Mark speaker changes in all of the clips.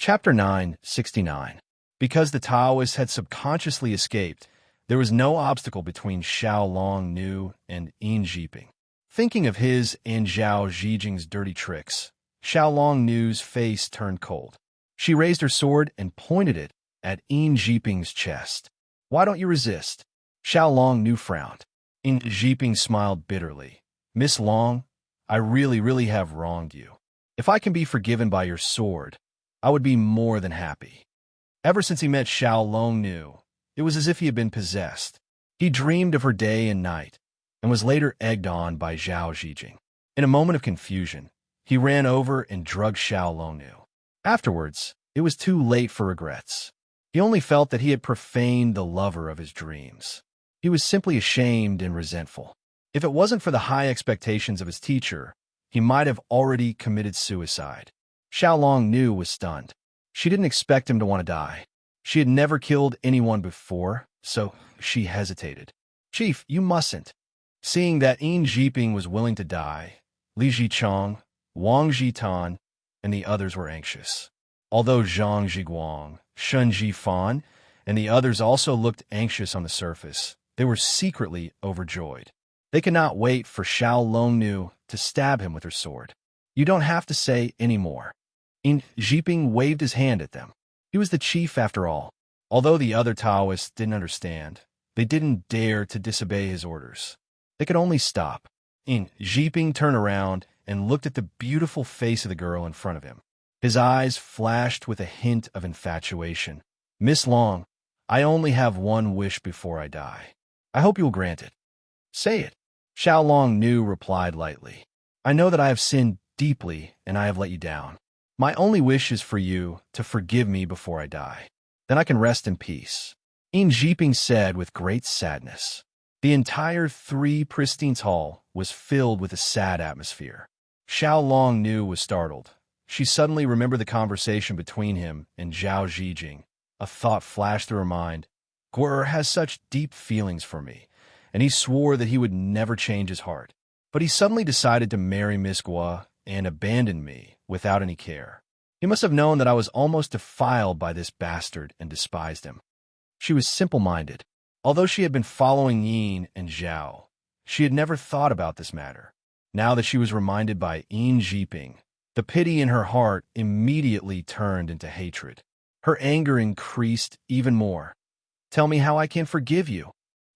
Speaker 1: Chapter 969. Because the Taoists had subconsciously escaped, there was no obstacle between Xiao Long Nu and Yin Jiping. Thinking of his and Zhao Zijing's dirty tricks, Xiao Long Nu's face turned cold. She raised her sword and pointed it at Yin Jiping's chest. "Why don't you resist?" Xiao Long Nu frowned. Yin Jiping smiled bitterly. "Miss Long, I really have wronged you. If I can be forgiven by your sword, I would be more than happy." Ever since he met Xiao Long Nu, it was as if he had been possessed. He dreamed of her day and night, and was later egged on by Zhao Zijing. In a moment of confusion, he ran over and drugged Xiao Long Nu. Afterwards, it was too late for regrets. He only felt that he had profaned the lover of his dreams. He was simply ashamed and resentful. If it wasn't for the high expectations of his teacher, he might have already committed suicide. Xiao Long Nu was stunned. She didn't expect him to want to die. She had never killed anyone before, so she hesitated. "Chief, you mustn't." Seeing that Yin Jiping was willing to die, Li Jichong, Wang Jitan, and the others were anxious. Although Zhang Jiguang, Shun Jifan, and the others also looked anxious on the surface, they were secretly overjoyed. They could not wait for Xiao Long Nu to stab him with her sword. "You don't have to say any more." Yin Jiping waved his hand at them. He was the chief after all. Although the other Taoists didn't understand, they didn't dare to disobey his orders. They could only stop. Yin Jiping turned around and looked at the beautiful face of the girl in front of him. His eyes flashed with a hint of infatuation. "Miss Long, I only have one wish before I die. I hope you will grant it." "Say it." Xiao Long Nu replied lightly. "I know that I have sinned deeply and I have let you down. My only wish is for you to forgive me before I die. Then I can rest in peace." Yin Jiping said with great sadness. The entire Three Pristines Hall was filled with a sad atmosphere. Xiao Long Nu was startled. She suddenly remembered the conversation between him and Zhao Zijing. A thought flashed through her mind. Guer has such deep feelings for me, and he swore that he would never change his heart. But he suddenly decided to marry Miss Guo and abandon me without any care. He must have known that I was almost defiled by this bastard and despised him. She was simple-minded. Although she had been following Yin and Zhao, she had never thought about this matter. Now that she was reminded by Yin Jiping, the pity in her heart immediately turned into hatred. Her anger increased even more. "Tell me how I can forgive you."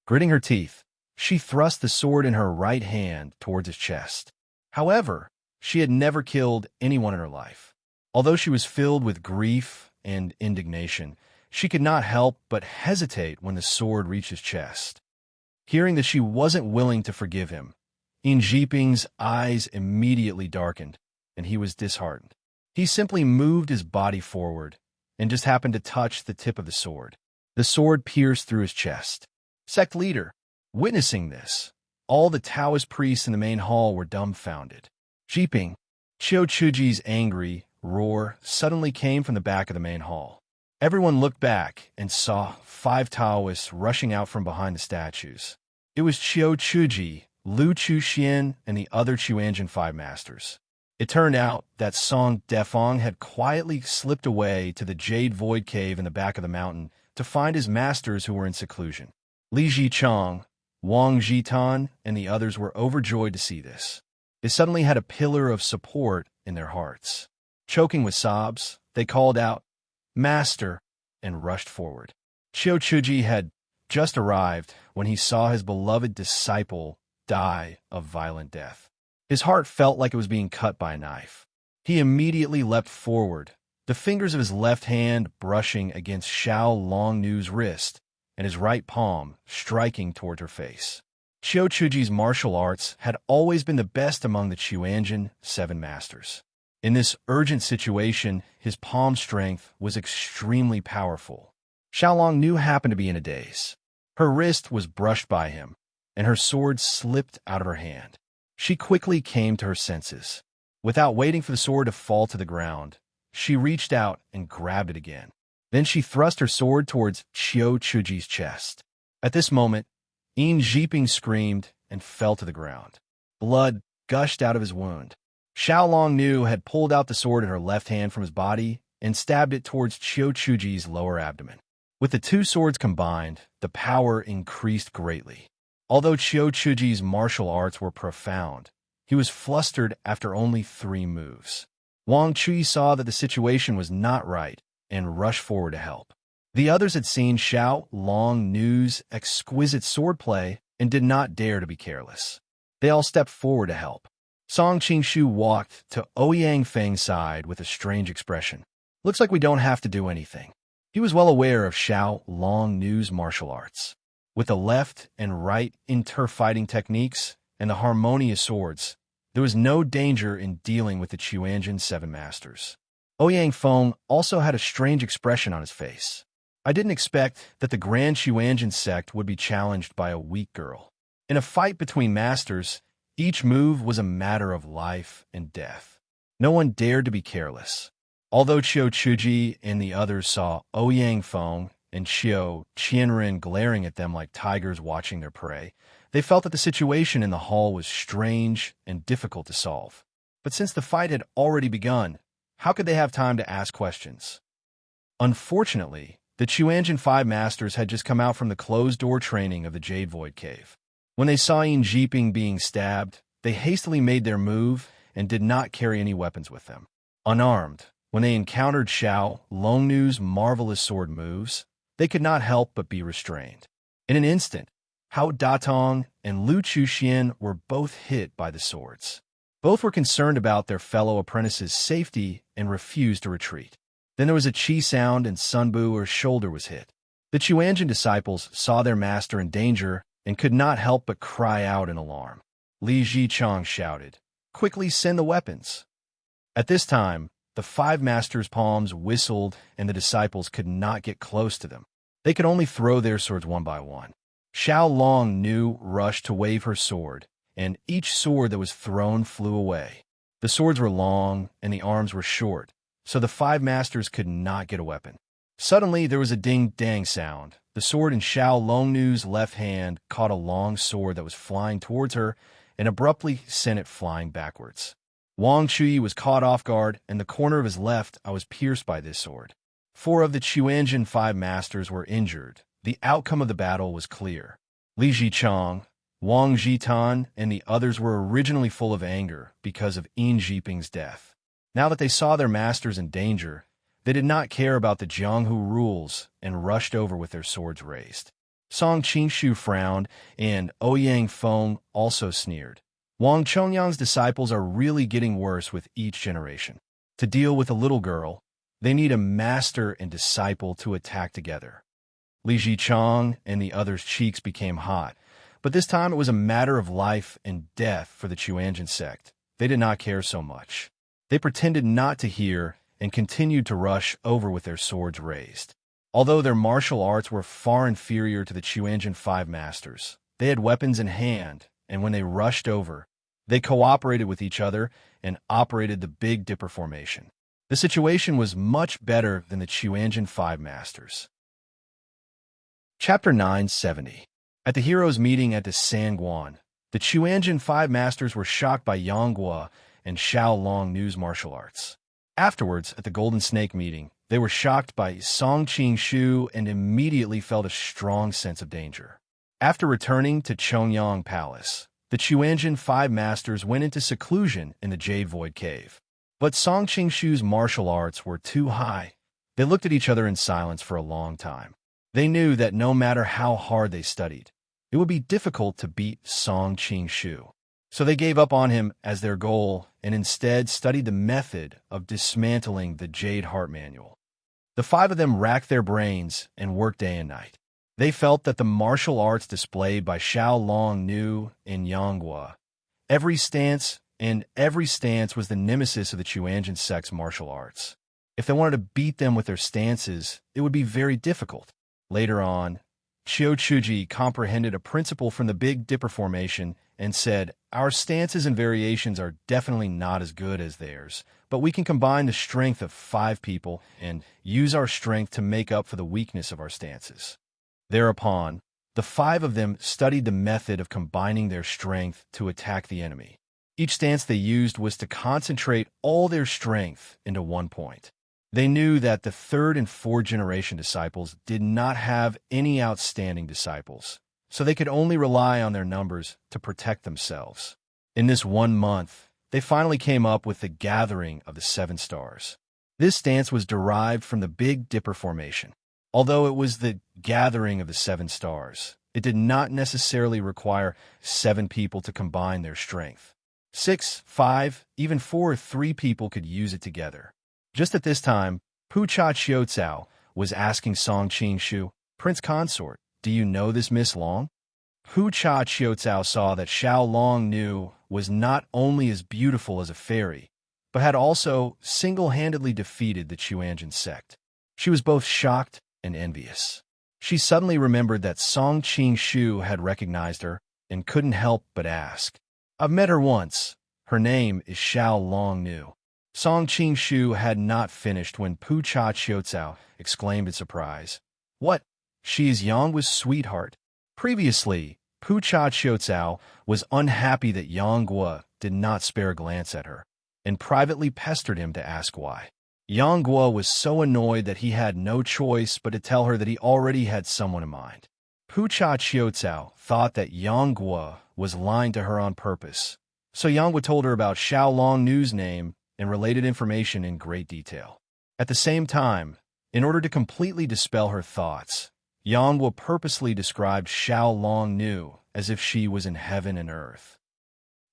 Speaker 1: Gritting her teeth, she thrust the sword in her right hand towards his chest. However, she had never killed anyone in her life. Although she was filled with grief and indignation, she could not help but hesitate when the sword reached his chest. Hearing that she wasn't willing to forgive him, Yin Jiping's eyes immediately darkened, and he was disheartened. He simply moved his body forward and just happened to touch the tip of the sword. The sword pierced through his chest. Sect leader, witnessing this, all the Taoist priests in the main hall were dumbfounded. Jiping, Qiu Chuji's angry roar suddenly came from the back of the main hall. Everyone looked back and saw 5 Taoists rushing out from behind the statues. It was Qiu Chuji, Lu Chuxian, and the other Chuanjin 5 masters. It turned out that Song Defong had quietly slipped away to the Jade Void Cave in the back of the mountain to find his masters who were in seclusion. Li Jichong, Wang Jitan, and the others were overjoyed to see this. They suddenly had a pillar of support in their hearts. Choking with sobs, they called out, "Master," and rushed forward. Qiu Chuji had just arrived when he saw his beloved disciple die a violent death. His heart felt like it was being cut by a knife. He immediately leapt forward, the fingers of his left hand brushing against Xiao Long Nu's wrist and his right palm striking toward her face. Qiu Chuji's martial arts had always been the best among the Chuanjin 7 masters. In this urgent situation, his palm strength was extremely powerful. Xiao Long Nu happened to be in a daze. Her wrist was brushed by him, and her sword slipped out of her hand. She quickly came to her senses. Without waiting for the sword to fall to the ground, she reached out and grabbed it again. Then she thrust her sword towards Qiu Chuji's chest. At this moment, Yin Jiping screamed and fell to the ground. Blood gushed out of his wound. Xiao Long Nu had pulled out the sword in her left hand from his body and stabbed it towards Chiu Chuji's lower abdomen. With the two swords combined, the power increased greatly. Although Chiu Chuji's martial arts were profound, he was flustered after only 3 moves. Wang Chui saw that the situation was not right and rushed forward to help. The others had seen Xiao Long Nu's exquisite swordplay and did not dare to be careless. They all stepped forward to help. Song Qingshu walked to Ouyang Feng's side with a strange expression. Looks like we don't have to do anything. He was well aware of Xiao Long Nu's martial arts. With the left and right inter-fighting techniques and the harmonious swords, there was no danger in dealing with the Qiuanjin 7 masters. Ouyang Feng also had a strange expression on his face. I didn't expect that the Grand Qiuanjin sect would be challenged by a weak girl. In a fight between masters, each move was a matter of life and death. No one dared to be careless. Although Chiu Chuji and the others saw Ouyang Feng and Xiu Qianren glaring at them like tigers watching their prey, they felt that the situation in the hall was strange and difficult to solve. But since the fight had already begun, how could they have time to ask questions? Unfortunately, the Qiuanjin 5 masters had just come out from the closed-door training of the Jade Void Cave. When they saw Yin Jiping being stabbed, they hastily made their move and did not carry any weapons with them. Unarmed, when they encountered Xiao Longnu's marvelous sword moves, they could not help but be restrained. In an instant, Hao Datong and Lu Chuxian were both hit by the swords. Both were concerned about their fellow apprentices' safety and refused to retreat. Then there was a chi sound and Sunbu's shoulder was hit. The Qiuanjin disciples saw their master in danger and could not help but cry out in alarm. Li Zichang shouted, "Quickly send the weapons!" At this time, the 5 masters' palms whistled and the disciples could not get close to them. They could only throw their swords one by one. Xiao Long Nu rushed to wave her sword, and each sword that was thrown flew away. The swords were long and the arms were short, so the 5 masters could not get a weapon. Suddenly, there was a ding-dang sound. The sword in Xiao Longnu's left hand caught a long sword that was flying towards her and abruptly sent it flying backwards. Wang Chui was caught off guard, and the corner of his left eye was pierced by this sword. 4 of the Qiuanjin 5 masters were injured. The outcome of the battle was clear. Li Zichang, Wang Jitan, and the others were originally full of anger because of Yin Jiping's death. Now that they saw their masters in danger, they did not care about the Jianghu rules and rushed over with their swords raised. Song Qingshu frowned, and Ouyang Feng also sneered. Wang Chongyang's disciples are really getting worse with each generation. To deal with a little girl, they need a master and disciple to attack together. Li Zichang and the others' cheeks became hot, but this time it was a matter of life and death for the Qiuanjin sect. They did not care so much. They pretended not to hear and continued to rush over with their swords raised. Although their martial arts were far inferior to the Qiuanjin 5 masters, they had weapons in hand, and when they rushed over, they cooperated with each other and operated the Big Dipper formation. The situation was much better than the Qiuanjin 5 masters. Chapter 970. At the heroes' meeting at the Sangguan, the Qiuanjin 5 masters were shocked by Yang Guo and Xiao Long Nu's martial arts. Afterwards, at the Golden Snake meeting, they were shocked by Song Qingshu and immediately felt a strong sense of danger. After returning to Chongyang Palace, the Qiuanjin 5 masters went into seclusion in the Jade Void Cave. But Song Qingshu's martial arts were too high. They looked at each other in silence for a long time. They knew that no matter how hard they studied, it would be difficult to beat Song Qingshu. So they gave up on him as their goal and instead studied the method of dismantling the Jade Heart Manual. The 5 of them racked their brains and worked day and night. They felt that the martial arts displayed by Xiao Long Nu and Yang Guo, every stance was the nemesis of the Qiuanjin sect's martial arts. If they wanted to beat them with their stances, it would be very difficult. Later on, Chiu Chuji comprehended a principle from the Big Dipper formation and said, "Our stances and variations are definitely not as good as theirs, but we can combine the strength of 5 people and use our strength to make up for the weakness of our stances." Thereupon, the 5 of them studied the method of combining their strength to attack the enemy. Each stance they used was to concentrate all their strength into one point. They knew that the third and fourth generation disciples did not have any outstanding disciples, so they could only rely on their numbers to protect themselves. In this 1 month, they finally came up with the gathering of the 7 stars. This dance was derived from the Big Dipper formation. Although it was the gathering of the 7 stars, it did not necessarily require 7 people to combine their strength. 6, 5, even 4 or 3 people could use it together. Just at this time, Pu Cha Qiu was asking Song Qingshu, Prince Consort, "Do you know this Miss Long?" Pu Cha Qiu saw that Xiao Long Nu was not only as beautiful as a fairy, but had also single-handedly defeated the Qiuanjin sect. She was both shocked and envious. She suddenly remembered that Song Qingshu had recognized her and couldn't help but ask, "I've met her once. Her name is Xiao Long Nu." Song Qingshu had not finished when Pu Cha Qiu exclaimed in surprise, "What? She is Yangguo's sweetheart." Previously, Pu Cha Qiu was unhappy that Yangguo did not spare a glance at her, and privately pestered him to ask why. Yangguo was so annoyed that he had no choice but to tell her that he already had someone in mind. Pu Cha Qiu thought that Yangguo was lying to her on purpose, so Yangguo told her about Xiao Long Nu's name and related information in great detail. At the same time, in order to completely dispel her thoughts, Yangguo purposely described Xiao Long Nu as if she was in heaven and earth.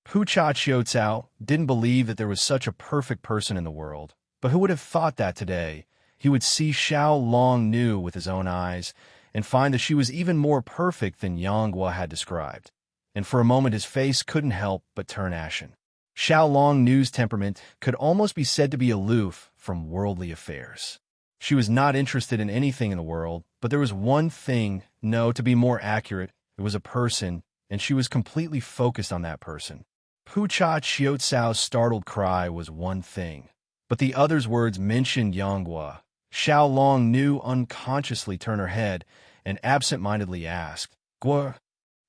Speaker 1: Pu Cha Qiu didn't believe that there was such a perfect person in the world, but who would have thought that today he would see Xiao Long Nu with his own eyes and find that she was even more perfect than Yangguo had described, and for a moment his face couldn't help but turn ashen. Xiao Long Nu's temperament could almost be said to be aloof from worldly affairs. She was not interested in anything in the world, but there was one thing, no, to be more accurate, it was a person, and she was completely focused on that person. Pu Cha Qiu's startled cry was one thing, but the other's words mentioned Yangguo. Xiao Long Nu unconsciously turned her head and absent-mindedly asked, "Guo,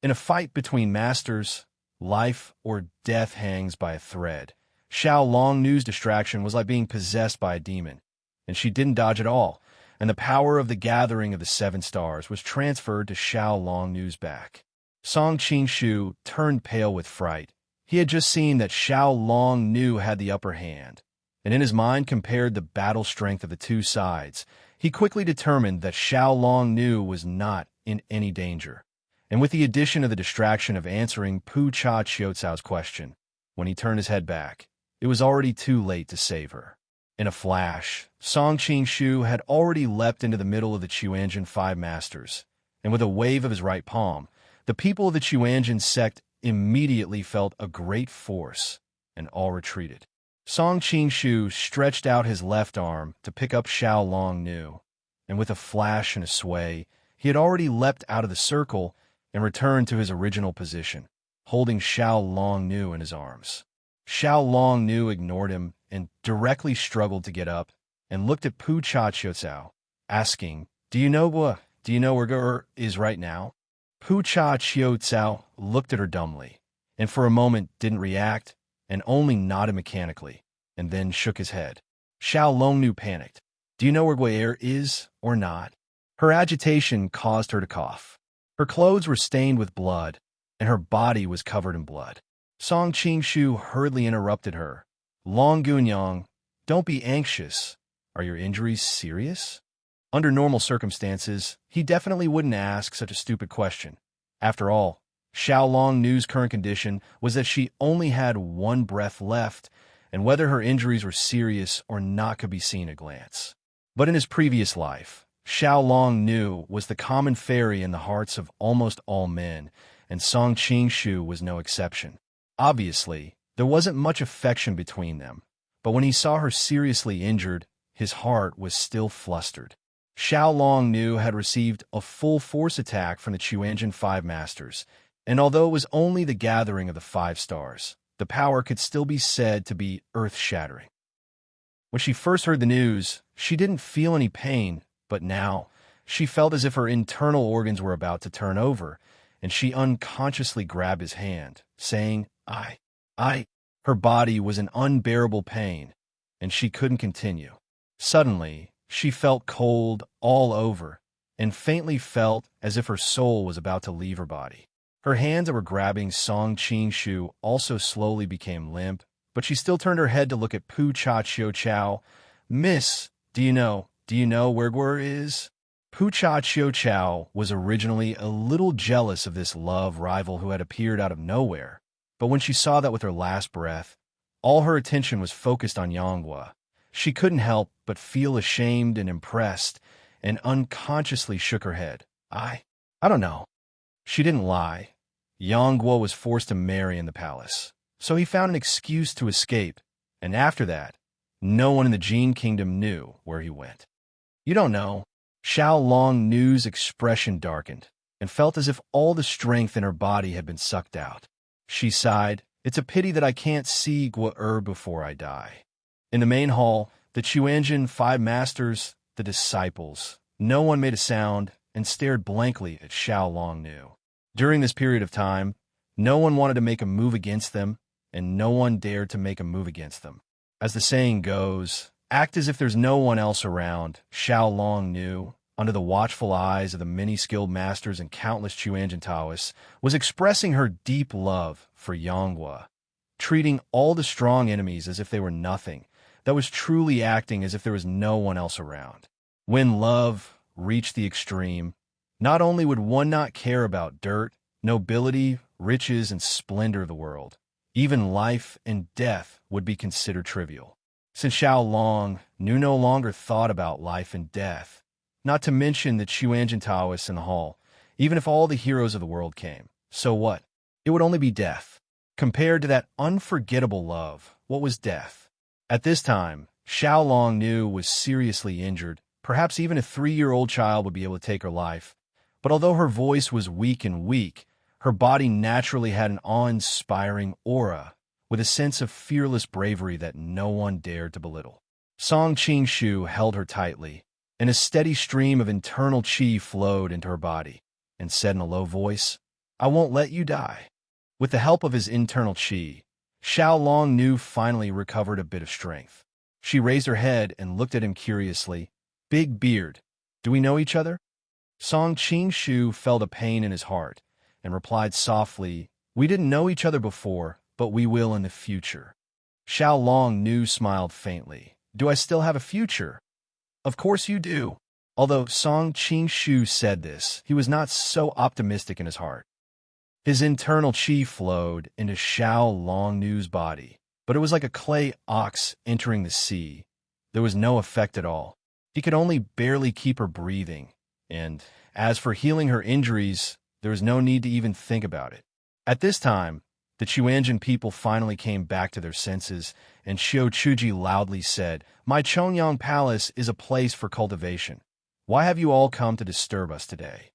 Speaker 1: in a fight between masters, life or death hangs by a thread." Xiao Long Nu's distraction was like being possessed by a demon, and she didn't dodge at all, and the power of the gathering of the 7 stars was transferred to Xiao Long Nu's back. Song Qingshu turned pale with fright. He had just seen that Xiao Long Nu had the upper hand, and in his mind compared the battle strength of the 2 sides. He quickly determined that Xiao Long Nu was not in any danger, and with the addition of the distraction of answering Pu Cha Qiu's question, when he turned his head back, it was already too late to save her. In a flash, Song Qingshu had already leapt into the middle of the Qiuanjin 5 masters, and with a wave of his right palm, the people of the Qiuanjin sect immediately felt a great force, and all retreated. Song Qingshu stretched out his left arm to pick up Xiao Long Nu, and with a flash and a sway, he had already leapt out of the circle and returned to his original position, holding Xiao Long Nu in his arms. Xiao Long Nu ignored him and directly struggled to get up and looked at Pu Cha Qiu, asking, Do you know where Gur is right now?" Pu Cha Qiu looked at her dumbly, and for a moment didn't react and only nodded mechanically, and then shook his head. Xiao Long Nu panicked. "Do you know where Guer is or not?" Her agitation caused her to cough. Her clothes were stained with blood, and her body was covered in blood. Song Qingshu hurriedly interrupted her. "Long Gunyang, don't be anxious. Are your injuries serious?" Under normal circumstances, he definitely wouldn't ask such a stupid question. After all, Xiao Long Nu's current condition was that she only had 1 breath left, and whether her injuries were serious or not could be seen at a glance. But in his previous life, Xiao Long Nu was the common fairy in the hearts of almost all men, and Song Qingshu was no exception. Obviously, there wasn't much affection between them, but when he saw her seriously injured, his heart was still flustered. Xiao Long Nu had received a full force attack from the Qiuanjin 5 masters, and although it was only the gathering of the 5 stars, the power could still be said to be earth-shattering. When she first heard the news, she didn't feel any pain, but now she felt as if her internal organs were about to turn over, and she unconsciously grabbed his hand, saying, I. Her body was in unbearable pain, and she couldn't continue. Suddenly, she felt cold all over and faintly felt as if her soul was about to leave her body. Her hands that were grabbing Song Qing-shu also slowly became limp, but she still turned her head to look at Pu Cha Chiu Chow. "Miss, do you know where Guer is?" Pu Cha Chiu Chow was originally a little jealous of this love rival who had appeared out of nowhere, but when she saw that with her last breath, all her attention was focused on Yonghua. She couldn't help but feel ashamed and impressed, and unconsciously shook her head. I don't know." She didn't lie. Yonghua was forced to marry in the palace, so he found an excuse to escape, and after that, no one in the Jin Kingdom knew where he went. "You don't know." Xiao Long Nu's expression darkened, and felt as if all the strength in her body had been sucked out. She sighed, "It's a pity that I can't see Guer before I die." In the main hall, the Chuanjin five masters, the disciples, no one made a sound and stared blankly at Xiao Long Nu. During this period of time, no one wanted to make a move against them, and no one dared to make a move against them. As the saying goes, act as if there's no one else around. Xiao Long Nu, under the watchful eyes of the many skilled masters and countless Chuanjin Taoists, was expressing her deep love for Yonghua, treating all the strong enemies as if they were nothing, that was truly acting as if there was no one else around. When love reached the extreme, not only would one not care about dirt, nobility, riches, and splendor of the world, even life and death would be considered trivial. Since Xiao Long Nu no longer thought about life and death, not to mention the Chuanjin Taoists in the hall, even if all the heroes of the world came, so what? It would only be death. Compared to that unforgettable love, what was death? At this time, Xiao Long Nu was seriously injured. Perhaps even a 3-year-old child would be able to take her life. But although her voice was weak, her body naturally had an awe-inspiring aura, with a sense of fearless bravery that no one dared to belittle. Song Qing-shu held her tightly, and a steady stream of internal qi flowed into her body, and said in a low voice, "I won't let you die." With the help of his internal qi, Xiao Long Nu finally recovered a bit of strength. She raised her head and looked at him curiously. "Big beard, do we know each other?" Song Qing-shu felt a pain in his heart, and replied softly, "We didn't know each other before, but we will in the future." Xiao Long Nu smiled faintly. "Do I still have a future?" "Of course you do." Although Song Qing-shu said this, he was not so optimistic in his heart. His internal qi flowed into Xiao Long Nu's body, but it was like a clay ox entering the sea. There was no effect at all. He could only barely keep her breathing, and as for healing her injuries, there was no need to even think about it. At this time, the Chuanjin people finally came back to their senses, and Xiao Chuji loudly said, "My Chongyang Palace is a place for cultivation. Why have you all come to disturb us today?"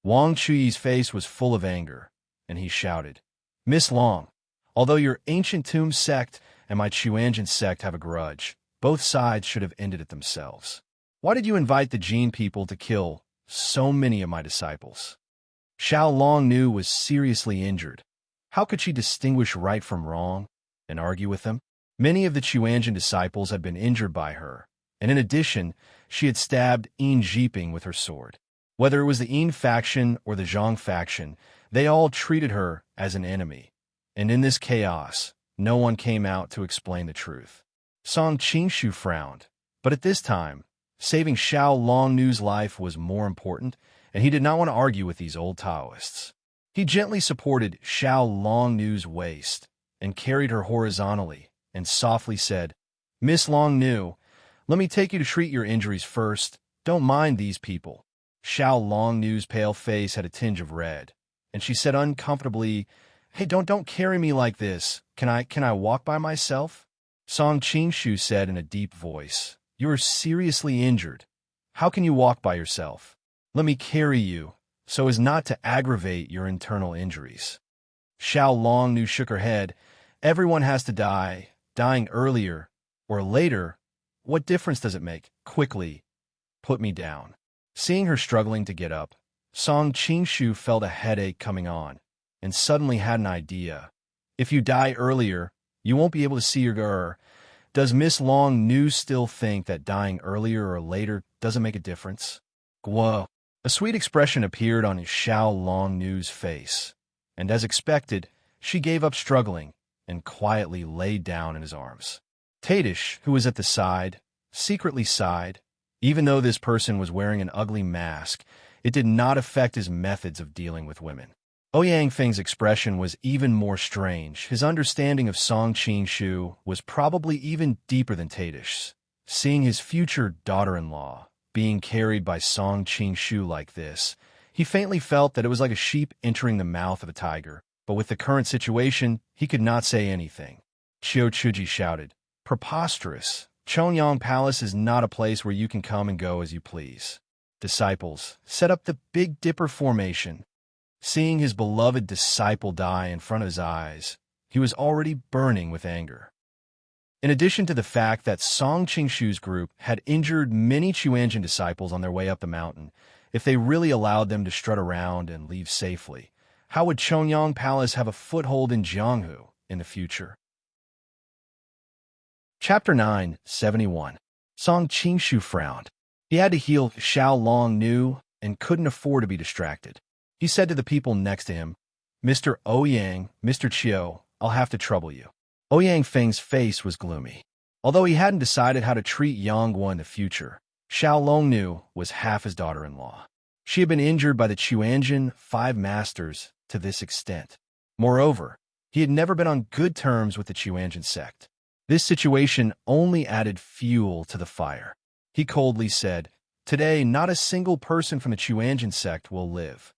Speaker 1: Wang Chuyi's face was full of anger, and he shouted, "Miss Long, although your ancient tomb sect and my Chuanjin sect have a grudge, both sides should have ended it themselves. Why did you invite the Jin people to kill so many of my disciples?" Xiao Long Nu was seriously injured. How could she distinguish right from wrong and argue with them? Many of the Chuanjin disciples had been injured by her, and in addition, she had stabbed Yin Jiping with her sword. Whether it was the Yin faction or the Zhang faction, they all treated her as an enemy. And in this chaos, no one came out to explain the truth. Song Qing-shu frowned, but at this time, saving Xiao Long Nu's life was more important, and he did not want to argue with these old Taoists. He gently supported Xiao Long Nu's waist and carried her horizontally and softly said, "Miss Long Nu, let me take you to treat your injuries first. Don't mind these people." Xiao Long Nu's pale face had a tinge of red, and she said uncomfortably, "Hey, don't carry me like this. Can I walk by myself?" Song Qing-shu said in a deep voice, "You are seriously injured. How can you walk by yourself? Let me carry you, so as not to aggravate your internal injuries." Xiao Long Nu shook her head. "Everyone has to die. Dying earlier or later, what difference does it make? Quickly, put me down." Seeing her struggling to get up, Song Qing-shu felt a headache coming on, and suddenly had an idea. "If you die earlier, you won't be able to see your girl. Does Miss Long Nu still think that dying earlier or later doesn't make a difference? Guo. A sweet expression appeared on his Xiao Long Nu's face, and as expected, she gave up struggling and quietly laid down in his arms. Tadish, who was at the side, secretly sighed. Even though this person was wearing an ugly mask, it did not affect his methods of dealing with women. Ouyang Feng's expression was even more strange. His understanding of Song Qing-shu was probably even deeper than Tadish's. Seeing his future daughter-in-law being carried by Song Qing-shu like this, he faintly felt that it was like a sheep entering the mouth of a tiger. But with the current situation, he could not say anything. Qiu Chuji shouted, "Preposterous! Chongyang Palace is not a place where you can come and go as you please. Disciples, set up the Big Dipper formation." Seeing his beloved disciple die in front of his eyes, he was already burning with anger. In addition to the fact that Song Qingshu's group had injured many Chuanjin disciples on their way up the mountain, if they really allowed them to strut around and leave safely, how would Chongyang Palace have a foothold in Jianghu in the future? Chapter 971. Song Qingshu frowned. He had to heal Xiao Long Nu and couldn't afford to be distracted. He said to the people next to him, "Mr. Ouyang, Mr. Qiu, I'll have to trouble you." Ouyang Feng's face was gloomy. Although he hadn't decided how to treat Yang Guo in the future, Xiao Long Nu was half his daughter-in-law. She had been injured by the Chuanjin 5 masters to this extent. Moreover, he had never been on good terms with the Chuanjin sect. This situation only added fuel to the fire. He coldly said, "Today, not a single person from the Chuanjin sect will live."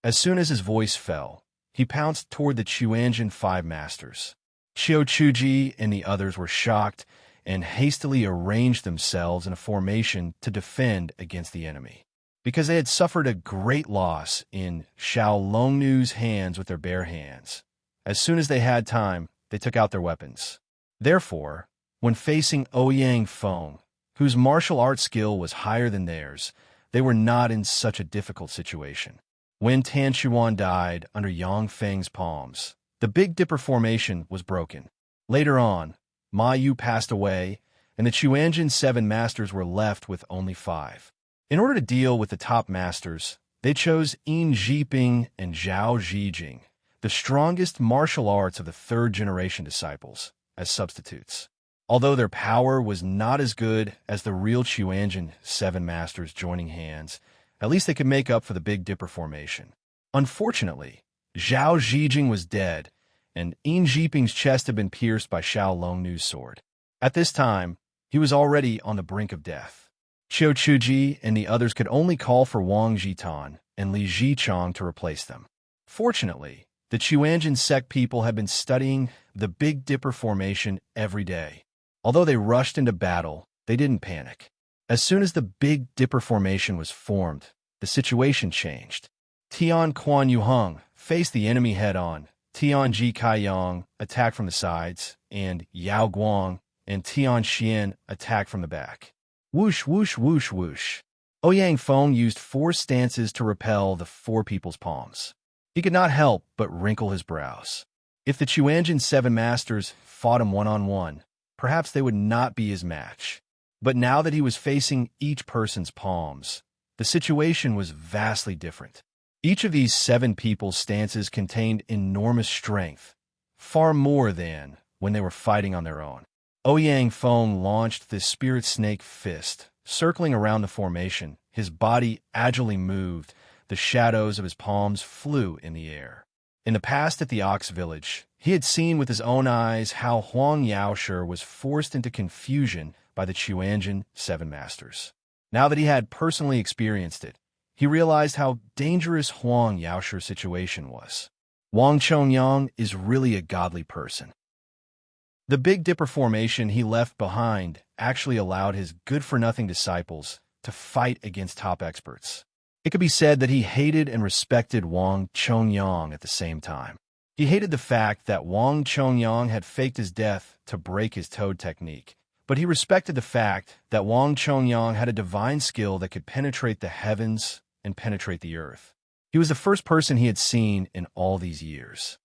Speaker 1: As soon as his voice fell, he pounced toward the Chuanjin 5 masters. Qiu Chuji and the others were shocked and hastily arranged themselves in a formation to defend against the enemy. Because they had suffered a great loss in Xiao Longnu's hands with their bare hands. As soon as they had time, they took out their weapons. Therefore, when facing Ouyang Feng, whose martial arts skill was higher than theirs, they were not in such a difficult situation. When Tan Chuan died under Yang Feng's palms, the Big Dipper formation was broken. Later on, Ma Yu passed away, and the Chuanjin 7 masters were left with only 5. In order to deal with the top masters, they chose Yin Jiping and Zhao Zhijing, the strongest martial arts of the 3rd-generation disciples, as substitutes. Although their power was not as good as the real Chuanjin 7 masters joining hands, at least they could make up for the Big Dipper formation. Unfortunately, Zhao Zhijing was dead, and Yin Jiping's chest had been pierced by Xiao Longnu's sword. At this time, he was already on the brink of death. Qiu Chuji and the others could only call for Wang Jitan and Li Jichong to replace them. Fortunately, the Chuanjin sect people had been studying the Big Dipper formation every day. Although they rushed into battle, they didn't panic. As soon as the Big Dipper formation was formed, the situation changed. Tian Quan Yuheng faced the enemy head-on. Tian Ji Kaiyang attacked from the sides, and Yao Guang and Tian Xian attacked from the back. Whoosh, whoosh, whoosh, whoosh. Ouyang Feng used 4 stances to repel the 4 people's palms. He could not help but wrinkle his brows. If the Chuanjin 7 masters fought him one-on-one, perhaps they would not be his match. But now that he was facing each person's palms, the situation was vastly different. Each of these 7 people's stances contained enormous strength, far more than when they were fighting on their own. Ouyang Feng launched the Spirit Snake Fist, circling around the formation. His body agilely moved. The shadows of his palms flew in the air. In the past at the Ox Village, he had seen with his own eyes how Huang Yaoshi was forced into confusion by the Chuanjin 7 masters. Now that he had personally experienced it, he realized how dangerous Huang Yaoshi's situation was. Wang Chongyang is really a godly person. The Big Dipper formation he left behind actually allowed his good-for-nothing disciples to fight against top experts. It could be said that he hated and respected Wang Chongyang at the same time. He hated the fact that Wang Chongyang had faked his death to break his toad technique, but he respected the fact that Wang Chongyang had a divine skill that could penetrate the heavens and penetrate the earth. He was the first person he had seen in all these years.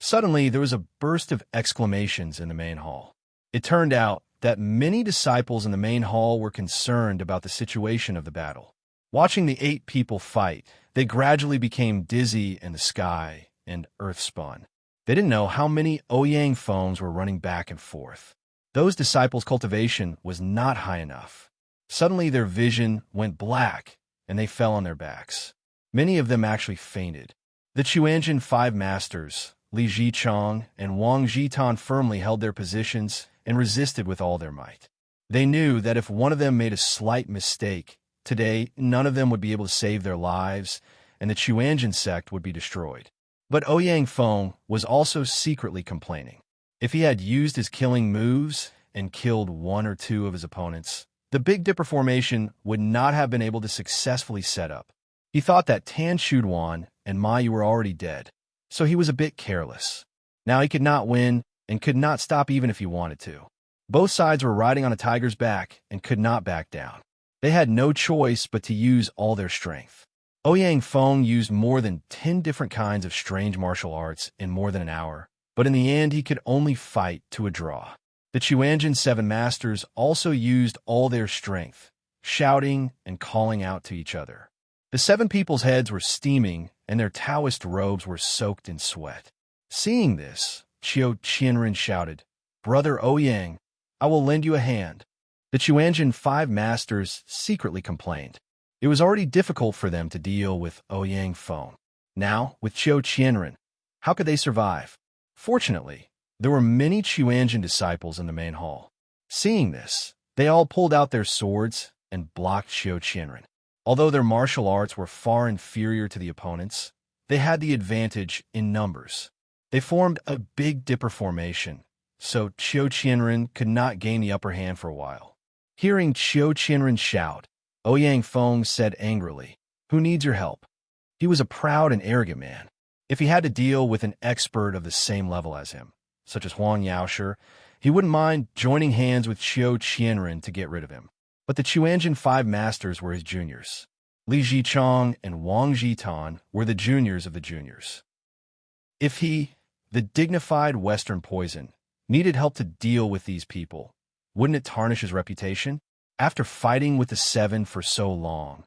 Speaker 1: Suddenly, there was a burst of exclamations in the main hall. It turned out that many disciples in the main hall were concerned about the situation of the battle. Watching the 8 people fight, they gradually became dizzy in the sky and earth spun. They didn't know how many Ouyang foams were running back and forth. Those disciples' cultivation was not high enough. Suddenly their vision went black, and they fell on their backs. Many of them actually fainted. The Chuanjin 5 masters, Li Jichong and Wang Jitan, firmly held their positions and resisted with all their might. They knew that if one of them made a slight mistake, today none of them would be able to save their lives, and the Chuanjin sect would be destroyed. But Ouyang Feng was also secretly complaining. If he had used his killing moves and killed 1 or 2 of his opponents, the Big Dipper formation would not have been able to successfully set up. He thought that Tan Shuduan and Mayu were already dead, so he was a bit careless. Now he could not win and could not stop even if he wanted to. Both sides were riding on a tiger's back and could not back down. They had no choice but to use all their strength. Ouyang Feng used more than 10 different kinds of strange martial arts in more than an hour, but in the end he could only fight to a draw. The Chuanjin 7 masters also used all their strength, shouting and calling out to each other. The 7 people's heads were steaming and their Taoist robes were soaked in sweat. Seeing this, Qiu Qianren shouted, "Brother Ouyang, I will lend you a hand." The Chuanjin 5 masters secretly complained. It was already difficult for them to deal with Ouyang Feng. Now, with Qiu Qianren, how could they survive? Fortunately, there were many Chuanjin disciples in the main hall. Seeing this, they all pulled out their swords and blocked Qiu Qianren. Although their martial arts were far inferior to the opponents, they had the advantage in numbers. They formed a Big Dipper formation, so Qiu Qianren could not gain the upper hand for a while. Hearing Qiu Qianren shout, Ouyang Feng said angrily, "Who needs your help?" He was a proud and arrogant man. If he had to deal with an expert of the same level as him, such as Huang Yaoshi, he wouldn't mind joining hands with Qiu Qianren to get rid of him. But the Chuanjin 5 masters were his juniors. Li Jichong and Wang Jitan were the juniors of the juniors. If he, the dignified Western poison, needed help to deal with these people, wouldn't it tarnish his reputation? After fighting with the 7 for so long,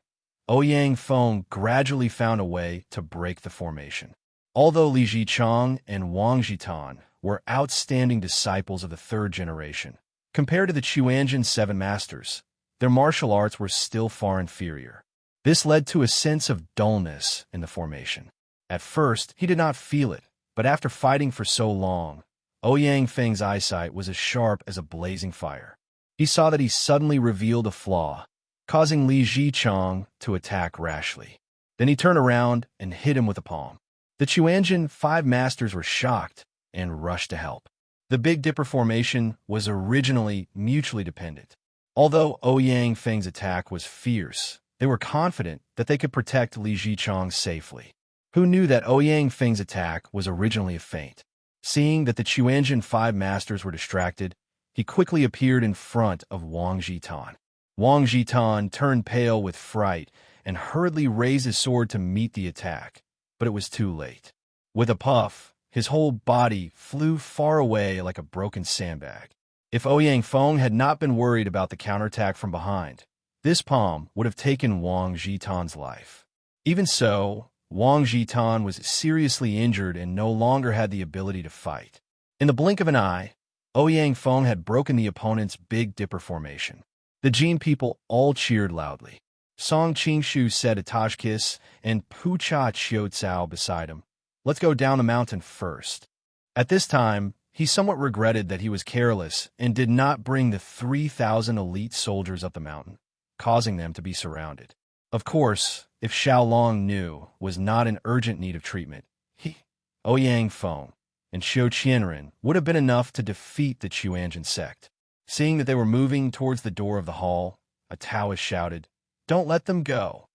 Speaker 1: Ouyang Feng gradually found a way to break the formation. Although Li Jichong and Wang Jitan were outstanding disciples of the 3rd generation, compared to the Chuanjin 7 masters, their martial arts were still far inferior. This led to a sense of dullness in the formation. At first, he did not feel it, but after fighting for so long, Ouyang Feng's eyesight was as sharp as a blazing fire. He saw that he suddenly revealed a flaw, causing Li Jichong to attack rashly. Then he turned around and hit him with a palm. The Chuanjin 5 masters were shocked and rushed to help. The Big Dipper formation was originally mutually dependent. Although Ouyang Feng's attack was fierce, they were confident that they could protect Li Jichong safely. Who knew that Ouyang Feng's attack was originally a feint? Seeing that the Chuanjin 5 masters were distracted, he quickly appeared in front of Wang Jitan. Wang Jitan turned pale with fright and hurriedly raised his sword to meet the attack, but it was too late. With a puff, his whole body flew far away like a broken sandbag. If Ouyang Feng had not been worried about the counterattack from behind, this palm would have taken Wang Jitan's life. Even so, Wang Jitan was seriously injured and no longer had the ability to fight. In the blink of an eye, Ouyang Feng had broken the opponent's Big Dipper formation. The Jin people all cheered loudly. Song Qingshu said to Tajkis and Pucha Qiucao beside him, "Let's go down the mountain first." At this time, he somewhat regretted that he was careless and did not bring the 3,000 elite soldiers up the mountain, causing them to be surrounded. Of course, if Xiaolong Nu was not in urgent need of treatment, he, Ouyang Feng, and Qiu Qianren would have been enough to defeat the Chuanjin sect. Seeing that they were moving towards the door of the hall, a Taoist shouted, "Don't let them go."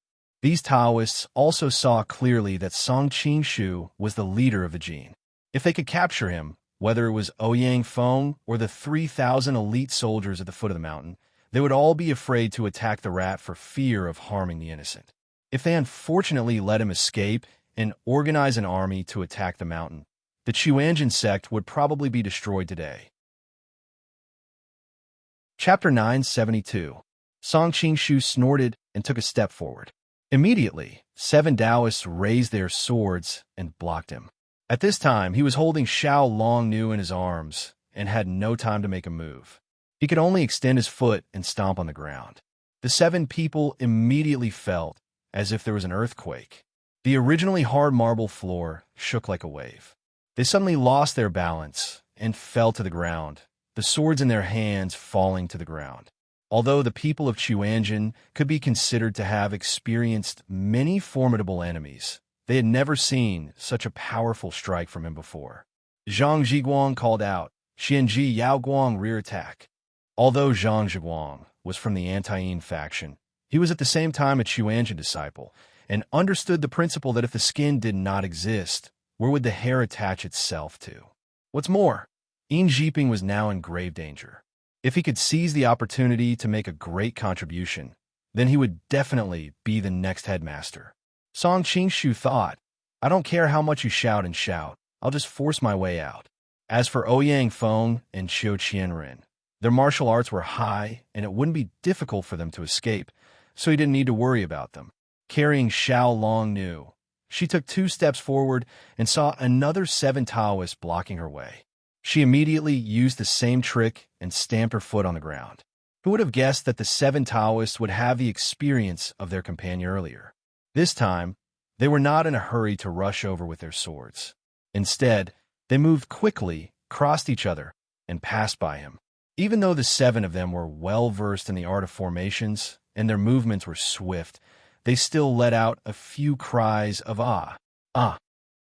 Speaker 1: These Taoists also saw clearly that Song Qingshu was the leader of the Jin. If they could capture him, whether it was Ouyang Feng or the 3,000 elite soldiers at the foot of the mountain, they would all be afraid to attack the rat for fear of harming the innocent. If they unfortunately let him escape and organize an army to attack the mountain, the Chuanjin sect would probably be destroyed today. Chapter 972. Song Qingshu snorted and took a step forward. Immediately, 7 Taoists raised their swords and blocked him. At this time, he was holding Xiao Longnu in his arms and had no time to make a move. He could only extend his foot and stomp on the ground. The 7 people immediately felt as if there was an earthquake. The originally hard marble floor shook like a wave. They suddenly lost their balance and fell to the ground, the swords in their hands falling to the ground. Although the people of Chuanjin could be considered to have experienced many formidable enemies, they had never seen such a powerful strike from him before. Zhang Zhiguang called out, Xianji Yaoguang rear attack. Although Zhang Zhiguang was from the anti-Yin faction, he was at the same time a Chuanjin disciple, and understood the principle that if the skin did not exist, where would the hair attach itself to? What's more, Yin Jiping was now in grave danger. If he could seize the opportunity to make a great contribution, then he would definitely be the next headmaster. Song Qingshu thought, I don't care how much you shout and shout, I'll just force my way out. As for Ouyang Feng and Qiu Qianren, their martial arts were high, and it wouldn't be difficult for them to escape, so he didn't need to worry about them. Carrying Xiao Longnu, she took 2 steps forward and saw another 7 Taoists blocking her way. She immediately used the same trick and stamped her foot on the ground. Who would have guessed that the 7 Taoists would have the experience of their companion earlier? This time, they were not in a hurry to rush over with their swords. Instead, they moved quickly, crossed each other, and passed by him. Even though the 7 of them were well-versed in the art of formations, and their movements were swift, they still let out a few cries of ah, ah.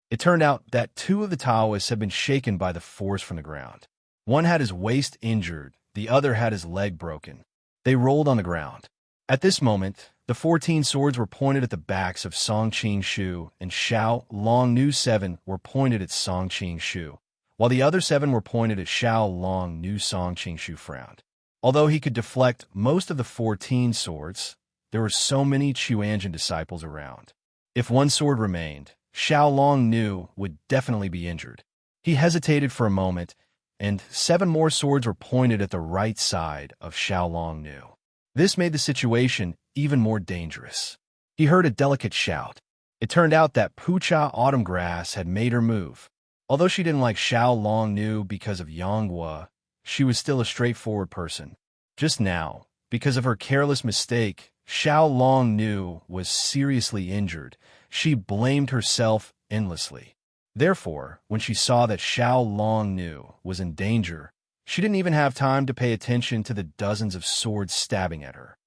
Speaker 1: It turned out that 2 of the Taoists had been shaken by the force from the ground. One had his waist injured, the other had his leg broken. They rolled on the ground. At this moment, the 14 swords were pointed at the backs of Song Qingshu, and Xiao Longnu 7 were pointed at Song Qingshu, while the other 7 were pointed at Xiao Longnu. Song Qingshu frowned. Although he could deflect most of the 14 swords, there were so many Chuanjin disciples around. If one sword remained, Xiao Longnu would definitely be injured. He hesitated for a moment, and 7 more swords were pointed at the right side of Xiao Longnu. This made the situation even more dangerous. He heard a delicate shout. It turned out that Pucha Autumn Grass had made her move. Although she didn't like Xiao Longnu because of Yonghua, she was still a straightforward person. Just now, because of her careless mistake, Xiao Longnu was seriously injured. She blamed herself endlessly. Therefore, when she saw that Xiao Longnu was in danger, she didn't even have time to pay attention to the dozens of swords stabbing at her.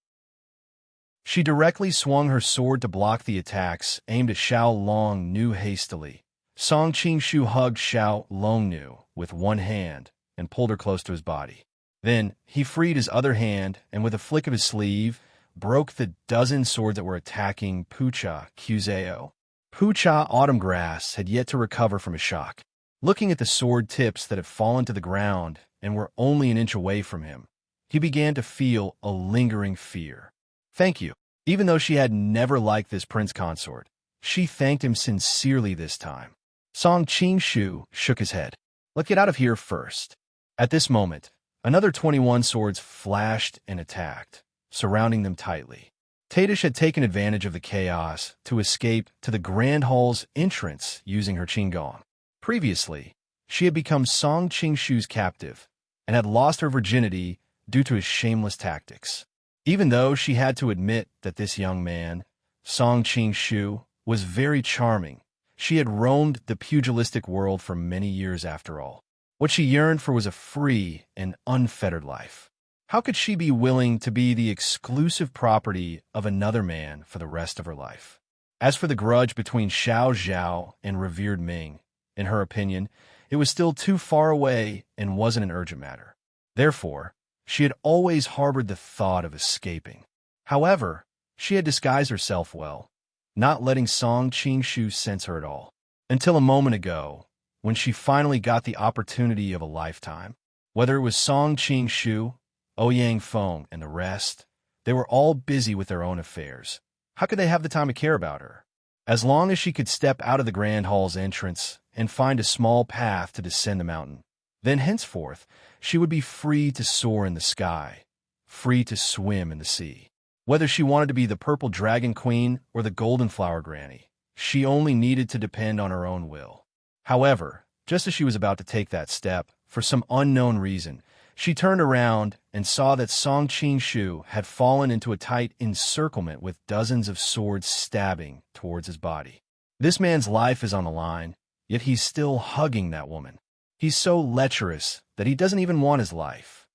Speaker 1: She directly swung her sword to block the attacks aimed at Xiao Longnu hastily. Song Qingshu hugged Xiao Longnu with one hand and pulled her close to his body. Then he freed his other hand and with a flick of his sleeve, broke the dozen swords that were attacking Pucha Qzao. Pucha Autumn Grass had yet to recover from his shock. Looking at the sword tips that had fallen to the ground and were only an inch away from him, he began to feel a lingering fear. Thank you. Even though she had never liked this prince consort, she thanked him sincerely this time. Song Qingshu shook his head. Let's get out of here first. At this moment, another 21 swords flashed and attacked, surrounding them tightly. Tadish had taken advantage of the chaos to escape to the Grand Hall's entrance using her Qinggong. Previously, she had become Song Qingshu's captive and had lost her virginity due to his shameless tactics. Even though she had to admit that this young man, Song Qingshu, was very charming, she had roamed the pugilistic world for many years after all. What she yearned for was a free and unfettered life. How could she be willing to be the exclusive property of another man for the rest of her life? As for the grudge between Xiao Zhao and revered Ming, in her opinion, it was still too far away and wasn't an urgent matter. Therefore, she had always harbored the thought of escaping. However, she had disguised herself well, not letting Song Qingshu sense her at all. Until a moment ago, when she finally got the opportunity of a lifetime. Whether it was Song Qingshu, Ouyang Feng, and the rest, they were all busy with their own affairs. How could they have the time to care about her? As long as she could step out of the Grand Hall's entrance and find a small path to descend the mountain, then henceforth she would be free to soar in the sky, free to swim in the sea. Whether she wanted to be the purple dragon queen or the golden flower granny, she only needed to depend on her own will. However, just as she was about to take that step, for some unknown reason, she turned around and saw that Song Qing-shu had fallen into a tight encirclement with dozens of swords stabbing towards his body. This man's life is on the line, yet he's still hugging that woman. He's so lecherous that he doesn't even want his life.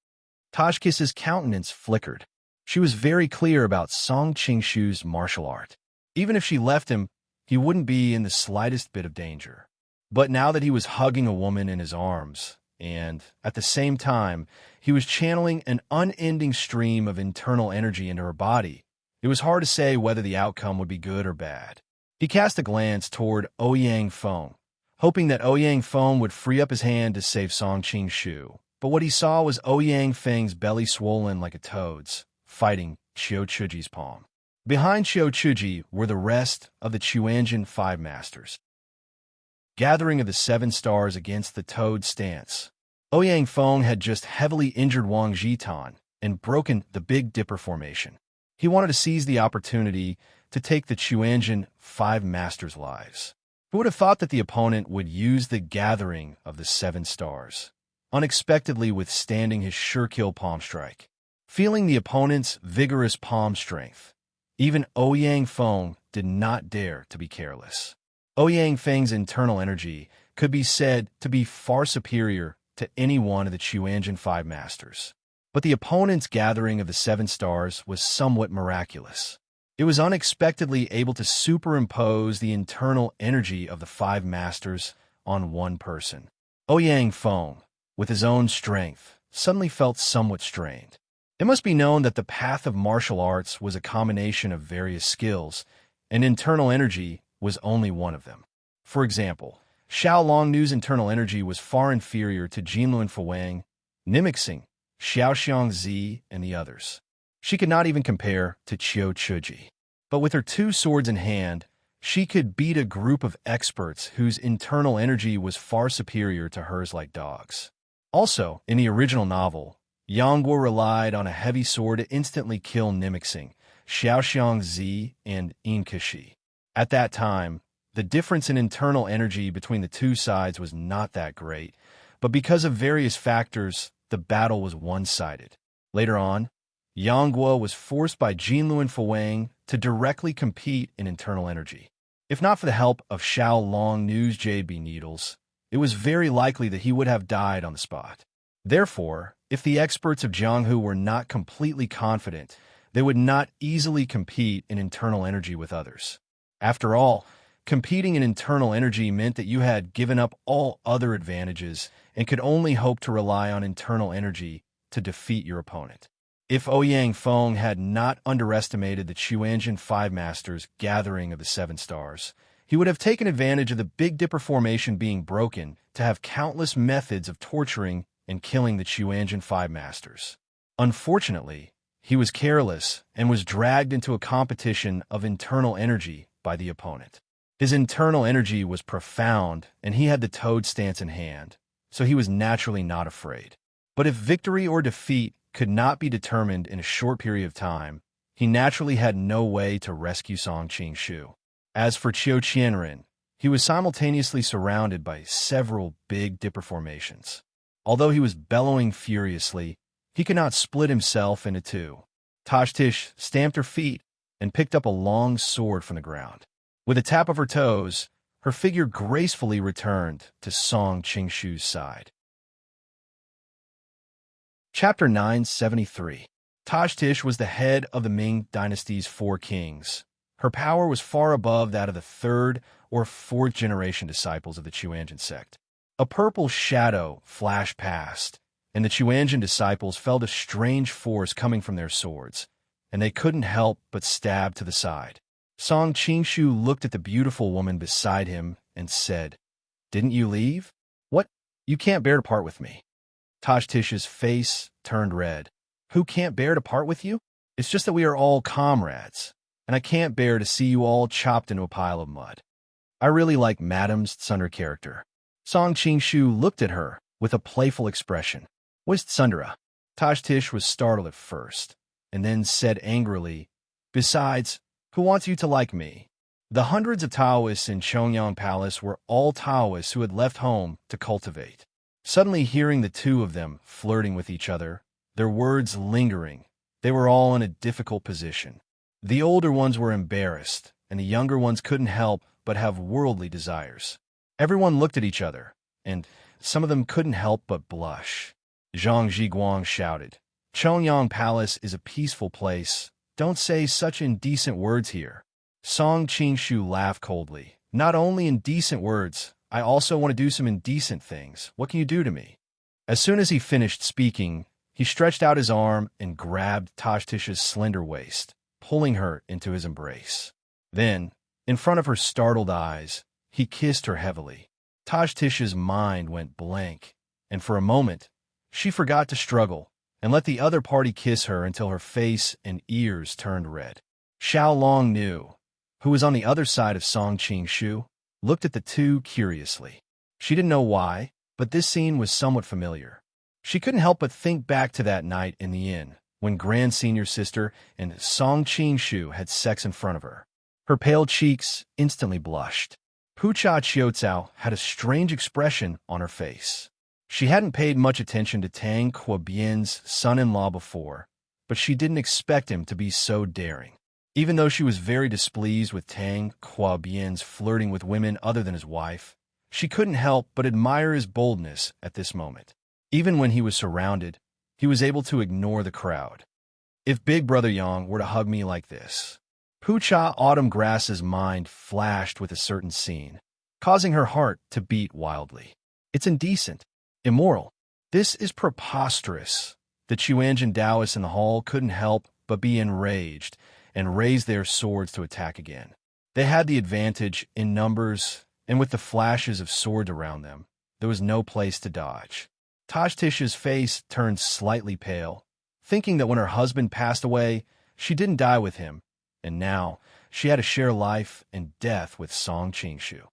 Speaker 1: Tashkiss's countenance flickered. She was very clear about Song Qing-shu's martial art. Even if she left him, he wouldn't be in the slightest bit of danger. But now that he was hugging a woman in his arms, and, at the same time, he was channeling an unending stream of internal energy into her body, it was hard to say whether the outcome would be good or bad. He cast a glance toward Ouyang Feng, hoping that Ouyang Feng would free up his hand to save Song Qing-shu. But what he saw was Ouyang Feng's belly swollen like a toad's, fighting Qiu Chuji's palm. Behind Qiu Chuji were the rest of the Chuanjin Five Masters. Gathering of the Seven Stars against the Toad stance. Ouyang Feng had just heavily injured Wang Jitan and broken the Big Dipper formation. He wanted to seize the opportunity to take the Chuanjin Five Masters' lives. Who would have thought that the opponent would use the gathering of the Seven Stars, unexpectedly withstanding his sure-kill palm strike? Feeling the opponent's vigorous palm strength, even Ouyang Feng did not dare to be careless. Ouyang Feng's internal energy could be said to be far superior to any one of the Chuanjin Five Masters. But the opponent's gathering of the Seven Stars was somewhat miraculous. It was unexpectedly able to superimpose the internal energy of the Five Masters on one person. Ouyang Feng, with his own strength, suddenly felt somewhat strained. It must be known that the path of martial arts was a combination of various skills, and internal energy was only one of them. For example, Xiao Longnu's internal energy was far inferior to Jinluan Fuwang, Nimixing, Xiaoxiang Zi, and the others. She could not even compare to Qiu Chuji. But with her two swords in hand, she could beat a group of experts whose internal energy was far superior to hers like dogs. Also, in the original novel, Yang Guo relied on a heavy sword to instantly kill Nimixing, Xiaoxiang Zi, and Inkashi. At that time, the difference in internal energy between the two sides was not that great, but because of various factors, the battle was one-sided. Later on, Yang Guo was forced by Jinluan Fuwang to directly compete in internal energy. If not for the help of Xiao Longnu's Jade Bee Needles, it was very likely that he would have died on the spot. Therefore, if the experts of Jianghu were not completely confident, they would not easily compete in internal energy with others. After all, competing in internal energy meant that you had given up all other advantages and could only hope to rely on internal energy to defeat your opponent. If Ouyang Feng had not underestimated the Chuanjin Five Masters' gathering of the Seven Stars, he would have taken advantage of the Big Dipper formation being broken to have countless methods of torturing and killing the Chuanjin Five Masters. Unfortunately, he was careless and was dragged into a competition of internal energy by the opponent. His internal energy was profound, and he had the toad stance in hand, so he was naturally not afraid. But if victory or defeat could not be determined in a short period of time, he naturally had no way to rescue Song Qing-shu. As for Qiu Qianren, he was simultaneously surrounded by several Big Dipper formations. Although he was bellowing furiously, he could not split himself into two. Tashtish stamped her feet and picked up a long sword from the ground. With a tap of her toes, her figure gracefully returned to Song Qing-shu's side. Chapter 973. Tashtish was the head of the Ming dynasty's four kings. Her power was far above that of the third or fourth generation disciples of the Chuanjin sect. A purple shadow flashed past, and the Chuanjin disciples felt a strange force coming from their swords, and they couldn't help but stab to the side. Song Qing-shu looked at the beautiful woman beside him and said, "Didn't you leave? What? You can't bear to part with me." Tashtish's face turned red. "Who can't bear to part with you? It's just that we are all comrades, and I can't bear to see you all chopped into a pile of mud. I really like Madam's Tsundra character." Song Qing-shu looked at her with a playful expression. "What's Tsundra?" Tish was startled at first, and then said angrily, "Besides, who wants you to like me?" The hundreds of Taoists in Chongyang Palace were all Taoists who had left home to cultivate. Suddenly hearing the two of them flirting with each other, their words lingering, they were all in a difficult position. The older ones were embarrassed, and the younger ones couldn't help but have worldly desires. Everyone looked at each other, and some of them couldn't help but blush. Zhang Zhiguang shouted, "Chongyang Palace is a peaceful place. Don't say such indecent words here." Song Qingshu laughed coldly. "Not only indecent words, I also want to do some indecent things. What can you do to me?" As soon as he finished speaking, he stretched out his arm and grabbed Tish's slender waist, pulling her into his embrace. Then, in front of her startled eyes, he kissed her heavily. Tish's mind went blank, and for a moment, she forgot to struggle and let the other party kiss her until her face and ears turned red. Xiao Long knew, who was on the other side of Song Qingshu, looked at the two curiously. She didn't know why, but this scene was somewhat familiar. She couldn't help but think back to that night in the inn, when Grand Senior Sister and Song Qingshu had sex in front of her. Her pale cheeks instantly blushed. Pucha Qiucao had a strange expression on her face. She hadn't paid much attention to Tang Kuobian's son-in-law before, but she didn't expect him to be so daring. Even though she was very displeased with Tang Kuobian's flirting with women other than his wife, she couldn't help but admire his boldness at this moment. Even when he was surrounded, he was able to ignore the crowd. If Big Brother Yang were to hug me like this. Pucha Autumn Grass's mind flashed with a certain scene, causing her heart to beat wildly. It's indecent, immoral. This is preposterous. The Chuanjin Taoists in the hall couldn't help but be enraged and raise their swords to attack again. They had the advantage in numbers, and with the flashes of swords around them, there was no place to dodge. Tish's face turned slightly pale, thinking that when her husband passed away, she didn't die with him, and now she had to share life and death with Song Qingshu.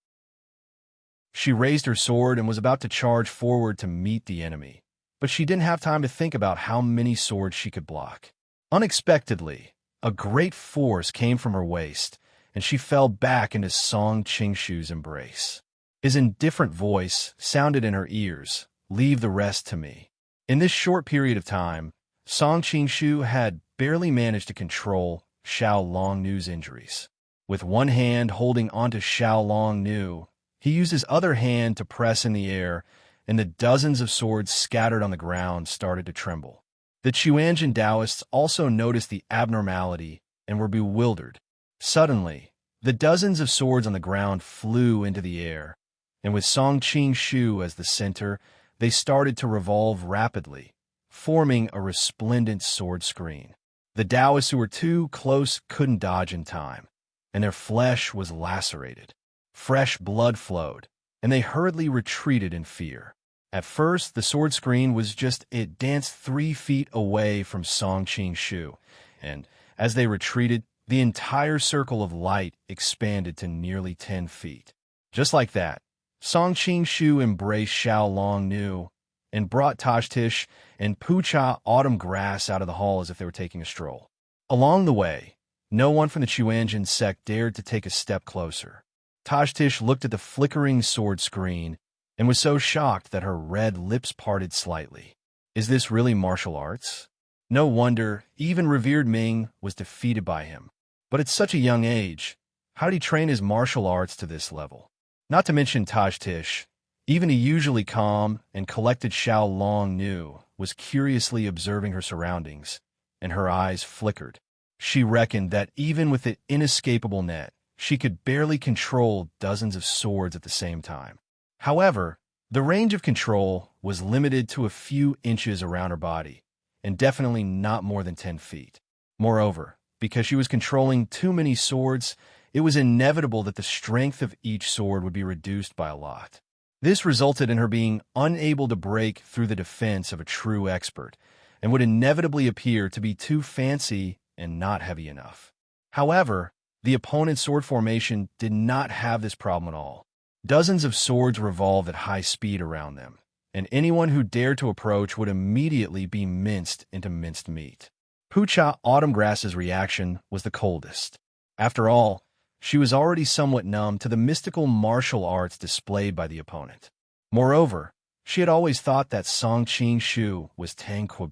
Speaker 1: She raised her sword and was about to charge forward to meet the enemy, but she didn't have time to think about how many swords she could block. Unexpectedly, a great force came from her waist, and she fell back into Song Qingshu's embrace. His indifferent voice sounded in her ears, "Leave the rest to me." In this short period of time, Song Qingshu had barely managed to control Xiao Longnu's injuries. With one hand holding onto Xiao Longnu, he used his other hand to press in the air, and the dozens of swords scattered on the ground started to tremble. The Chuanjin Taoists also noticed the abnormality and were bewildered. Suddenly, the dozens of swords on the ground flew into the air, and with Song Qingshu as the center, they started to revolve rapidly, forming a resplendent sword screen. The Taoists who were too close couldn't dodge in time, and their flesh was lacerated. Fresh blood flowed, and they hurriedly retreated in fear. At first, the sword screen was just it danced 3 feet away from Song Qingshu, and as they retreated, the entire circle of light expanded to nearly 10 feet. Just like that, Song Qingshu embraced Xiao Longnu and brought Tish and Pucha Autumn Grass out of the hall as if they were taking a stroll. Along the way, no one from the Chuanjin sect dared to take a step closer. Tish looked at the flickering sword screen and was so shocked that her red lips parted slightly. Is this really martial arts? No wonder even revered Ming was defeated by him. But at such a young age, how did he train his martial arts to this level? Not to mention Tish, even a usually calm and collected Xiao Longnu was curiously observing her surroundings, and her eyes flickered. She reckoned that even with the inescapable net, she could barely control dozens of swords at the same time. However, the range of control was limited to a few inches around her body, and definitely not more than 10 feet. Moreover, because she was controlling too many swords, it was inevitable that the strength of each sword would be reduced by a lot. This resulted in her being unable to break through the defense of a true expert, and would inevitably appear to be too fancy and not heavy enough. However, the opponent's sword formation did not have this problem at all. Dozens of swords revolved at high speed around them, and anyone who dared to approach would immediately be minced into minced meat. Pucha Autumn Grass's reaction was the coldest. After all, she was already somewhat numb to the mystical martial arts displayed by the opponent. Moreover, she had always thought that Song Qing-shu was tranquil.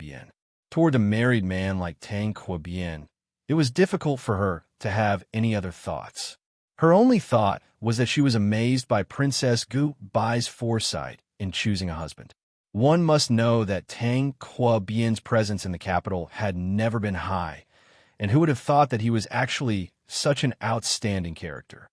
Speaker 1: Toward a married man like tranquil, it was difficult for her to have any other thoughts. Her only thought was that she was amazed by Princess Gu Bai's foresight in choosing a husband. One must know that Tang Kuo-bian's presence in the capital had never been high, and who would have thought that he was actually such an outstanding character?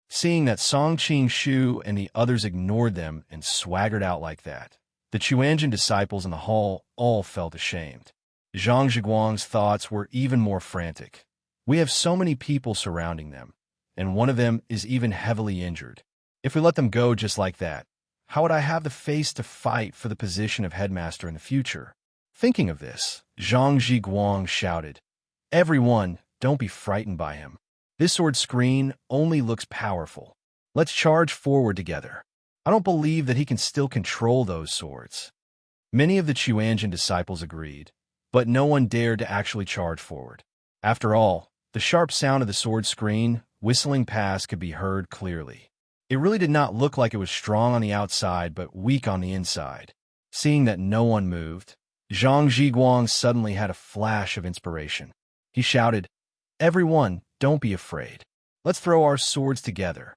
Speaker 1: Seeing that Song Qing-shu and the others ignored them and swaggered out like that, the Chuanjin disciples in the hall all felt ashamed. Zhang Zhiguang's thoughts were even more frantic. We have so many people surrounding them, and one of them is even heavily injured. If we let them go just like that, how would I have the face to fight for the position of headmaster in the future? Thinking of this, Zhang Zhiguang shouted, "Everyone, don't be frightened by him. This sword screen only looks powerful. Let's charge forward together. I don't believe that he can still control those swords." Many of the Chuanjin disciples agreed, but no one dared to actually charge forward. After all, the sharp sound of the sword screen whistling past could be heard clearly. It really did not look like it was strong on the outside but weak on the inside. Seeing that no one moved, Zhang Zhiguang suddenly had a flash of inspiration. He shouted, "Everyone, don't be afraid. Let's throw our swords together."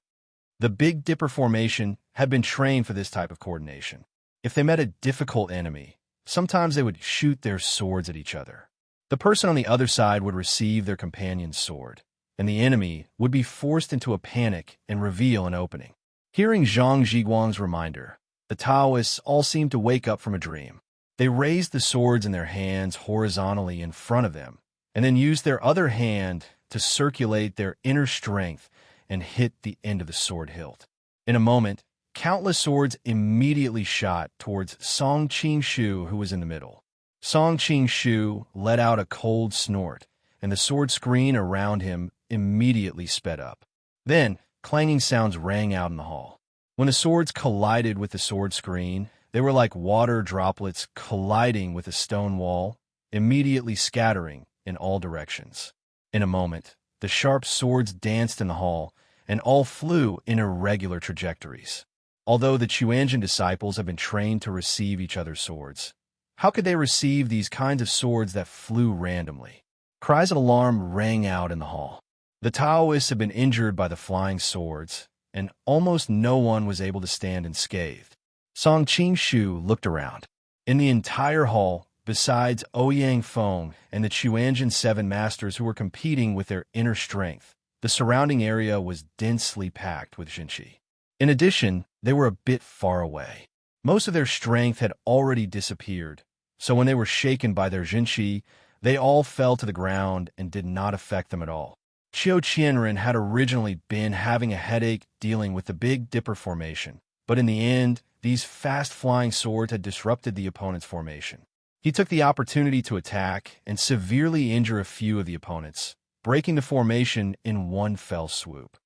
Speaker 1: The Big Dipper formation had been trained for this type of coordination. If they met a difficult enemy, sometimes they would shoot their swords at each other. The person on the other side would receive their companion's sword, and the enemy would be forced into a panic and reveal an opening. Hearing Zhang Zhiguang's reminder, the Taoists all seemed to wake up from a dream. They raised the swords in their hands horizontally in front of them, and then used their other hand to circulate their inner strength and hit the end of the sword hilt. In a moment, countless swords immediately shot towards Song Qing-shu, who was in the middle. Song Qing-shu let out a cold snort, and the sword screen around him immediately sped up. Then, clanging sounds rang out in the hall. When the swords collided with the sword screen, they were like water droplets colliding with a stone wall, immediately scattering in all directions. In a moment, the sharp swords danced in the hall, and all flew in irregular trajectories. Although the Chuanjin disciples have been trained to receive each other's swords, how could they receive these kinds of swords that flew randomly? Cries of alarm rang out in the hall. The Taoists had been injured by the flying swords, and almost no one was able to stand unscathed. Song Qing-shu looked around. In the entire hall, besides Ouyang Feng and the Chuanjin 7 masters who were competing with their inner strength, the surrounding area was densely packed with Jinqi. In addition, they were a bit far away. Most of their strength had already disappeared, so when they were shaken by their Jinqi, they all fell to the ground and did not affect them at all. Qiu Qianren had originally been having a headache dealing with the Big Dipper formation, but in the end, these fast-flying swords had disrupted the opponent's formation. He took the opportunity to attack and severely injure a few of the opponents, breaking the formation in one fell swoop.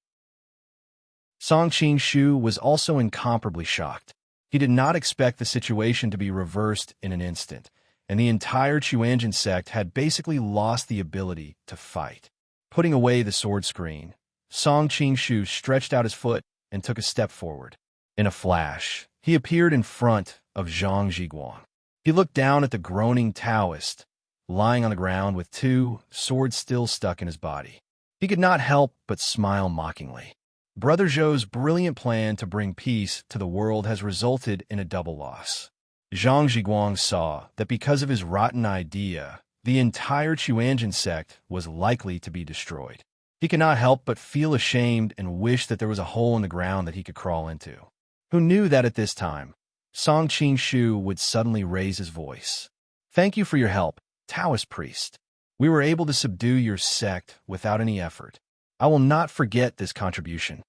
Speaker 1: Song Qing-shu was also incomparably shocked. He did not expect the situation to be reversed in an instant, and the entire Chuanjin sect had basically lost the ability to fight. Putting away the sword screen, Song Qing-shu stretched out his foot and took a step forward. In a flash, he appeared in front of Zhang Zhiguang. He looked down at the groaning Taoist, lying on the ground with 2 swords still stuck in his body. He could not help but smile mockingly. Brother Zhou's brilliant plan to bring peace to the world has resulted in a double loss. Zhang Zhiguang saw that because of his rotten idea, the entire Chuanjin sect was likely to be destroyed. He could not help but feel ashamed and wish that there was a hole in the ground that he could crawl into. Who knew that at this time, Song Qing-shu would suddenly raise his voice. "Thank you for your help, Taoist priest. We were able to subdue your sect without any effort. I will not forget this contribution.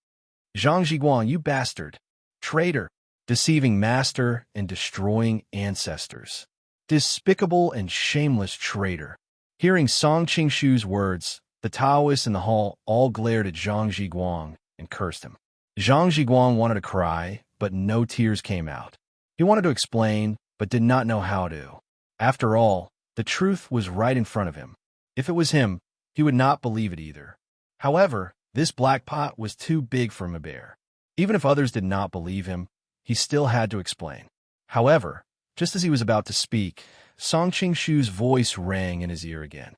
Speaker 1: Zhang Zhiguang, you bastard, traitor, deceiving master and destroying ancestors. Despicable and shameless traitor." Hearing Song Qing-shu's words, the Taoists in the hall all glared at Zhang Zhiguang and cursed him. Zhang Zhiguang wanted to cry, but no tears came out. He wanted to explain, but did not know how to. After all, the truth was right in front of him. If it was him, he would not believe it either. However, this black pot was too big for Embark. Even if others did not believe him, he still had to explain. However, just as he was about to speak, Song Qingshu's voice rang in his ear again.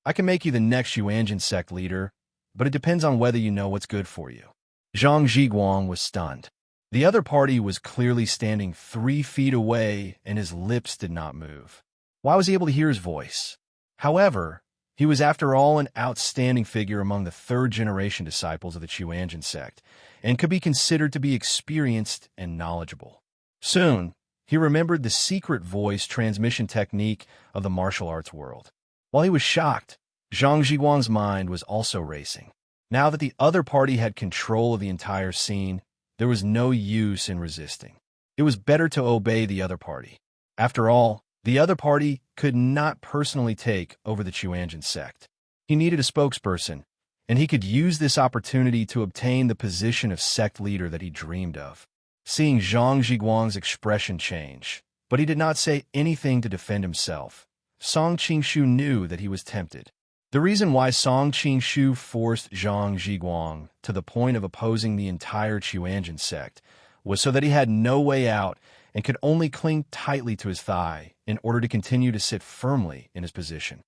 Speaker 1: I can make you the next Yuanjin sect leader, but it depends on whether you know what's good for you. Zhang Zhiguang was stunned. The other party was clearly standing 3 feet away, and his lips did not move. Why was he able to hear his voice? However, he was after all an outstanding figure among the 3rd-generation disciples of the Yuanjin sect, and could be considered to be experienced and knowledgeable. Soon, he remembered the secret voice transmission technique of the martial arts world. While he was shocked, Zhang Zhiguang's mind was also racing. Now that the other party had control of the entire scene, there was no use in resisting. It was better to obey the other party. After all, the other party could not personally take over the Yuanjin sect. He needed a spokesperson, and he could use this opportunity to obtain the position of sect leader that he dreamed of. Seeing Zhang Zhiguang's expression change, but he did not say anything to defend himself, Song Qingshu knew that he was tempted. The reason why Song Qingshu forced Zhang Zhiguang to the point of opposing the entire Yuanjin sect was so that he had no way out and could only cling tightly to his thigh in order to continue to sit firmly in his position.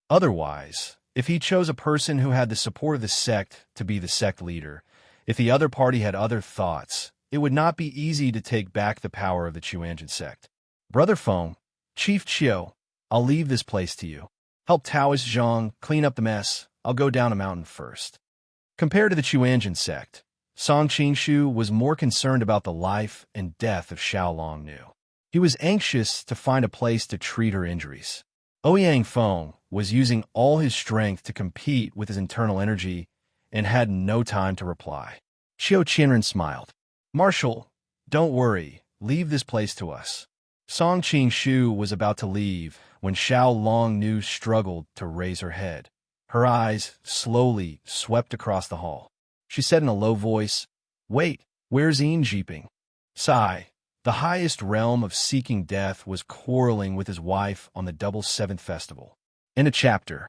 Speaker 1: Otherwise, if he chose a person who had the support of the sect to be the sect leader, if the other party had other thoughts, it would not be easy to take back the power of the Yuanjin sect. Brother Feng, Chief Chiu, I'll leave this place to you. Help Taoist Zhang clean up the mess. I'll go down a mountain first. Compared to the Yuanjin sect, Song Qingshu was more concerned about the life and death of Xiao Longnu. He was anxious to find a place to treat her injuries. Ouyang Feng was using all his strength to compete with his internal energy and had no time to reply. Xiao Qianren smiled. Marshal, don't worry. Leave this place to us. Song Qingshu was about to leave when Xiao Longnu struggled to raise her head. Her eyes slowly swept across the hall. She said in a low voice, Wait, where's enchantment? Sigh. The highest realm of seeking death was quarreling with his wife on the double 7th festival. In a chapter.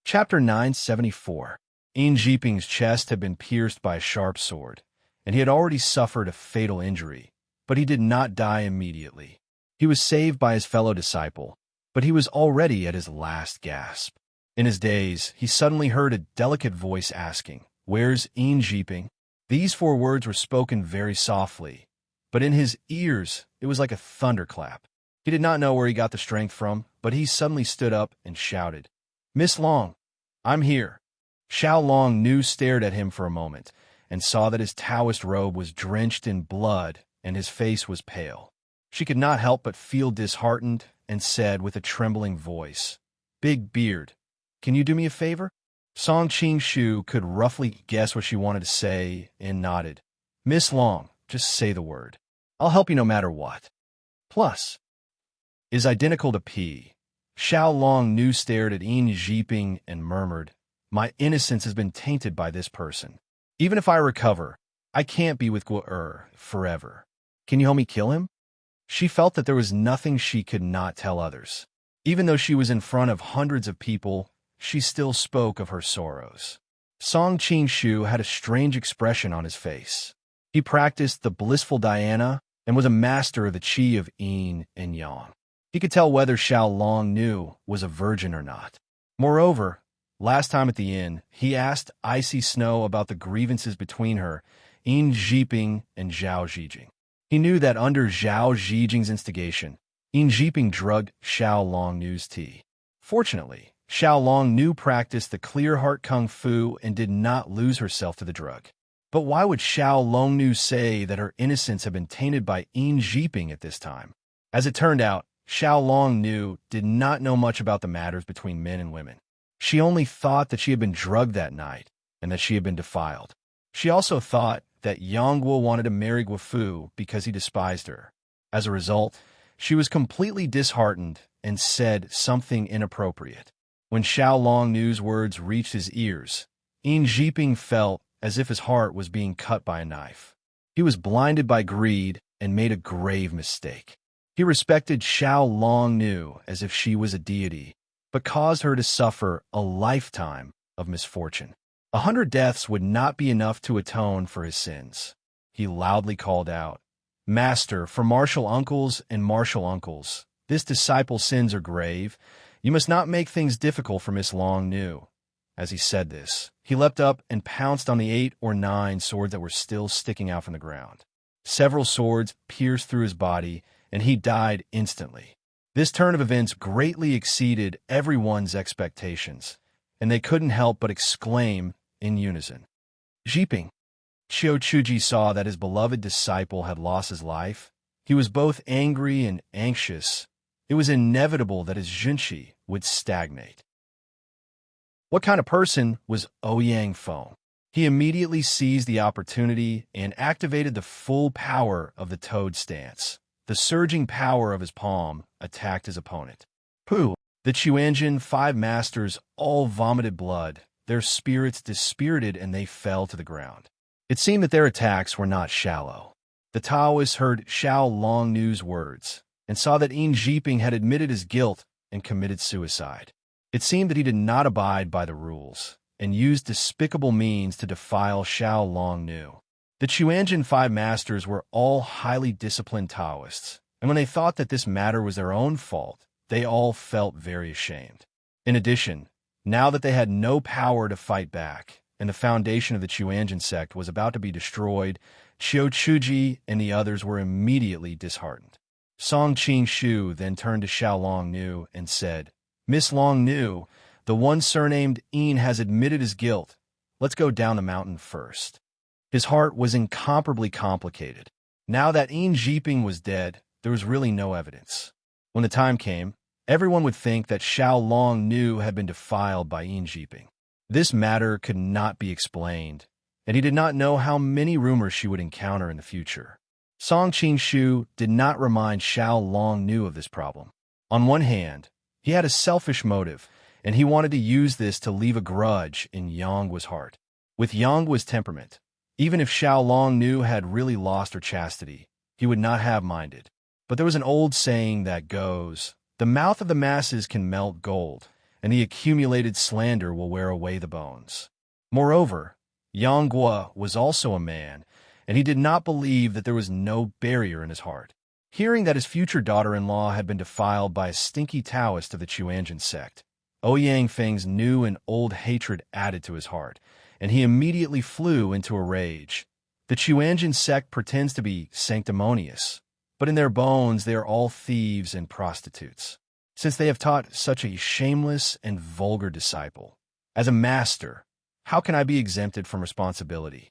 Speaker 1: Chapter 974. Enchantment's chest had been pierced by a sharp sword, and he had already suffered a fatal injury, but he did not die immediately. He was saved by his fellow disciple, but he was already at his last gasp. In his daze, he suddenly heard a delicate voice asking, Where's enchantment? These 4 words were spoken very softly, but in his ears it was like a thunderclap. He did not know where he got the strength from, but he suddenly stood up and shouted, Miss Long, I'm here. Xiao Longnu stared at him for a moment and saw that his Taoist robe was drenched in blood and his face was pale. She could not help but feel disheartened and said with a trembling voice, Big Beard, can you do me a favor? Song Qingshu could roughly guess what she wanted to say and nodded. Miss Long, just say the word. I'll help you no matter what. Plus is identical to P. Xiao Longnu stared at enchantment and murmured, My innocence has been tainted by this person. Even if I recover, I can't be with Guo forever. Can you help me kill him? She felt that there was nothing she could not tell others. Even though she was in front of hundreds of people, she still spoke of her sorrows. Song Qingshu had a strange expression on his face. He practiced the blissful dhyana and was a master of the qi of yin and yang. He could tell whether Xiao Longnu was a virgin or not. Moreover, last time at the inn, he asked Icy Snow about the grievances between her, Yin Zhiping and Zhao Zhijing. He knew that under Zhao Zhijing's instigation, Yin Zhiping drugged Xiao Longnu's tea. Fortunately, Xiao Longnu practiced the clear heart kung fu and did not lose herself to the drug. But why would Xiao Longnu say that her innocence had been tainted by Yin Zhiping at this time? As it turned out, Xiao Longnu did not know much about the matters between men and women. She only thought that she had been drugged that night and that she had been defiled. She also thought that Yangguo wanted to marry Guofu because he despised her. As a result, she was completely disheartened and said something inappropriate. When Xiao Longnu's words reached his ears, Yin Zhiping felt as if his heart was being cut by a knife. He was blinded by greed and made a grave mistake. He respected Xiao Longnu as if she was a deity, but caused her to suffer a lifetime of misfortune. 100 deaths would not be enough to atone for his sins. He loudly called out, "Master, for martial uncles and martial uncles, this disciple's sins are grave. You must not make things difficult for Miss Longnu." As he said this, he leapt up and pounced on the 8 or 9 swords that were still sticking out from the ground. Several swords pierced through his body, and he died instantly. This turn of events greatly exceeded everyone's expectations, and they couldn't help but exclaim in unison, "Jiping!" Qiu Chuji saw that his beloved disciple had lost his life. He was both angry and anxious. It was inevitable that his Junshi would stagnate. What kind of person was Ouyang Feng? He immediately seized the opportunity and activated the full power of the toad stance. The surging power of his palm attacked his opponent. Pooh! The Chuanjin 5 masters all vomited blood. Their spirits dispirited and they fell to the ground. It seemed that their attacks were not shallow. The Taoists heard Xiao Longnu's words and saw that Yin Jiping had admitted his guilt and committed suicide. It seemed that he did not abide by the rules and used despicable means to defile Xiao Longnu. The Chuanjin 5 masters were all highly disciplined Taoists, and when they thought that this matter was their own fault, they all felt very ashamed. In addition, now that they had no power to fight back, and the foundation of the Chuanjin sect was about to be destroyed, Qiu Chuji and the others were immediately disheartened. Song Qing-shu then turned to Xiao Longnu and said, "Miss Longnu, the one surnamed Yin has admitted his guilt. Let's go down the mountain first." His heart was incomparably complicated. Now that Yin Jiping was dead, there was really no evidence. When the time came, everyone would think that Xiao Longnu had been defiled by Yin Jiping. This matter could not be explained, and he did not know how many rumors she would encounter in the future. Song Qing-shu did not remind Xiao Longnu of this problem. On one hand, he had a selfish motive, and he wanted to use this to leave a grudge in Yanggua's heart. With Yanggua's temperament, even if Xiao Longnu had really lost her chastity, he would not have minded. But there was an old saying that goes, "The mouth of the masses can melt gold, and the accumulated slander will wear away the bones." Moreover, Yanggua was also a man, and he did not believe that there was no barrier in his heart. Hearing that his future daughter-in-law had been defiled by a stinky Taoist of the Chuanjin sect, Ouyang Feng's new and old hatred added to his heart, and he immediately flew into a rage. The Chuanjin sect pretends to be sanctimonious, but in their bones they are all thieves and prostitutes. Since they have taught such a shameless and vulgar disciple, as a master, how can I be exempted from responsibility?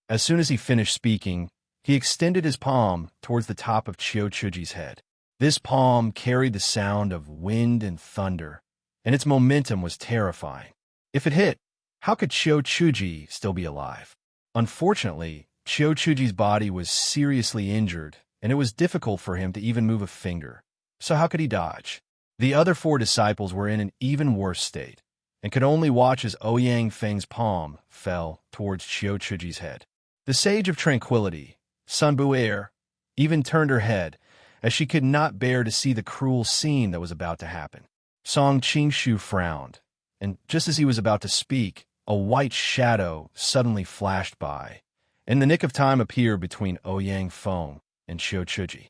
Speaker 1: As soon as he finished speaking, he extended his palm towards the top of Qiu Chuji's head. This palm carried the sound of wind and thunder, and its momentum was terrifying. If it hit, how could Qiu Chuji still be alive? Unfortunately, Qiu Chuji's body was seriously injured, and it was difficult for him to even move a finger. So how could he dodge? The other 4 disciples were in an even worse state, and could only watch as Ouyang Feng's palm fell towards Qiu Chuji's head. The Sage of Tranquility, Sun Bu'er, even turned her head, as she could not bear to see the cruel scene that was about to happen. Song Qing-shu frowned, and just as he was about to speak, a white shadow suddenly flashed by, and in the nick of time appeared between Ouyang Feng and Qiu Chuji.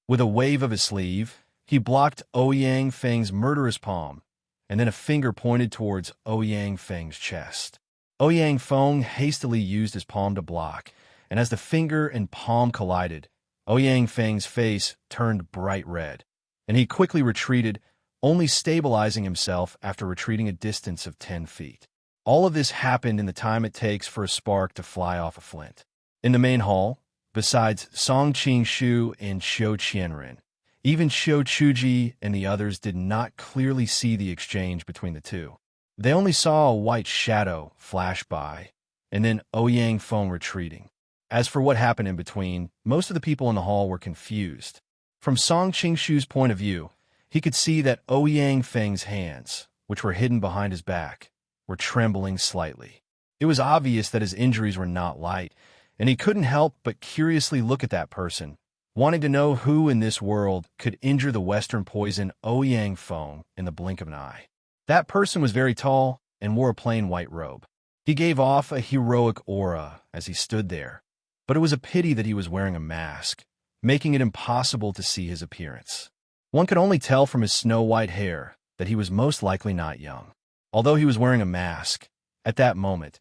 Speaker 1: With a wave of his sleeve, he blocked Ouyang Feng's murderous palm, and then a finger pointed towards Ouyang Feng's chest. Ouyang Feng hastily used his palm to block, and as the finger and palm collided, Ouyang Feng's face turned bright red, and he quickly retreated, only stabilizing himself after retreating a distance of 10 feet. All of this happened in the time it takes for a spark to fly off a flint. In the main hall, besides Song Qing-shu and Qiu Qianren, even Qiu Chuji and the others did not clearly see the exchange between the two. They only saw a white shadow flash by, and then Ouyang Feng retreating. As for what happened in between, most of the people in the hall were confused. From Song Qing-shu's point of view, he could see that Ouyang Feng's hands, which were hidden behind his back, were trembling slightly. It was obvious that his injuries were not light, and he couldn't help but curiously look at that person, wanting to know who in this world could injure the Western poison Ouyang Feng in the blink of an eye. That person was very tall and wore a plain white robe. He gave off a heroic aura as he stood there, but it was a pity that he was wearing a mask, making it impossible to see his appearance. One could only tell from his snow-white hair that he was most likely not young. Although he was wearing a mask, at that moment,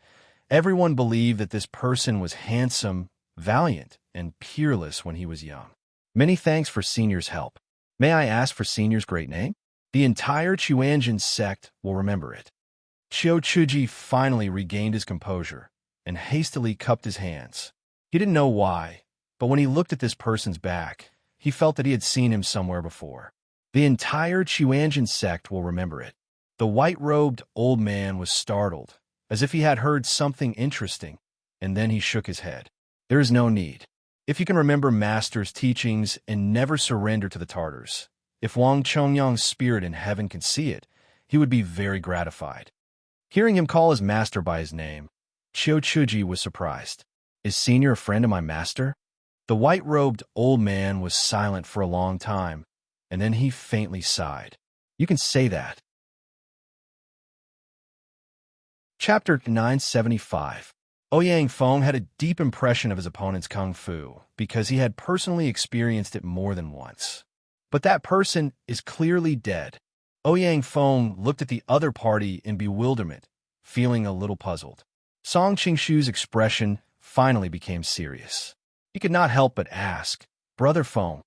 Speaker 1: everyone believed that this person was handsome, valiant, and peerless when he was young. Many thanks for Senior's help. May I ask for Senior's great name? The entire Chuanjin sect will remember it. Qiu Chuji finally regained his composure and hastily cupped his hands. He didn't know why, but when he looked at this person's back, he felt that he had seen him somewhere before. The entire Chuanjin sect will remember it. The white-robed old man was startled, as if he had heard something interesting, and then he shook his head. There is no need. If you can remember Master's teachings and never surrender to the Tartars, if Wang Chongyang's spirit in heaven can see it, he would be very gratified. Hearing him call his master by his name, Qiu Chuji was surprised. Is Senior a friend of my master? The white-robed old man was silent for a long time, and then he faintly sighed. You can say that. Chapter 975. Ouyang Feng had a deep impression of his opponent's kung fu because he had personally experienced it more than once. But that person is clearly dead. Ouyang Feng looked at the other party in bewilderment, feeling a little puzzled. Song Qingshu's expression finally became serious. He could not help but ask, Brother Feng,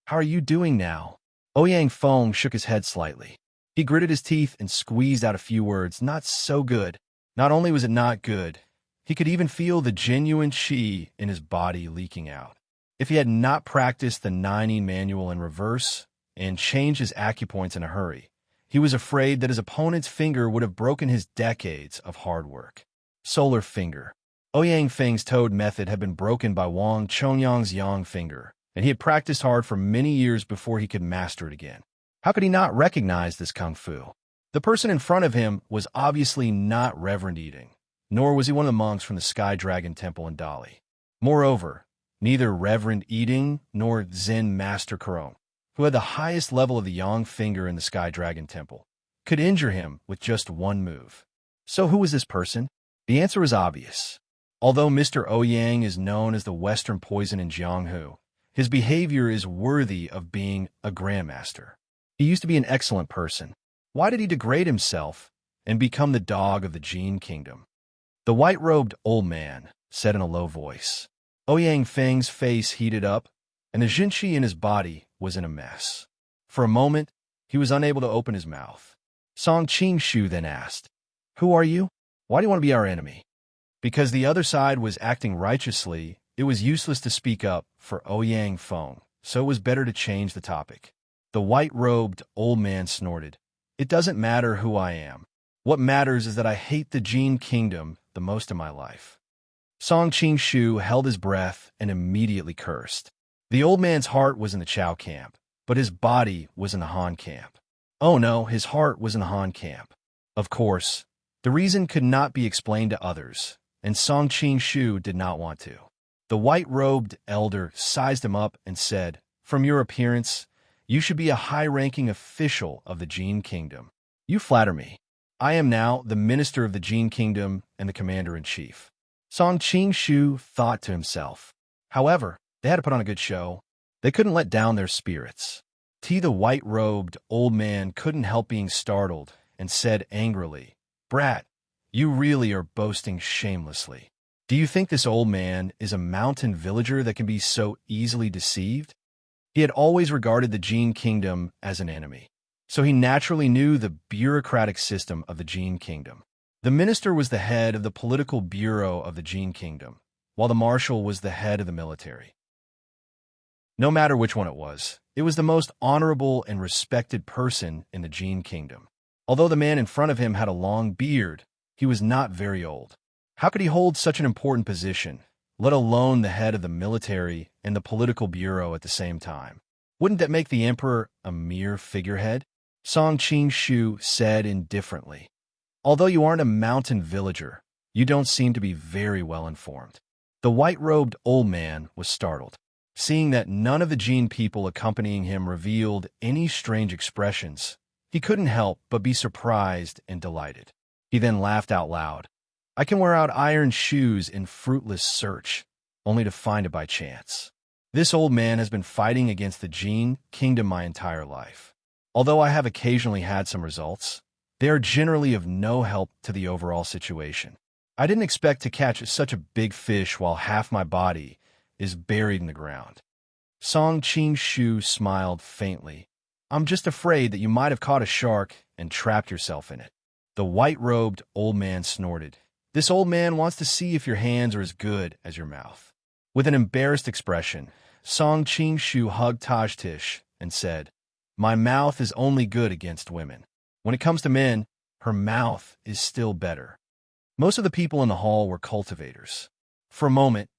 Speaker 1: how are you doing now? Ouyang Feng shook his head slightly. He gritted his teeth and squeezed out a few words. Not so good. Not only was it not good, he could even feel the genuine qi in his body leaking out. If he had not practiced the 9 manual in reverse and changed his acupoints in a hurry, he was afraid that his opponent's finger would have broken his decades of hard work. Solar finger. Ouyang Feng's toad method had been broken by Wang Chongyang's yang finger, and he had practiced hard for many years before he could master it again. How could he not recognize this kung fu? The person in front of him was obviously not Reverend Eating, nor was he one of the monks from the Sky Dragon Temple in Dali. Moreover, neither Reverend Eating nor Zen Master Karon, who had the highest level of the yang finger in the Sky Dragon Temple, could injure him with just one move. So who was this person? The answer is obvious. Although Mr. Ouyang is known as the Western poison in Jianghu, his behavior is worthy of being a grandmaster. He used to be an excellent person. Why did he degrade himself and become the dog of the Jin Kingdom? The white-robed old man said in a low voice. Ouyang Feng's face heated up, and the Jinqi in his body was in a mess. For a moment, he was unable to open his mouth. Song Qingshu then asked, Who are you? Why do you want to be our enemy? Because the other side was acting righteously, it was useless to speak up for Ouyang Feng, so it was better to change the topic. The white-robed old man snorted. It doesn't matter who I am. What matters is that I hate the Jin Kingdom the most in my life. Song Qingshu held his breath and immediately cursed. The old man's heart was in the Chao camp, but his body was in the Han camp. Oh no, his heart was in the Han camp. Of course, the reason could not be explained to others, and Song Qingshu did not want to. The white-robed elder sized him up and said, From your appearance, you should be a high-ranking official of the Jin Kingdom. You flatter me. I am now the minister of the Jin Kingdom and the commander-in-chief. Song Qingshu thought to himself. However, they had to put on a good show. They couldn't let down their spirits. The white-robed old man couldn't help being startled and said angrily, Brat, you really are boasting shamelessly. Do you think this old man is a mountain villager that can be so easily deceived? He had always regarded the Jin Kingdom as an enemy, so he naturally knew the bureaucratic system of the Jin Kingdom. The minister was the head of the political bureau of the Jin Kingdom, while the marshal was the head of the military. No matter which one it was the most honorable and respected person in the Jin Kingdom. Although the man in front of him had a long beard, he was not very old. How could he hold such an important position, let alone the head of the military and the political bureau at the same time? Wouldn't that make the emperor a mere figurehead? Song Qingshu said indifferently. Although you aren't a mountain villager, you don't seem to be very well informed. The white-robed old man was startled. Seeing that none of the Jin people accompanying him revealed any strange expressions, he couldn't help but be surprised and delighted. He then laughed out loud. I can wear out iron shoes in fruitless search, only to find it by chance. This old man has been fighting against the Jin kingdom my entire life. Although I have occasionally had some results, they are generally of no help to the overall situation. I didn't expect to catch such a big fish while half my body is buried in the ground. Song Qing-shu smiled faintly. I'm just afraid that you might have caught a shark and trapped yourself in it. The white-robed old man snorted. This old man wants to see if your hands are as good as your mouth. With an embarrassed expression, Song Qing-shu hugged Tajtish and said, My mouth is only good against women. When it comes to men, her mouth is still better. Most of the people in the hall were cultivators. For a moment,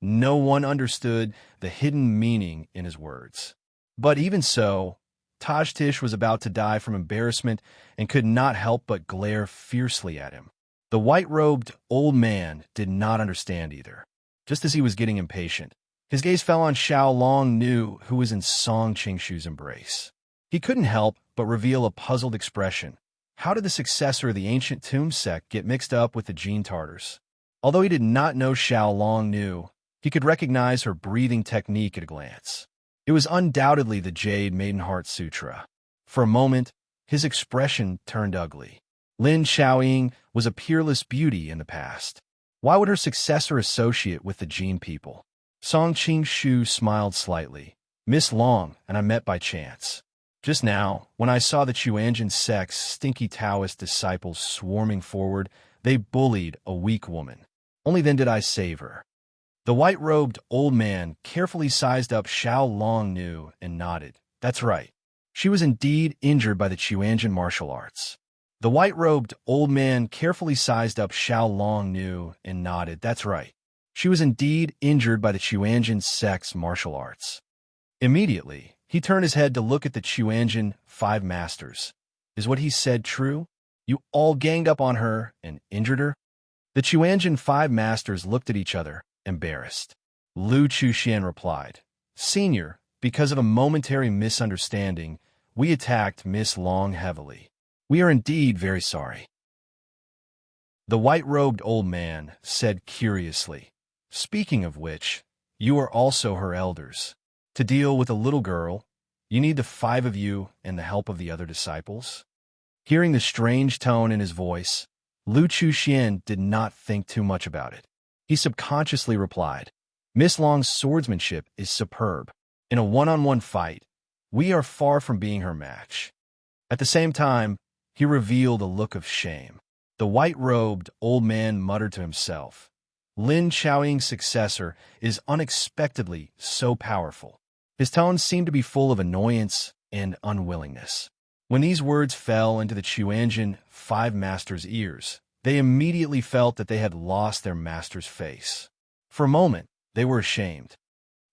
Speaker 1: no one understood the hidden meaning in his words. But even so, Tajtish was about to die from embarrassment and could not help but glare fiercely at him. The white-robed old man did not understand either. Just as he was getting impatient, his gaze fell on Xiao Long Nu, who was in Song Qingshu's embrace. He couldn't help but reveal a puzzled expression. How did the successor of the ancient tomb sect get mixed up with the Jin Tartars? Although he did not know Xiao Long Nu, he could recognize her breathing technique at a glance. It was undoubtedly the Jade Maiden Heart Sutra. For a moment, his expression turned ugly. Lin Xiaoying was a peerless beauty in the past. Why would her successor associate with the Jin people? Song Qing-shu smiled slightly. Miss Long and I met by chance. Just now, when I saw the Chuanjin sect's stinky Taoist disciples swarming forward, they bullied a weak woman. Only then did I save her. The white-robed old man carefully sized up Xiao Long Nu and nodded. That's right. She was indeed injured by the Chuanjin martial arts. The white-robed old man carefully sized up Xiao Long Nu and nodded. That's right. She was indeed injured by the Chuanjin sect's martial arts. Immediately, he turned his head to look at the Chuanjin 5 masters. Is what he said true? You all ganged up on her and injured her? The Chuanjin 5 masters looked at each other, embarrassed. Lu Chuxian replied, Senior, because of a momentary misunderstanding, we attacked Miss Long heavily. We are indeed very sorry. The white-robed old man said curiously, Speaking of which, you are also her elders. To deal with a little girl, you need the 5 of you and the help of the other disciples? Hearing the strange tone in his voice, Lu Chuxian did not think too much about it. He subconsciously replied, Miss Long's swordsmanship is superb. In a one-on-one fight, we are far from being her match. At the same time, he revealed a look of shame. The white-robed old man muttered to himself, Lin Xiaoying's successor is unexpectedly so powerful. His tones seemed to be full of annoyance and unwillingness. When these words fell into the Chuanjin 5 masters' ears, they immediately felt that they had lost their master's face. For a moment, they were ashamed.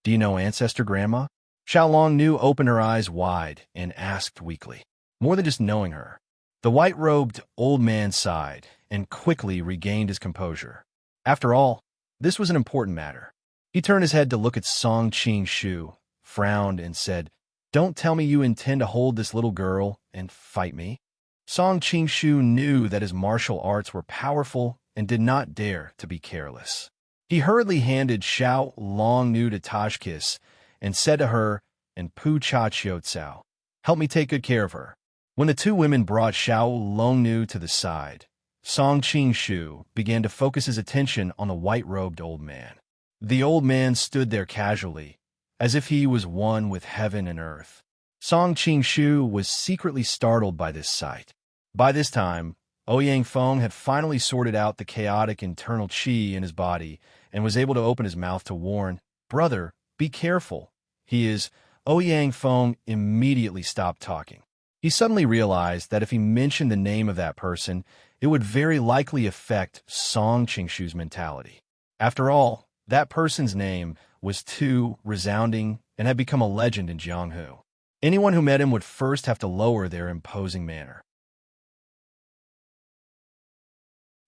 Speaker 1: Do you know Ancestor Grandma? Xiao Long Nu opened her eyes wide and asked weakly. More than just knowing her. The white-robed old man sighed and quickly regained his composure. After all, this was an important matter. He turned his head to look at Song Qing-shu, frowned, and said, Don't tell me you intend to hold this little girl and fight me. Song Qing-shu knew that his martial arts were powerful and did not dare to be careless. He hurriedly handed Xiao Long Nu to Tajkis and said to her and Pu Cha Chiao Cao, Help me take good care of her. When the 2 women brought Xiao Long Nu to the side, Song Qing-shu began to focus his attention on the white-robed old man. The old man stood there casually, as if he was one with heaven and earth. Song Qing-shu was secretly startled by this sight. By this time, Ouyang Feng had finally sorted out the chaotic internal qi in his body and was able to open his mouth to warn, Brother, be careful. He is. Ouyang Feng immediately stopped talking. He suddenly realized that if he mentioned the name of that person, it would very likely affect Song Qingshu's mentality. After all, that person's name was too resounding and had become a legend in Jianghu. Anyone who met him would first have to lower their imposing manner.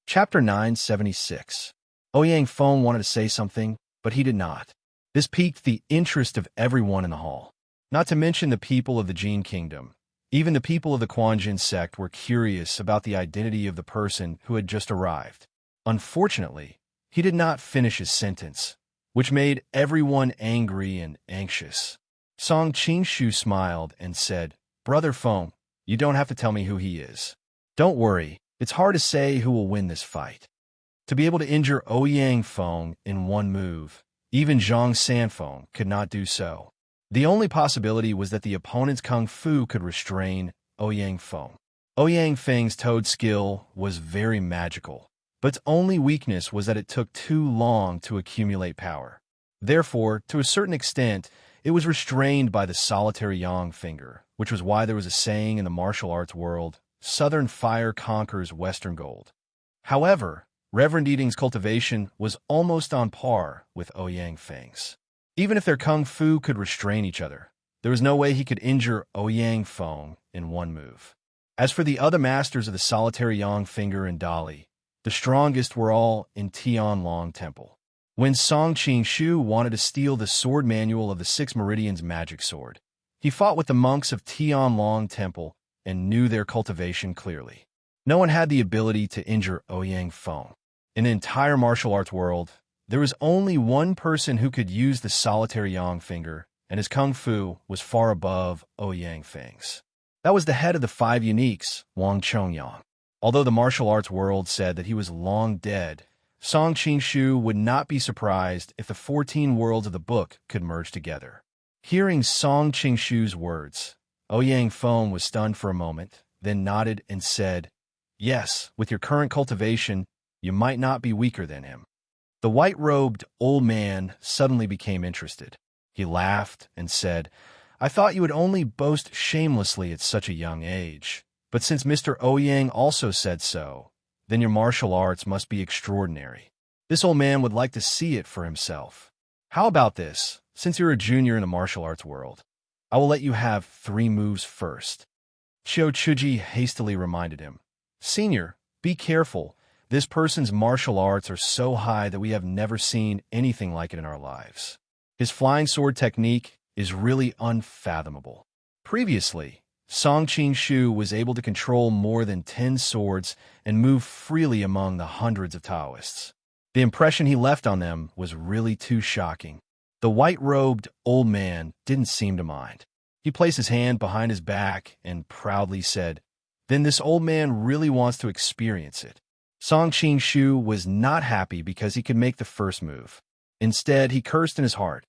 Speaker 1: Chapter 976. Ouyang Feng wanted to say something, but he did not. This piqued the interest of everyone in the hall. Not to mention the people of the Jin Kingdom. Even the people of the Quanjin sect were curious about the identity of the person who had just arrived. Unfortunately, he did not finish his sentence, which made everyone angry and anxious. Song Qingshu smiled and said, "Brother Feng, you don't have to tell me who he is. Don't worry, it's hard to say who will win this fight." To be able to injure Ouyang Feng in one move, even Zhang Sanfeng could not do so. The only possibility was that the opponent's kung fu could restrain Ouyang Feng. Ouyang Feng's toad skill was very magical, but its only weakness was that it took too long to accumulate power. Therefore, to a certain extent, it was restrained by the solitary yang finger, which was why there was a saying in the martial arts world, "Southern fire conquers Western gold." However, Reverend Eating's cultivation was almost on par with Ouyang Feng's. Even if their kung fu could restrain each other, there was no way he could injure Ouyang Feng in one move. As for the other masters of the solitary yang finger and Dali, the strongest were all in Tianlong Temple. When Song Qingshu wanted to steal the sword manual of the Six Meridians magic sword, he fought with the monks of Tianlong Temple and knew their cultivation clearly. No one had the ability to injure Ouyang Feng. In the entire martial arts world, there was only one person who could use the solitary yang finger, and his kung fu was far above Ouyang Feng's. That was the head of the five uniques, Wang Chongyang. Although the martial arts world said that he was long dead, Song Qingshu would not be surprised if the 14 worlds of the book could merge together. Hearing Song Qingshu's words, Ouyang Feng was stunned for a moment, then nodded and said, "Yes, with your current cultivation, you might not be weaker than him." The white-robed old man suddenly became interested. He laughed and said, "I thought you would only boast shamelessly at such a young age. But since Mr. Ouyang also said so, then your martial arts must be extraordinary. This old man would like to see it for himself. How about this? Since you're a junior in the martial arts world, I will let you have 3 moves first." Qiu Chuji hastily reminded him, "Senior, be careful. This person's martial arts are so high that we have never seen anything like it in our lives. His flying sword technique is really unfathomable." Previously, Song Qingshu was able to control more than 10 swords and move freely among the hundreds of Taoists. The impression he left on them was really too shocking. The white-robed old man didn't seem to mind. He placed his hand behind his back and proudly said, "Then this old man really wants to experience it." Song Qingshu was not happy because he could make the first move. Instead, he cursed in his heart.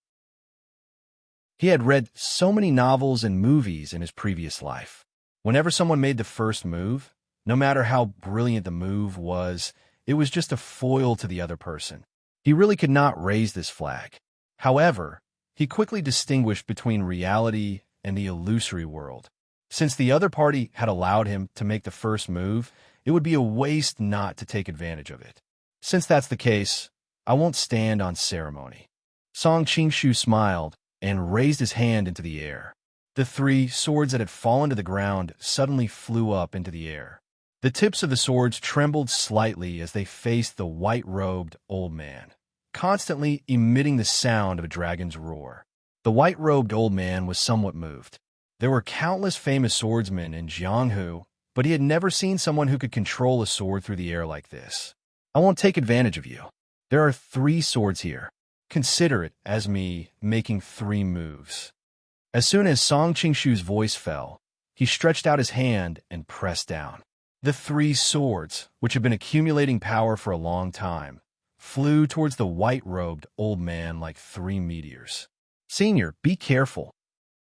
Speaker 1: He had read so many novels and movies in his previous life. Whenever someone made the first move, no matter how brilliant the move was, it was just a foil to the other person. He really could not raise this flag. However, he quickly distinguished between reality and the illusory world. Since the other party had allowed him to make the first move, it would be a waste not to take advantage of it. Since that's the case, I won't stand on ceremony. Song Qingshu smiled and raised his hand into the air. The 3 swords that had fallen to the ground suddenly flew up into the air. The tips of the swords trembled slightly as they faced the white-robed old man, constantly emitting the sound of a dragon's roar. The white-robed old man was somewhat moved. There were countless famous swordsmen in Jianghu, but he had never seen someone who could control a sword through the air like this. "I won't take advantage of you. There are 3 swords here. Consider it as me making 3 moves." As soon as Song Qingshu's voice fell, he stretched out his hand and pressed down. The 3 swords, which had been accumulating power for a long time, flew towards the white-robed old man like 3 meteors. "Senior, be careful."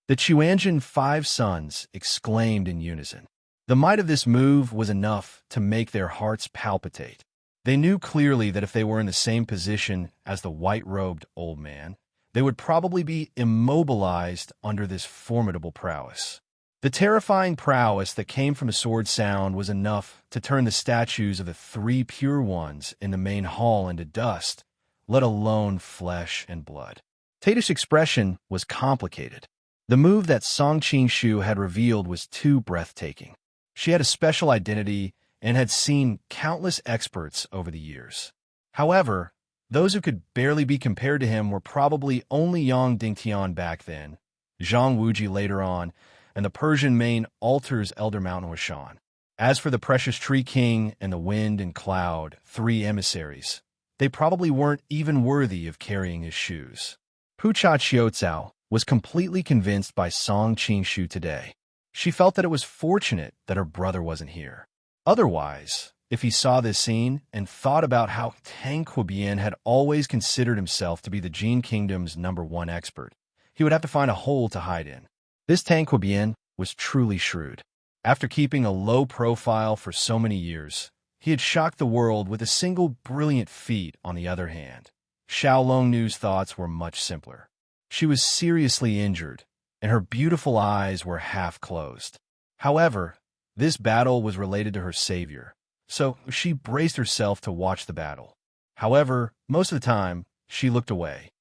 Speaker 1: The Chuanjin 5 sons exclaimed in unison. The might of this move was enough to make their hearts palpitate. They knew clearly that if they were in the same position as the white-robed old man, they would probably be immobilized under this formidable prowess. The terrifying prowess that came from the sword sound was enough to turn the statues of the 3 pure ones in the main hall into dust, let alone flesh and blood. Tate's expression was complicated. The move that Song Qingshu had revealed was too breathtaking. She had a special identity and had seen countless experts over the years. However, Those who could barely be compared to him were probably only Yang Dingtian back then, Zhang Wuji later on, and the Persian main Altar's Elder Mountain Washan. As for the Precious Tree King and the Wind and Cloud, 3 emissaries, they probably weren't even worthy of carrying his shoes. Pucha Qiucao was completely convinced by Song Qingshu today. She felt that it was fortunate that her brother wasn't here. Otherwise, if he saw this scene and thought about how Tang Quobian had always considered himself to be the Jin Kingdom's #1 expert, he would have to find a hole to hide in. This Tang Quobian was truly shrewd. After keeping a low profile for so many years, he had shocked the world with a single brilliant feat. On the other hand, Xiao Longnu's thoughts were much simpler. She was seriously injured, and her beautiful eyes were half closed. However, this battle was related to her savior, so she braced herself to watch the battle. However, most of the time, she looked away.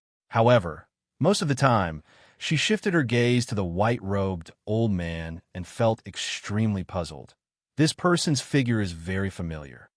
Speaker 1: She shifted her gaze to the white-robed old man and felt extremely puzzled. This person's figure is very familiar.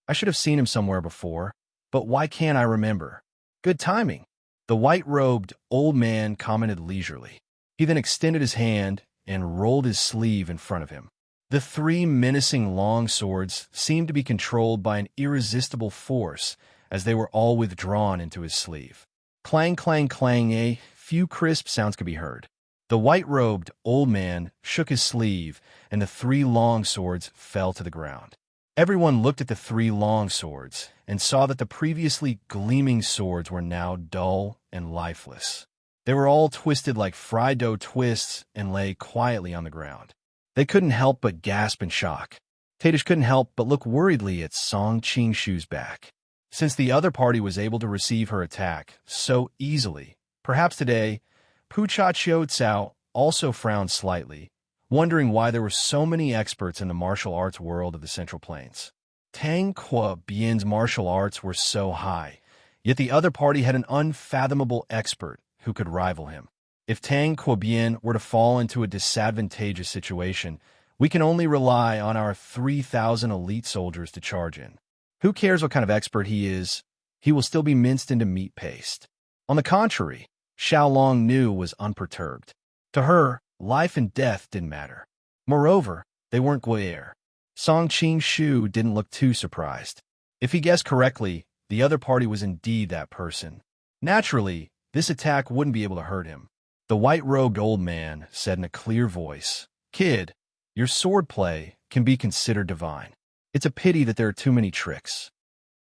Speaker 1: I should have seen him somewhere before, but why can't I remember? Good timing. The white-robed old man commented leisurely. He then extended his hand and rolled his sleeve in front of him. The 3 menacing long swords seemed to be controlled by an irresistible force as they were all withdrawn into his sleeve. Clang, clang, clang, a few crisp sounds could be heard. The white-robed old man shook his sleeve, and the 3 long swords fell to the ground. Everyone looked at the 3 long swords and saw that the previously gleaming swords were now dull and lifeless. They were all twisted like fried dough twists and lay quietly on the ground. They couldn't help but gasp in shock. Tadish couldn't help but look worriedly at Song Qingshu's back. Since the other party was able to receive her attack so easily, perhaps today, Pucha Qiucao also frowned slightly, wondering why there were so many experts in the martial arts world of the Central Plains. Tang Quobian's martial arts were so high, yet the other party had an unfathomable expert who could rival him. If Tang Quobian were to fall into a disadvantageous situation, we can only rely on our 3,000 elite soldiers to charge in. Who cares what kind of expert he is? He will still be minced into meat paste. On the contrary, Xiao Longnu was unperturbed. To her, life and death didn't matter. Moreover, they weren't Guier. Song Qingshu didn't look too surprised. If he guessed correctly, the other party was indeed that person. Naturally, this attack wouldn't be able to hurt him. The white-robed old man said in a clear voice, "Kid, your swordplay can be considered divine. It's a pity that there are too many tricks."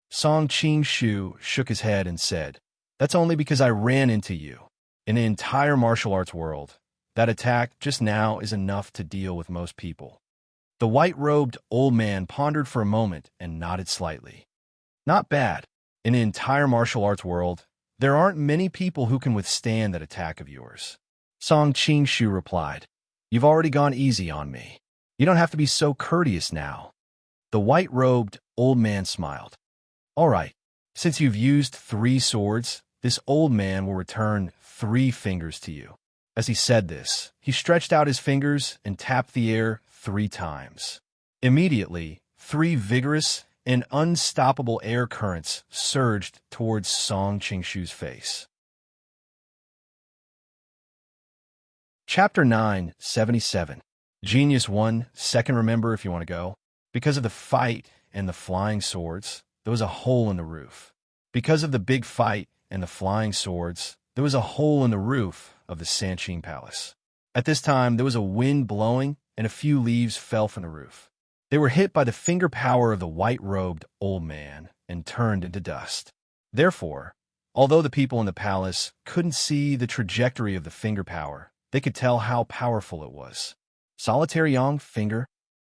Speaker 1: Song Qingshu shook his head and said, "That's only because I ran into you. In the entire martial arts world, that attack just now is enough to deal with most people." The white-robed old man pondered for a moment and nodded slightly. "Not bad. In the entire martial arts world, there aren't many people who can withstand that attack of yours." Song Qingshu replied, "You've already gone easy on me. You don't have to be so courteous now." The white-robed old man smiled. "All right, since you've used 3 swords, this old man will return 3 fingers to you." As he said this, he stretched out his fingers and tapped the air 3 times. Immediately, 3 vigorous and unstoppable air currents surged towards Song Qingshu's face. Chapter 977. Genius 1, second remember if you want to go. Because of the fight and the flying swords, there was a hole in the roof. Because of the big fight and the flying swords, there was a hole in the roof of the Sanqing Palace. At this time, there was a wind blowing and a few leaves fell from the roof. They were hit by the finger power of the white-robed old man and turned into dust. Therefore, although the people in the palace couldn't see the trajectory of the finger power, they could tell how powerful it was. Solitary Yang finger.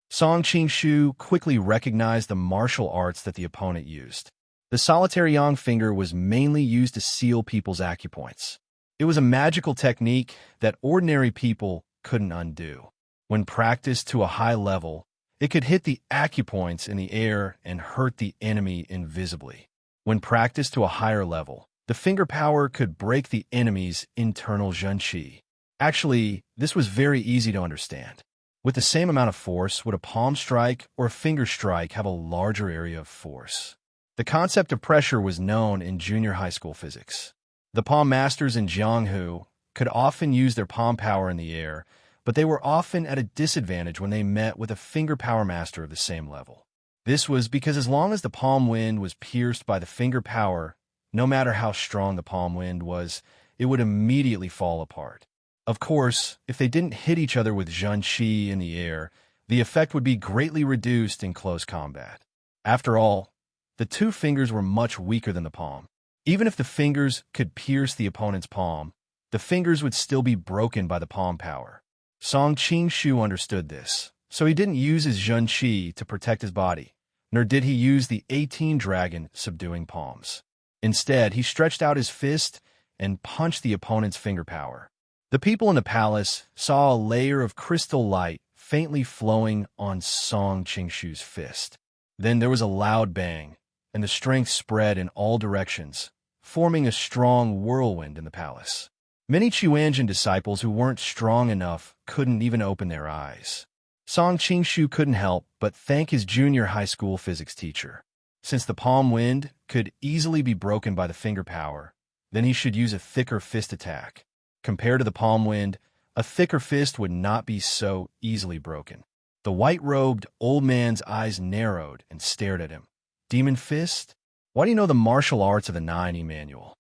Speaker 1: Song Qingshu quickly recognized the martial arts that the opponent used. The solitary Yang finger was mainly used to seal people's acupoints. It was a magical technique that ordinary people couldn't undo. When practiced to a high level, it could hit the acupoints in the air and hurt the enemy invisibly. When practiced to a higher level, the finger power could break the enemy's internal zhenqi. Actually, this was very easy to understand. With the same amount of force, would a palm strike or a finger strike have a larger area of force? The concept of pressure was known in junior high school physics. The palm masters in Jianghu could often use their palm power in the air, but they were often at a disadvantage when they met with a finger power master of the same level. This was because as long as the palm wind was pierced by the finger power, no matter how strong the palm wind was, it would immediately fall apart. Of course, if they didn't hit each other with zhenqi in the air, the effect would be greatly reduced in close combat. After all, the two fingers were much weaker than the palm. Even if the fingers could pierce the opponent's palm, the fingers would still be broken by the palm power. Song Qingshu understood this, so he didn't use his zhenqi to protect his body, nor did he use the 18 dragon subduing palms. Instead, he stretched out his fist and punched the opponent's finger power. The people in the palace saw a layer of crystal light faintly flowing on Song Qingshu's fist. Then there was a loud bang, and the strength spread in all directions, forming a strong whirlwind in the palace. Many Chuanjin disciples who weren't strong enough couldn't even open their eyes. Song Qingshu couldn't help but thank his junior high school physics teacher. Since the palm wind could easily be broken by the finger power, then he should use a thicker fist attack. Compared to the palm wind, a thicker fist would not be so easily broken. The white-robed old man's eyes narrowed and stared at him. Demon fist? Why do you know the martial arts of the 90 manual?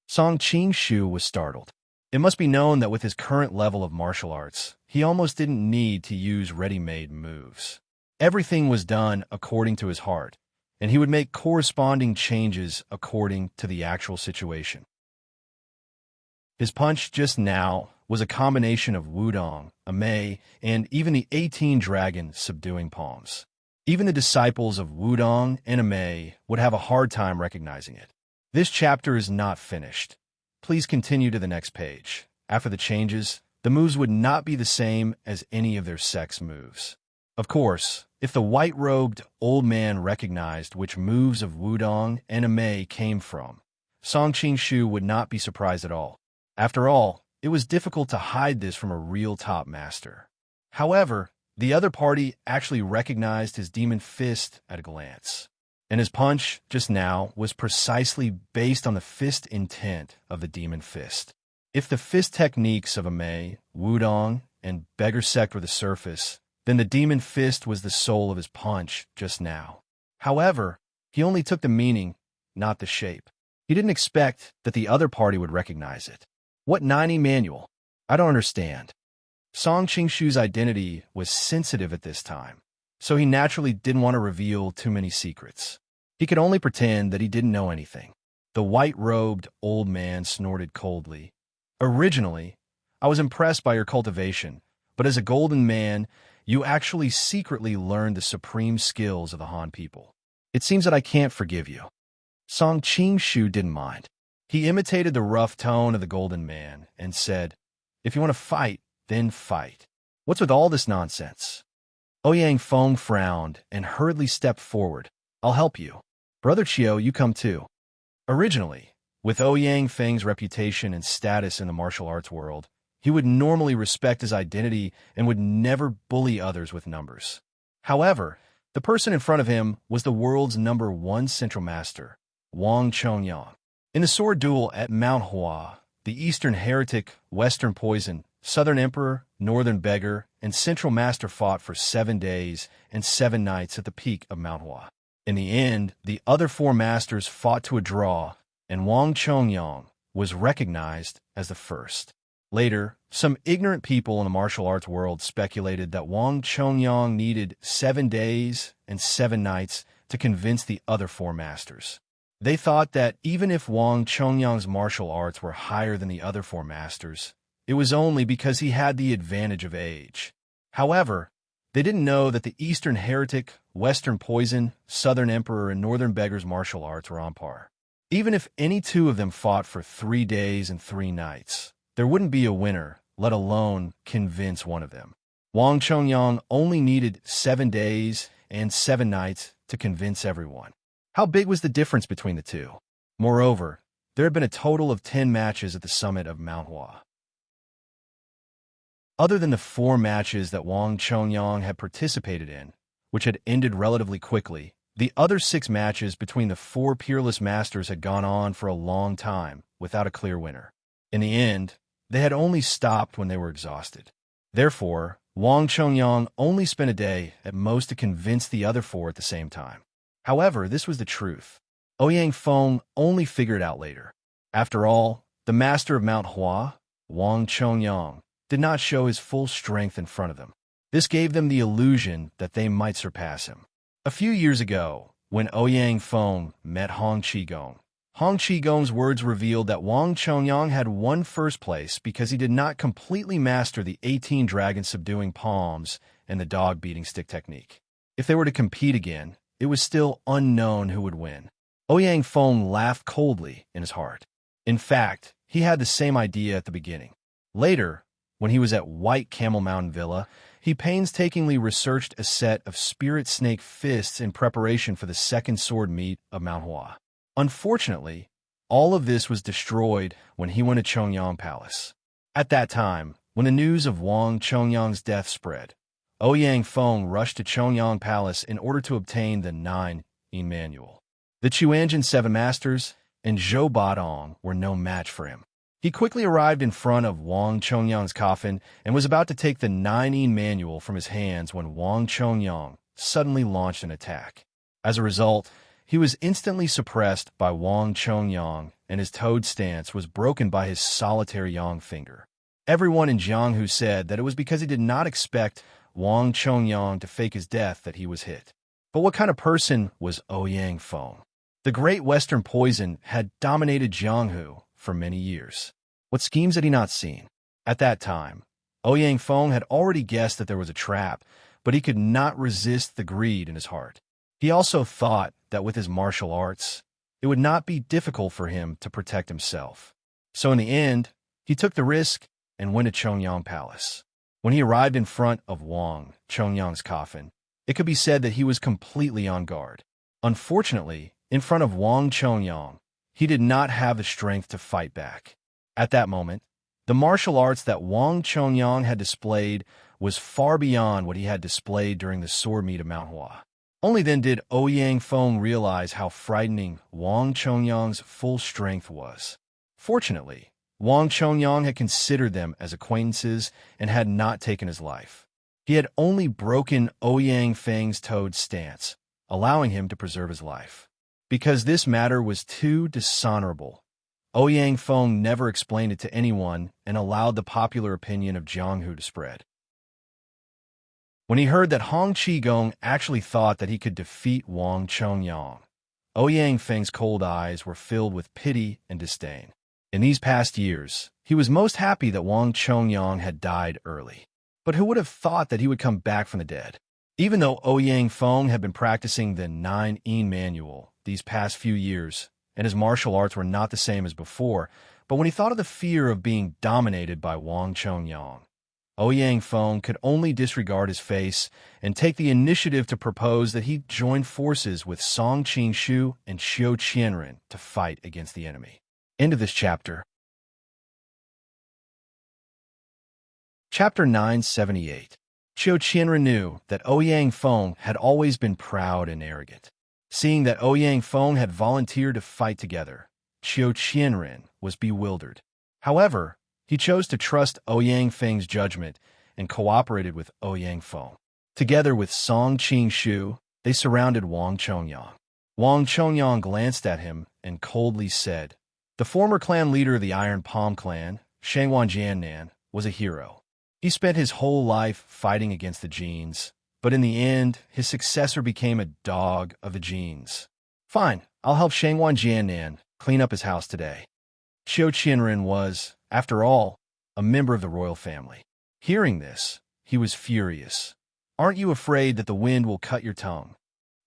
Speaker 1: Song Qingshu was startled. It must be known that with his current level of martial arts, he almost didn't need to use ready-made moves. Everything was done according to his heart, and he would make corresponding changes according to the actual situation. His punch just now was a combination of wudong, a mei, and even the 18 dragon subduing palms. Even the disciples of wudong and a mei would have a hard time recognizing it. This chapter is not finished. Please continue to the next page. After the changes, the moves would not be the same as any of their sex moves. Of course, if the white-robed old man recognized which moves of wudong and a mei came from, Song Qingshu would not be surprised at all. After all, it was difficult to hide this from a real top master. However, the other party actually recognized his demon fist at a glance, and his punch just now was precisely based on the fist intent of the demon fist. If the fist techniques of a mei, wudong, and beggar sect were the surface, then the demon fist was the soul of his punch just now. However, he only took the meaning, not the shape. He didn't expect that the other party would recognize it. What 90 manual? I don't understand. Song Qingshu's identity was sensitive at this time, so he naturally didn't want to reveal too many secrets. He could only pretend that he didn't know anything. The white-robed old man snorted coldly. Originally, I was impressed by your cultivation, but as a golden man, you actually secretly learned the supreme skills of the Han people. It seems that I can't forgive you. Song Qingshu didn't mind. He imitated the rough tone of the golden man and said, "If you want to fight, then fight. What's with all this nonsense?" Ouyang Feng frowned and hurriedly stepped forward. "I'll help you. Brother Chiu, you come too." Originally, with Ouyang Feng's reputation and status in the martial arts world, he would normally respect his identity and would never bully others with numbers. However, the person in front of him was the world's #1 central master, Wang Chongyang. In the sword duel at Mount Hua, the Eastern Heretic, Western Poison, Southern Emperor, Northern Beggar, and Central Master fought for 7 days and 7 nights at the peak of Mount Hua. In the end, the other 4 masters fought to a draw, and Wang Chongyang was recognized as the first. Later, some ignorant people in the martial arts world speculated that Wang Chongyang needed 7 days and 7 nights to convince the other 4 masters. They thought that even if Wang Chongyang's martial arts were higher than the other 4 masters, it was only because he had the advantage of age. However, they didn't know that the Eastern Heretic, Western Poison, Southern Emperor, and Northern Beggar's martial arts were on par. Even if any 2 of them fought for 3 days and 3 nights, there wouldn't be a winner, let alone convince one of them. Wang Chongyang only needed 7 days and 7 nights to convince everyone. How big was the difference between the 2? Moreover, there had been a total of 10 matches at the summit of Mount Hua. Other than the 4 matches that Wang Chongyang had participated in, which had ended relatively quickly, The other 6 matches between the 4 peerless masters had gone on for a long time without a clear winner. In the end, they had only stopped when they were exhausted. Therefore, Wang Chongyang only spent a day at most to convince the other 4 at the same time. However, this was the truth. Ouyang Feng only figured it out later. After all, the master of Mount Hua, Wang Chongyang, did not show his full strength in front of them. This gave them the illusion that they might surpass him. A few years ago, when Ouyang Feng met Hong Qigong's words revealed that Wang Chongyang had won first place because he did not completely master the 18 dragon subduing palms and the dog beating stick technique. If they were to compete again, it was still unknown who would win. Ouyang Feng laughed coldly in his heart. In fact, he had the same idea at the beginning. Later, when he was at White Camel Mountain Villa, he painstakingly researched a set of spirit snake fists in preparation for the second sword meet of Mount Hua. Unfortunately, all of this was destroyed when he went to Chongyang Palace. At that time, when the news of Wang Chongyang's death spread, Ouyang Feng rushed to Chongyang Palace in order to obtain the 9-yin manual. The Chuanjin 7 Masters and Zhou Badong were no match for him. He quickly arrived in front of Wang Chongyang's coffin and was about to take the 9-yin manual from his hands when Wang Chongyang suddenly launched an attack. As a result, he was instantly suppressed by Wang Chongyang, and his toad stance was broken by his solitary yang finger. Everyone in Jianghu said that it was because he did not expect Wang Chongyang to fake his death that he was hit. But what kind of person was Ouyang Feng? The Great Western Poison had dominated Jianghu for many years. What schemes had he not seen? At that time, Ouyang Feng had already guessed that there was a trap, but he could not resist the greed in his heart. He also thought that with his martial arts, it would not be difficult for him to protect himself. So in the end, he took the risk and went to Chongyang Palace. When he arrived in front of Wang Chongyang's coffin, it could be said that he was completely on guard. Unfortunately, in front of Wang Chongyang, he did not have the strength to fight back. At that moment, the martial arts that Wang Chongyang had displayed was far beyond what he had displayed during the sword meet of Mount Hua. Only then did Ouyang Feng realize how frightening Wang Chongyang's full strength was. Fortunately, Wang Chongyang had considered them as acquaintances and had not taken his life. He had only broken Ouyang Feng's toad stance, allowing him to preserve his life. Because this matter was too dishonorable, Ouyang Feng never explained it to anyone and allowed the popular opinion of Jianghu to spread. When he heard that Hong Qigong actually thought that he could defeat Wang Chongyang, Ouyang Feng's cold eyes were filled with pity and disdain. In these past years, he was most happy that Wang Chongyang had died early. But who would have thought that he would come back from the dead? Even though Ouyang Feng had been practicing the 9-yin manual these past few years, and his martial arts were not the same as before, but when he thought of the fear of being dominated by Wang Chongyang, Ouyang Feng could only disregard his face and take the initiative to propose that he join forces with Song Qingshu and Qiu Qianren to fight against the enemy. End of this chapter. Chapter 978. Qiu Qianren knew that Ouyang Feng had always been proud and arrogant. Seeing that Ouyang Feng had volunteered to fight together, Qiu Qianren was bewildered. However, he chose to trust Ouyang Feng's judgment and cooperated with Ouyang Feng. Together with Song Qingshu, they surrounded Wang Chongyang. Wang Chongyang glanced at him and coldly said, "The former clan leader of the Iron Palm clan, Shangwan Jiannan, was a hero. He spent his whole life fighting against the Genes, but in the end, his successor became a dog of the Genes. Fine, I'll help Shangwan Jiannan clean up his house today." Qiu Qianren was, after all, a member of the royal family. Hearing this, he was furious. "Aren't you afraid that the wind will cut your tongue?"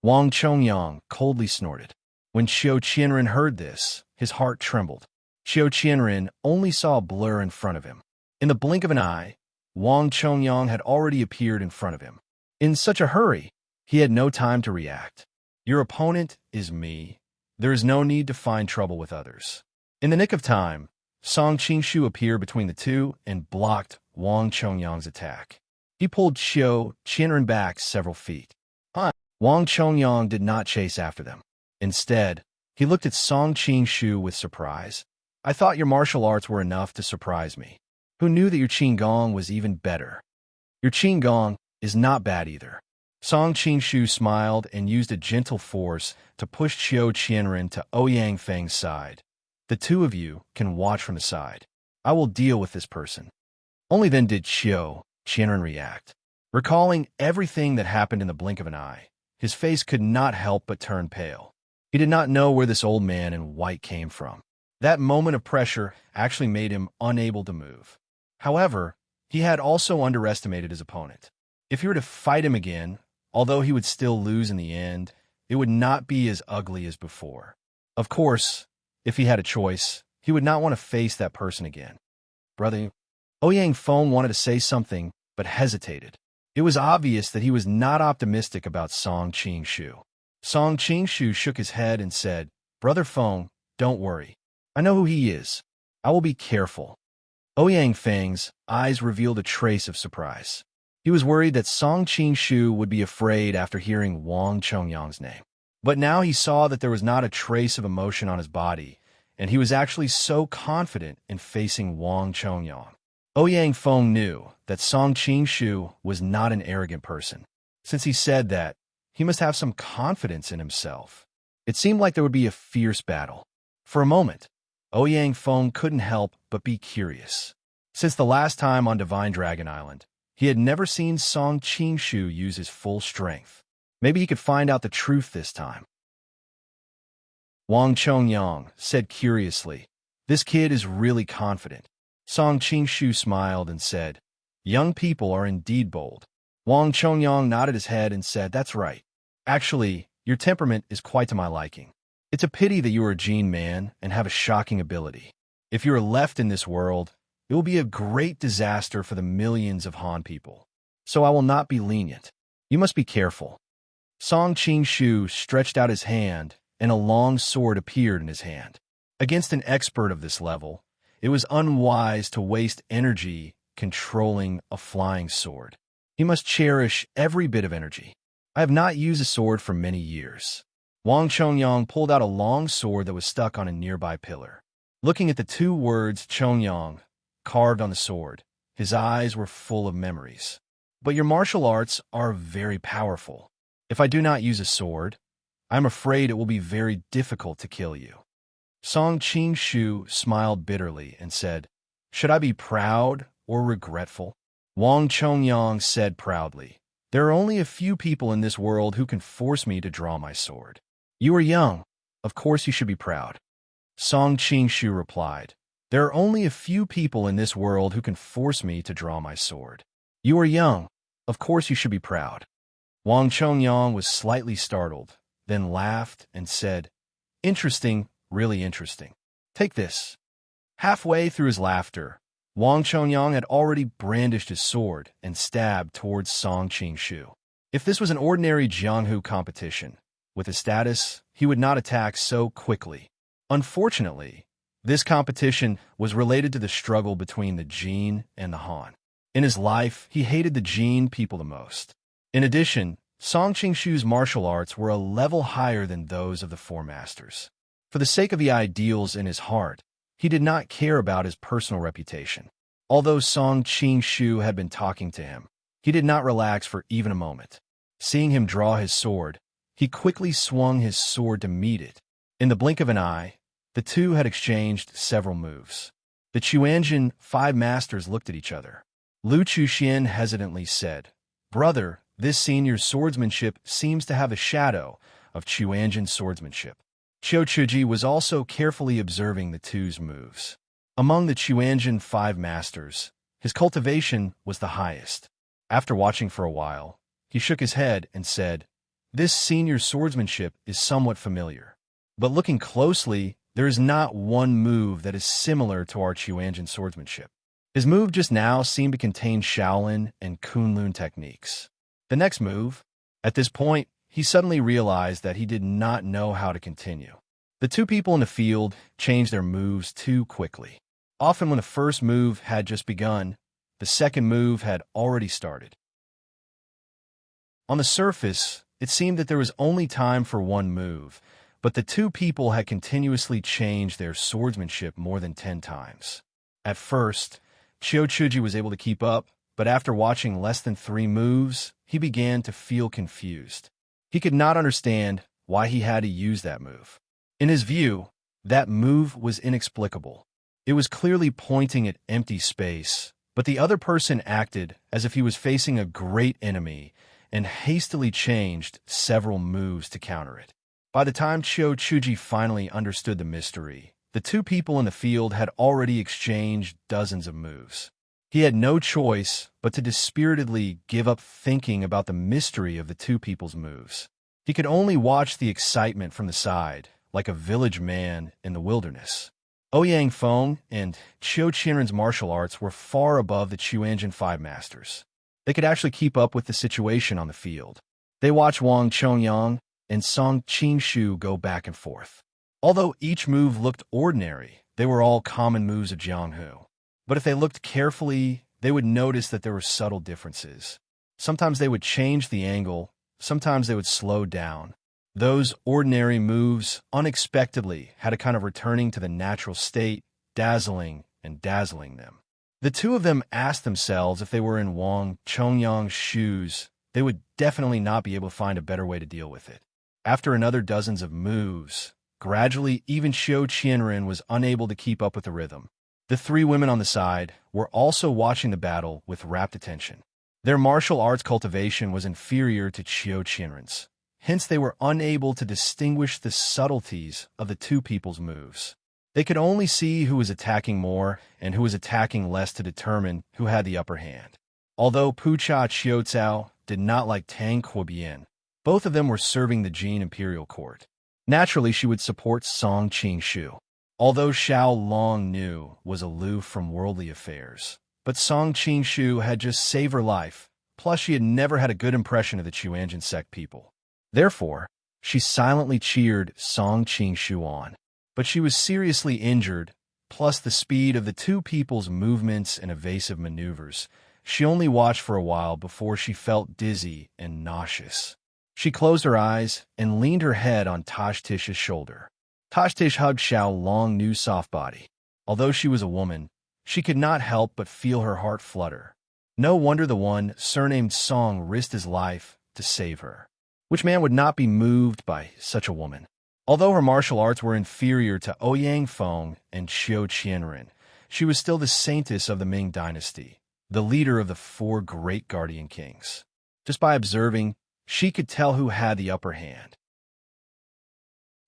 Speaker 1: Wang Chongyang coldly snorted. When Qiu Qianren heard this, his heart trembled. Qiu Qianren only saw a blur in front of him. In the blink of an eye, Wang Chongyang had already appeared in front of him. In such a hurry, he had no time to react. "Your opponent is me. There is no need to find trouble with others." In the nick of time, Song Qingshu appeared between the two and blocked Wang Chongyang's attack. He pulled Qiu Qianren back several feet. Wang Chongyang did not chase after them. Instead, he looked at Song Qing-shu with surprise. I thought your martial arts were enough to surprise me. Who knew that your Qinggong was even better? Your Qinggong is not bad either. Song Qing-shu smiled and used a gentle force to push Qiu Qianren to Ouyang Feng's side. The two of you can watch from the side. I will deal with this person. Only then did Qiu Qianren react. Recalling everything that happened in the blink of an eye, his face could not help but turn pale. He did not know where this old man in white came from. That moment of pressure actually made him unable to move. However, he had also underestimated his opponent. If he were to fight him again, although he would still lose in the end, it would not be as ugly as before. Of course, if he had a choice, he would not want to face that person again. Brother, Ouyang Feng wanted to say something, but hesitated. It was obvious that he was not optimistic about Song Qing-shu. Song Qing-shu shook his head and said, Brother Feng, don't worry. I know who he is. I will be careful. Ouyang Feng's eyes revealed a trace of surprise. He was worried that Song Qing-shu would be afraid after hearing Wang Chongyang's name. But now he saw that there was not a trace of emotion on his body, and he was actually so confident in facing Wang Chongyang. Ouyang Feng knew that Song Qing-shu was not an arrogant person. Since he said that, he must have some confidence in himself. It seemed like there would be a fierce battle. For a moment, Ouyang Feng couldn't help but be curious. Since the last time on Divine Dragon Island, he had never seen Song Qing-shu use his full strength. Maybe he could find out the truth this time. Wang Chongyang said curiously, This kid is really confident. Song Qing-shu smiled and said, Young people are indeed bold. Wang Chongyang nodded his head and said, That's right. Actually, your temperament is quite to my liking. It's a pity that you are a Gene man and have a shocking ability. If you are left in this world, it will be a great disaster for the millions of Han people. So I will not be lenient. You must be careful. Song Qing-shu stretched out his hand, and a long sword appeared in his hand. Against an expert of this level, it was unwise to waste energy controlling a flying sword. He must cherish every bit of energy. I have not used a sword for many years. Wang Chongyang pulled out a long sword that was stuck on a nearby pillar. Looking at the two words Chongyang carved on the sword, his eyes were full of memories. But your martial arts are very powerful. If I do not use a sword, I am afraid it will be very difficult to kill you. Song Qing-shu smiled bitterly and said, Should I be proud or regretful? Wang Chongyang said proudly, There are only a few people in this world who can force me to draw my sword. You are young. Of course you should be proud. Song Qing-shu replied, There are only a few people in this world who can force me to draw my sword. You are young. Of course you should be proud. Wang Chongyang was slightly startled, then laughed and said, Interesting, really interesting. Take this. Halfway through his laughter, Wang Chongyang had already brandished his sword and stabbed towards Song Qing-shu. If this was an ordinary Jianghu competition, with his status, he would not attack so quickly. Unfortunately, this competition was related to the struggle between the Jin and the Han. In his life, he hated the Jin people the most. In addition, Song Qing-shu's martial arts were a level higher than those of the Four Masters. For the sake of the ideals in his heart, he did not care about his personal reputation. Although Song Qing-shu had been talking to him, he did not relax for even a moment. Seeing him draw his sword, he quickly swung his sword to meet it. In the blink of an eye, the two had exchanged several moves. The Chuanjin five masters looked at each other. Lu Chuxian hesitantly said, Brother, this senior's swordsmanship seems to have a shadow of Chuanjin swordsmanship. Qiu Chuji was also carefully observing the two's moves. Among the Chuanjin five masters, his cultivation was the highest. After watching for a while, he shook his head and said, This senior's swordsmanship is somewhat familiar. But looking closely, there is not one move that is similar to our Chuanjin swordsmanship. His move just now seemed to contain Shaolin and Kunlun techniques. The next move, at this point, he suddenly realized that he did not know how to continue. The two people in the field changed their moves too quickly. Often when the first move had just begun, the second move had already started. On the surface, It seemed that there was only time for one move, but the two people had continuously changed their swordsmanship more than 10 times. At first, Chuji was able to keep up, but after watching less than 3 moves, he began to feel confused. He could not understand why he had to use that move. In his view, that move was inexplicable. It was clearly pointing at empty space, but the other person acted as if he was facing a great enemy and hastily changed several moves to counter it. By the time Chuji finally understood the mystery, the two people in the field had already exchanged dozens of moves. He had no choice but to dispiritedly give up thinking about the mystery of the two people's moves. He could only watch the excitement from the side, like a village man in the wilderness. Ouyang Feng and Qiu Qianren's martial arts were far above the Chuanjin Five Masters. They could actually keep up with the situation on the field. They watched Wang Chongyang and Song Qingshu go back and forth. Although each move looked ordinary, they were all common moves of Jianghu. But if they looked carefully, they would notice that there were subtle differences. Sometimes they would change the angle, sometimes they would slow down. Those ordinary moves unexpectedly had a kind of returning to the natural state, dazzling them. The two of them asked themselves if they were in Wang Chongyang's shoes, they would definitely not be able to find a better way to deal with it. After another dozens of moves, gradually even Qiu Qianren was unable to keep up with the rhythm. The three women on the side were also watching the battle with rapt attention. Their martial arts cultivation was inferior to Qiu Qianren's. Hence, they were unable to distinguish the subtleties of the two people's moves. They could only see who was attacking more and who was attacking less to determine who had the upper hand. Although Pucha Qiuzhao did not like Tang Quobian, both of them were serving the Jin imperial court. Naturally, she would support Song Qingshu. Although Xiao Longnu was aloof from worldly affairs, but Song Qingshu had just saved her life, plus she had never had a good impression of the Chuanjin sect people. Therefore, she silently cheered Song Qingshu on. But she was seriously injured, plus the speed of the two people's movements and evasive maneuvers. She only watched for a while before she felt dizzy and nauseous. She closed her eyes and leaned her head on Tashtish's shoulder. Tashtish hugged Xiao Longnu's soft body. Although she was a woman, she could not help but feel her heart flutter. No wonder the one surnamed Song risked his life to save her. Which man would not be moved by such a woman? Although her martial arts were inferior to Ouyang Feng and Qiu Qianren, she was still the saintess of the Ming dynasty, the leader of the 4 great guardian kings. Just by observing, she could tell who had the upper hand.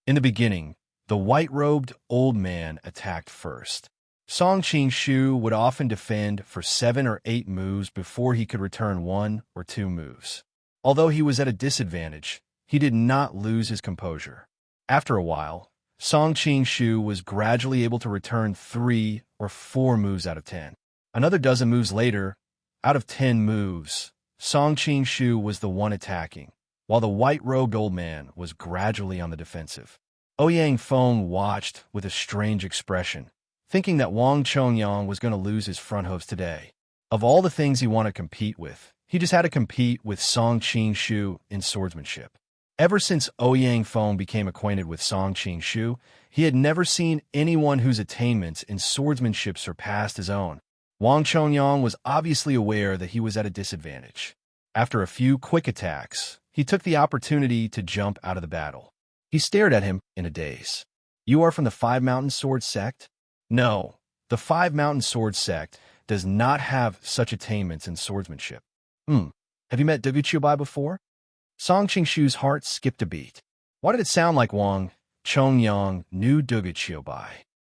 Speaker 1: In the beginning, the white-robed old man attacked first. Song Qingshu would often defend for 7 or 8 moves before he could return 1 or 2 moves. Although he was at a disadvantage, he did not lose his composure. After a while, Song Qingshu was gradually able to return 3 or 4 moves out of 10. Another dozen moves later, out of 10 moves, Song Qingshu was the one attacking, while the white-robed old man was gradually on the defensive. Ouyang Feng watched with a strange expression, thinking that Wang Chongyang was going to lose his front hooves today. Of all the things he wanted to compete with, he just had to compete with Song Qingshu in swordsmanship. Ever since Ouyang Feng became acquainted with Song Qingshu, he had never seen anyone whose attainments in swordsmanship surpassed his own. Wang Chongyang was obviously aware that he was at a disadvantage. After a few quick attacks, he took the opportunity to jump out of the battle. He stared at him in a daze. "You are from the Five Mountain Sword Sect?" "No, the Five Mountain Sword Sect does not have such attainments in swordsmanship." Have you met Duguqiubai before?" Song Qingshu's heart skipped a beat. Why did it sound like Wang Chongyang knew Duguqiubai?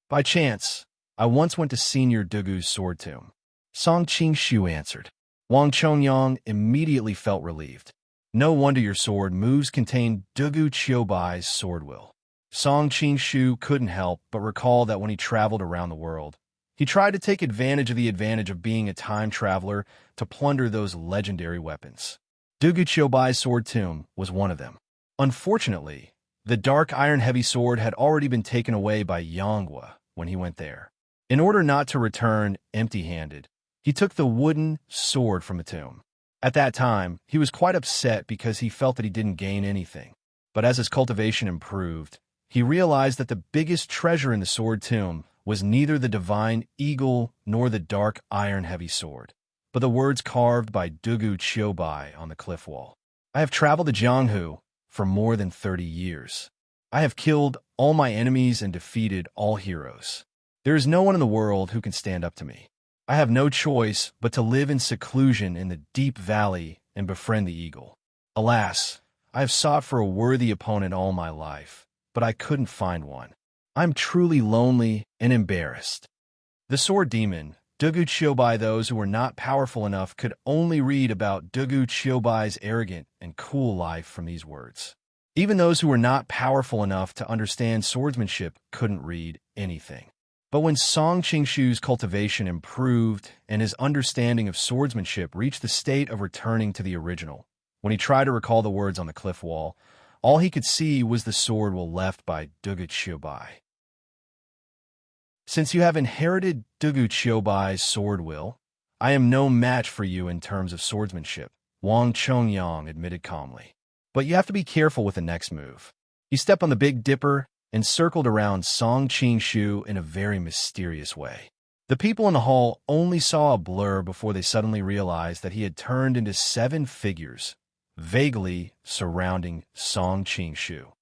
Speaker 1: "By chance, I once went to Senior Dugu's sword tomb." Song Qingshu answered. Wang Chongyang immediately felt relieved. "No wonder your sword moves contained Duguqiubai's sword will." Song Qingshu couldn't help but recall that when he traveled around the world, he tried to take advantage of the advantage of being a time traveler to plunder those legendary weapons. Duguqiubai's sword tomb was one of them. Unfortunately, the dark iron heavy sword had already been taken away by Yanghua when he went there. In order not to return empty-handed, he took the wooden sword from the tomb. At that time, he was quite upset because he felt that he didn't gain anything. But as his cultivation improved, he realized that the biggest treasure in the sword tomb was neither the divine eagle nor the dark iron-heavy sword, but the words carved by Dugu Chiobai on the cliff wall. I have traveled to Jianghu for more than 30 years. I have killed all my enemies and defeated all heroes. There is no one in the world who can stand up to me. I have no choice but to live in seclusion in the deep valley and befriend the eagle. Alas, I have sought for a worthy opponent all my life, but I couldn't find one. I'm truly lonely and embarrassed. The sword demon, Dugu Chiobai. Those who were not powerful enough could only read about Dugu Chiobai's arrogant and cool life from these words. Even those who were not powerful enough to understand swordsmanship couldn't read anything. But when Song Qingshu's cultivation improved and his understanding of swordsmanship reached the state of returning to the original, when he tried to recall the words on the cliff wall, all he could see was the sword well left by Dugu Chiobai. Since you have inherited Dugu Chiobai's sword will, I am no match for you in terms of swordsmanship, Wang Chongyang admitted calmly. But you have to be careful with the next move. He stepped on the Big Dipper and circled around Song Qingshu in a very mysterious way. The people in the hall only saw a blur before they suddenly realized that he had turned into 7 figures, vaguely surrounding Song Qingshu.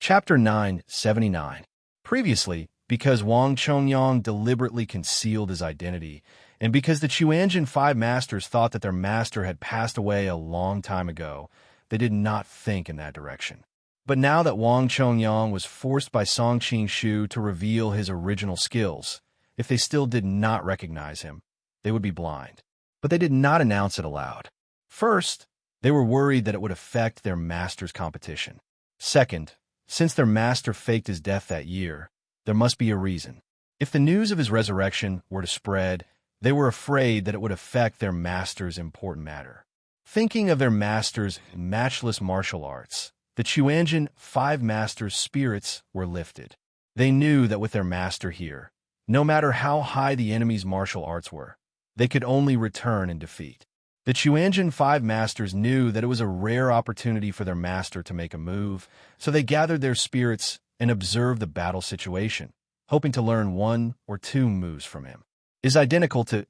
Speaker 1: Chapter 979. Previously, because Wang Chongyang deliberately concealed his identity, and because the Chuanjin 5 masters thought that their master had passed away a long time ago, they did not think in that direction. But now that Wang Chongyang was forced by Song Qingshu to reveal his original skills, if they still did not recognize him, they would be blind. But they did not announce it aloud. First, they were worried that it would affect their master's competition. Second, since their master faked his death that year, there must be a reason. If the news of his resurrection were to spread, they were afraid that it would affect their master's important matter. Thinking of their master's matchless martial arts, the Chuanjin 5 masters' spirits were lifted. They knew that with their master here, no matter how high the enemy's martial arts were, they could only return in defeat. The Chuanjin 5 masters knew that it was a rare opportunity for their master to make a move, so they gathered their spirits and observed the battle situation, hoping to learn 1 or 2 moves from him. Is identical to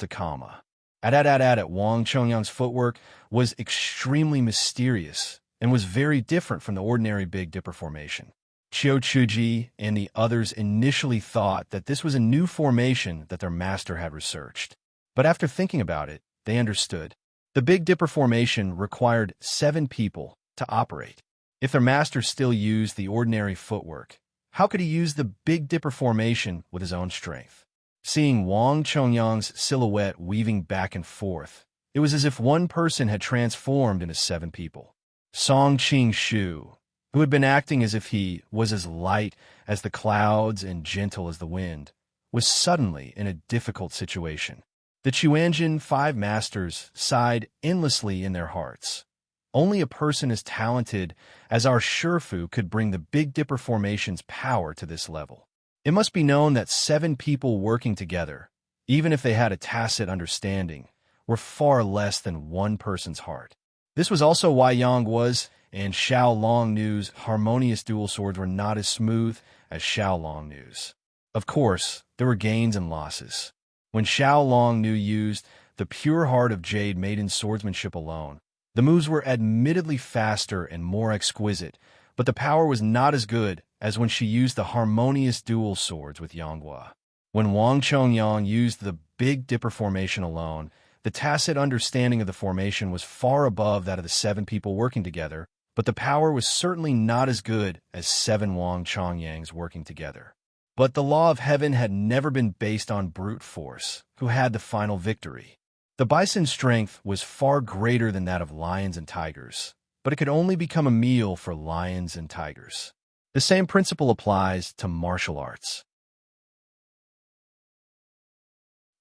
Speaker 1: comma. At Wang Chongyang's footwork was extremely mysterious and was very different from the ordinary Big Dipper formation. Qiu Chuji and the others initially thought that this was a new formation that their master had researched. But after thinking about it, they understood. The Big Dipper formation required 7 people to operate. If their master still used the ordinary footwork, how could he use the Big Dipper formation with his own strength? Seeing Wang Chongyang's silhouette weaving back and forth, it was as if one person had transformed into 7 people. Song Qingshu, who had been acting as if he was as light as the clouds and gentle as the wind, was suddenly in a difficult situation. The Chuanjin 5 masters sighed endlessly in their hearts. Only a person as talented as our Shifu could bring the Big Dipper formation's power to this level. It must be known that 7 people working together, even if they had a tacit understanding, were far less than one person's heart. This was also why Yang Guo's and Xiao Long Nu's harmonious dual swords were not as smooth as Xiao Long Nu's. Of course, there were gains and losses. When Xiao Long Nu used the pure heart of jade made in swordsmanship alone, the moves were admittedly faster and more exquisite, but the power was not as good as when she used the harmonious dual swords with Yang Guo. When Wang Chongyang used the Big Dipper formation alone, the tacit understanding of the formation was far above that of the 7 people working together, but the power was certainly not as good as 7 Wang Chongyangs working together. But the law of heaven had never been based on brute force, who had the final victory. The bison's strength was far greater than that of lions and tigers, but it could only become a meal for lions and tigers. The same principle applies to martial arts.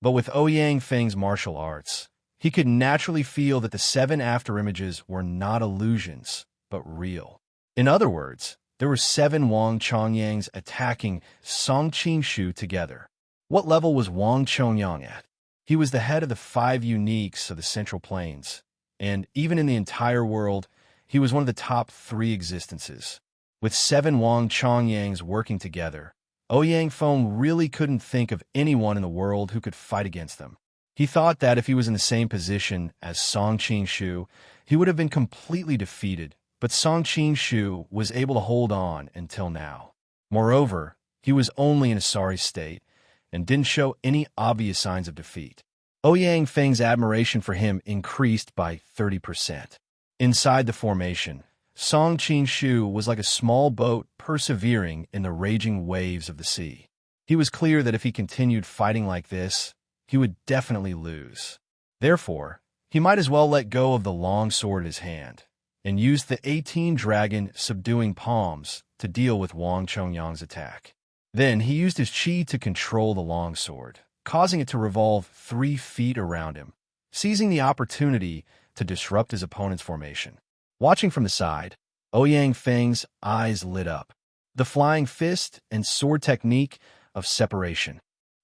Speaker 1: But with Ouyang Feng's martial arts, he could naturally feel that the 7 afterimages were not illusions, but real. In other words, there were 7 Wang Chongyangs attacking Song Qingshu together. What level was Wang Chongyang at? He was the head of the 5 uniques of the Central Plains, and even in the entire world, he was one of the top 3 existences. With 7 Wang Chongyangs working together, Ouyang Feng really couldn't think of anyone in the world who could fight against them. He thought that if he was in the same position as Song Qingshu, he would have been completely defeated, but Song Qingshu was able to hold on until now. Moreover, he was only in a sorry state and didn't show any obvious signs of defeat. Ouyang Feng's admiration for him increased by 30%. Inside the formation, Song Qingshu was like a small boat persevering in the raging waves of the sea. He was clear that if he continued fighting like this, he would definitely lose. Therefore, he might as well let go of the long sword in his hand and use the 18 dragon subduing palms to deal with Wang Chongyang's attack. Then he used his qi to control the long sword, causing it to revolve 3 feet around him, seizing the opportunity to disrupt his opponent's formation. Watching from the side, Ouyang Feng's eyes lit up. The flying fist and sword technique of separation.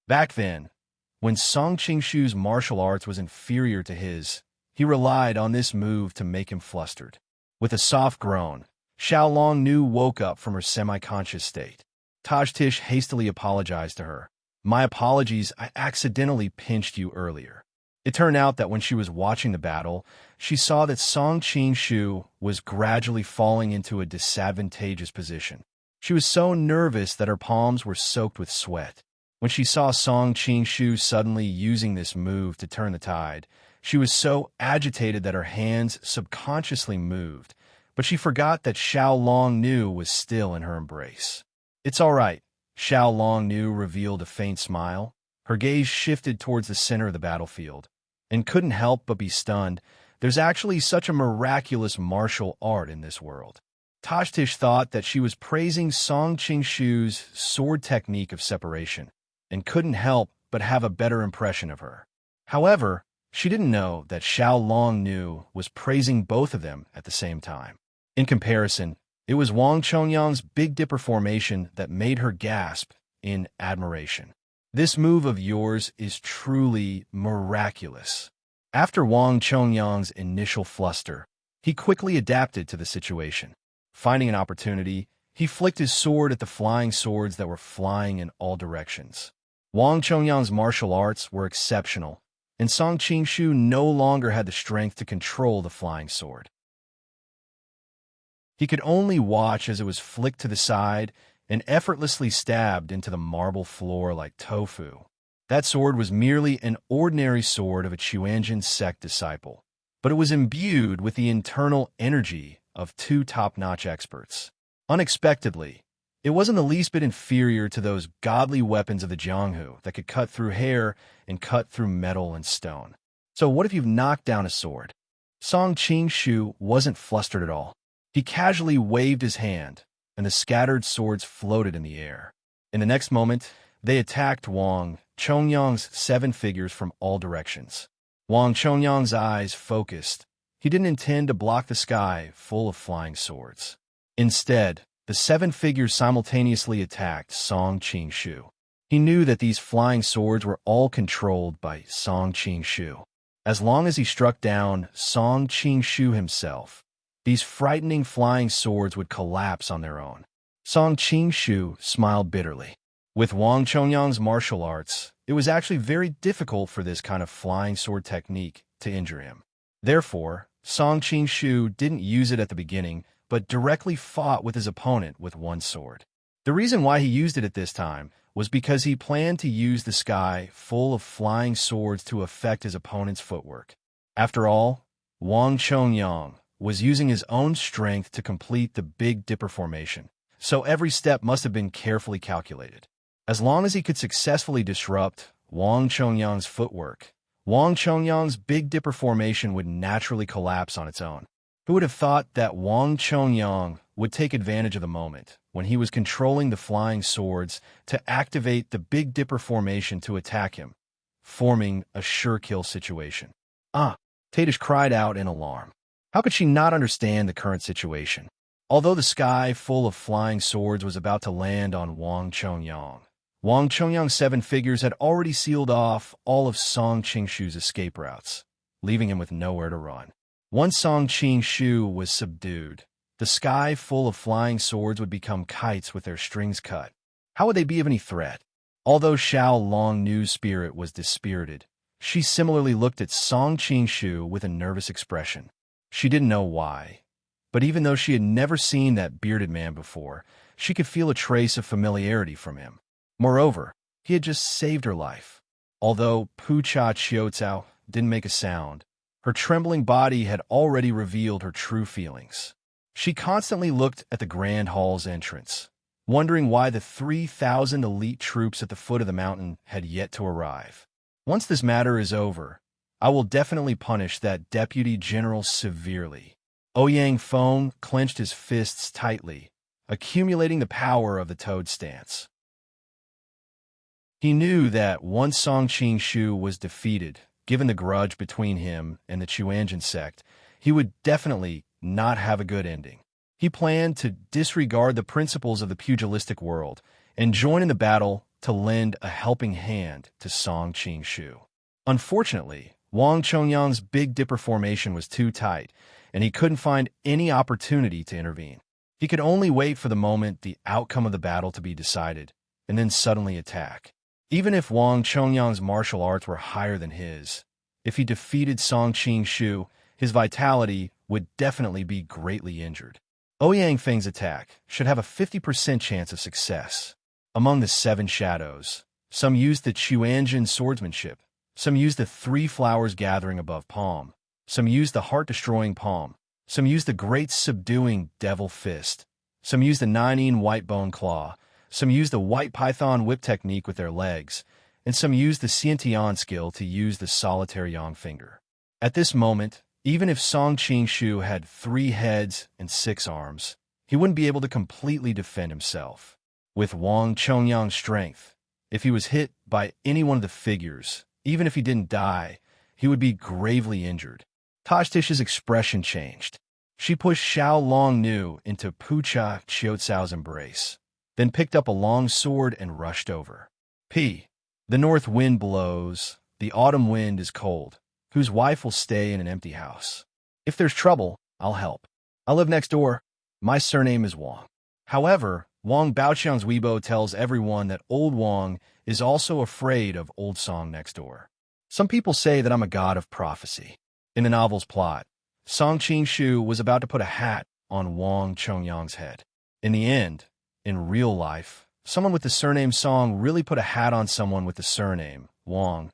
Speaker 1: Back then, when Song Qingshu's martial arts was inferior to his, he relied on this move to make him flustered. With a soft groan, Xiaolong Nu woke up from her semi-conscious state. Tajtish hastily apologized to her. "My apologies, I accidentally pinched you earlier." It turned out that when she was watching the battle, she saw that Song Qingshu was gradually falling into a disadvantageous position. She was so nervous that her palms were soaked with sweat. When she saw Song Qingshu suddenly using this move to turn the tide, she was so agitated that her hands subconsciously moved, but she forgot that Xiaolong Nu was still in her embrace. "It's all right," Xiaolong Nu revealed a faint smile. Her gaze shifted towards the center of the battlefield, and couldn't help but be stunned. There's actually such a miraculous martial art in this world. Tajtish thought that she was praising Song Qingshu's sword technique of separation, and couldn't help but have a better impression of her. However, she didn't know that Xiaolong Nu was praising both of them at the same time. In comparison, it was Wang Chongyang's Big Dipper formation that made her gasp in admiration. "This move of yours is truly miraculous." After Wang Chongyang's initial fluster, he quickly adapted to the situation. Finding an opportunity, he flicked his sword at the flying swords that were flying in all directions. Wang Chongyang's martial arts were exceptional, and Song Qingshu no longer had the strength to control the flying sword. He could only watch as it was flicked to the side and effortlessly stabbed into the marble floor like tofu. That sword was merely an ordinary sword of a Chuanjin sect disciple, but it was imbued with the internal energy of 2 top-notch experts. Unexpectedly, it wasn't the least bit inferior to those godly weapons of the Jianghu that could cut through hair and cut through metal and stone. So what if you've knocked down a sword? Song Qingshu wasn't flustered at all. He casually waved his hand, and the scattered swords floated in the air. In the next moment, they attacked Wang Chongyang's 7 figures from all directions. Wang Chongyang's eyes focused. He didn't intend to block the sky full of flying swords. Instead, the 7 figures simultaneously attacked Song Qingshu. He knew that these flying swords were all controlled by Song Qingshu. As long as he struck down Song Qingshu himself, these frightening flying swords would collapse on their own. Song Qingshu smiled bitterly. With Wang Chongyang's martial arts, it was actually very difficult for this kind of flying sword technique to injure him. Therefore, Song Qingshu didn't use it at the beginning, but directly fought with his opponent with one sword. The reason why he used it at this time was because he planned to use the sky full of flying swords to affect his opponent's footwork. After all, Wang Chongyang was using his own strength to complete the Big Dipper formation, so every step must have been carefully calculated. As long as he could successfully disrupt Wang Chongyang's footwork, Wang Chongyang's Big Dipper formation would naturally collapse on its own. Who would have thought that Wang Chongyang would take advantage of the moment when he was controlling the flying swords to activate the Big Dipper formation to attack him, forming a sure-kill situation? Tadish cried out in alarm. How could she not understand the current situation? Although the sky full of flying swords was about to land on Wang Chongyang, Wang Chongyang's 7 figures had already sealed off all of Song Qingshu's escape routes, leaving him with nowhere to run. Once Song Qingshu was subdued, the sky full of flying swords would become kites with their strings cut. How would they be of any threat? Although Xiao Longnu's spirit was dispirited, she similarly looked at Song Qingshu with a nervous expression. She didn't know why, but even though she had never seen that bearded man before, she could feel a trace of familiarity from him. Moreover, he had just saved her life. Although Pu Cha Qiucao didn't make a sound, her trembling body had already revealed her true feelings. She constantly looked at the Grand Hall's entrance, wondering why the 3,000 elite troops at the foot of the mountain had yet to arrive. Once this matter is over, I will definitely punish that deputy general severely. Ouyang Feng clenched his fists tightly, accumulating the power of the toad stance. He knew that once Song Qingshu was defeated, given the grudge between him and the Chuanjin sect, he would definitely not have a good ending. He planned to disregard the principles of the pugilistic world and join in the battle to lend a helping hand to Song Qingshu. Unfortunately, Wang Chongyang's Big Dipper formation was too tight, and he couldn't find any opportunity to intervene. He could only wait for the moment the outcome of the battle to be decided, and then suddenly attack. Even if Wang Chongyang's martial arts were higher than his, if he defeated Song Qingshu, his vitality would definitely be greatly injured. Ouyang Feng's attack should have a 50% chance of success. Among the 7 shadows, some used the Chuanjin swordsmanship, some used the 3 flowers gathering above palm, some used the heart-destroying palm, some used the great subduing devil fist, some used the 9-in white bone claw, some used the white python whip technique with their legs, and some used the Xiantian skill to use the solitary yang finger. At this moment, even if Song Qingshu had 3 heads and 6 arms, he wouldn't be able to completely defend himself. With Wang Chongyang's strength, if he was hit by any one of the figures, even if he didn't die, he would be gravely injured. Tashtish's expression changed. She pushed Xiao Longnu into Pu Cha Qiucao's embrace, then picked up a long sword and rushed over. The north wind blows, the autumn wind is cold. Whose wife will stay in an empty house? If there's trouble, I'll help. I live next door. My surname is Wang. However, Wang Baoqiang's Weibo tells everyone that old Wang is also afraid of old Song next door. Some people say that I'm a god of prophecy. In the novel's plot, Song Qingshu was about to put a hat on Wang Chongyang's head. In the end, in real life, someone with the surname Song really put a hat on someone with the surname Wang.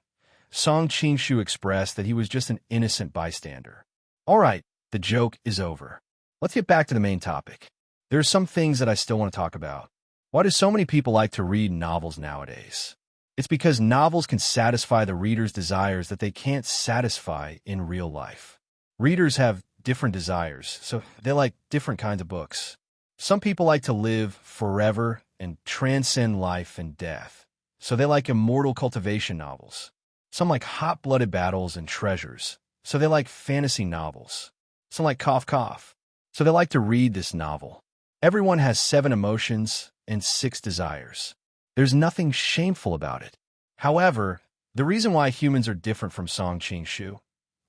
Speaker 1: Song Qingshu expressed that he was just an innocent bystander. All right, the joke is over. Let's get back to the main topic. There are some things that I still want to talk about. Why do so many people like to read novels nowadays? It's because novels can satisfy the reader's desires that they can't satisfy in real life. Readers have different desires, so they like different kinds of books. Some people like to live forever and transcend life and death, so they like immortal cultivation novels. Some like hot-blooded battles and treasures, so they like fantasy novels. Some like cough cough, so they like to read this novel. Everyone has 7 emotions and 6 desires. There's nothing shameful about it. However, the reason why humans are different from Song Qingshu,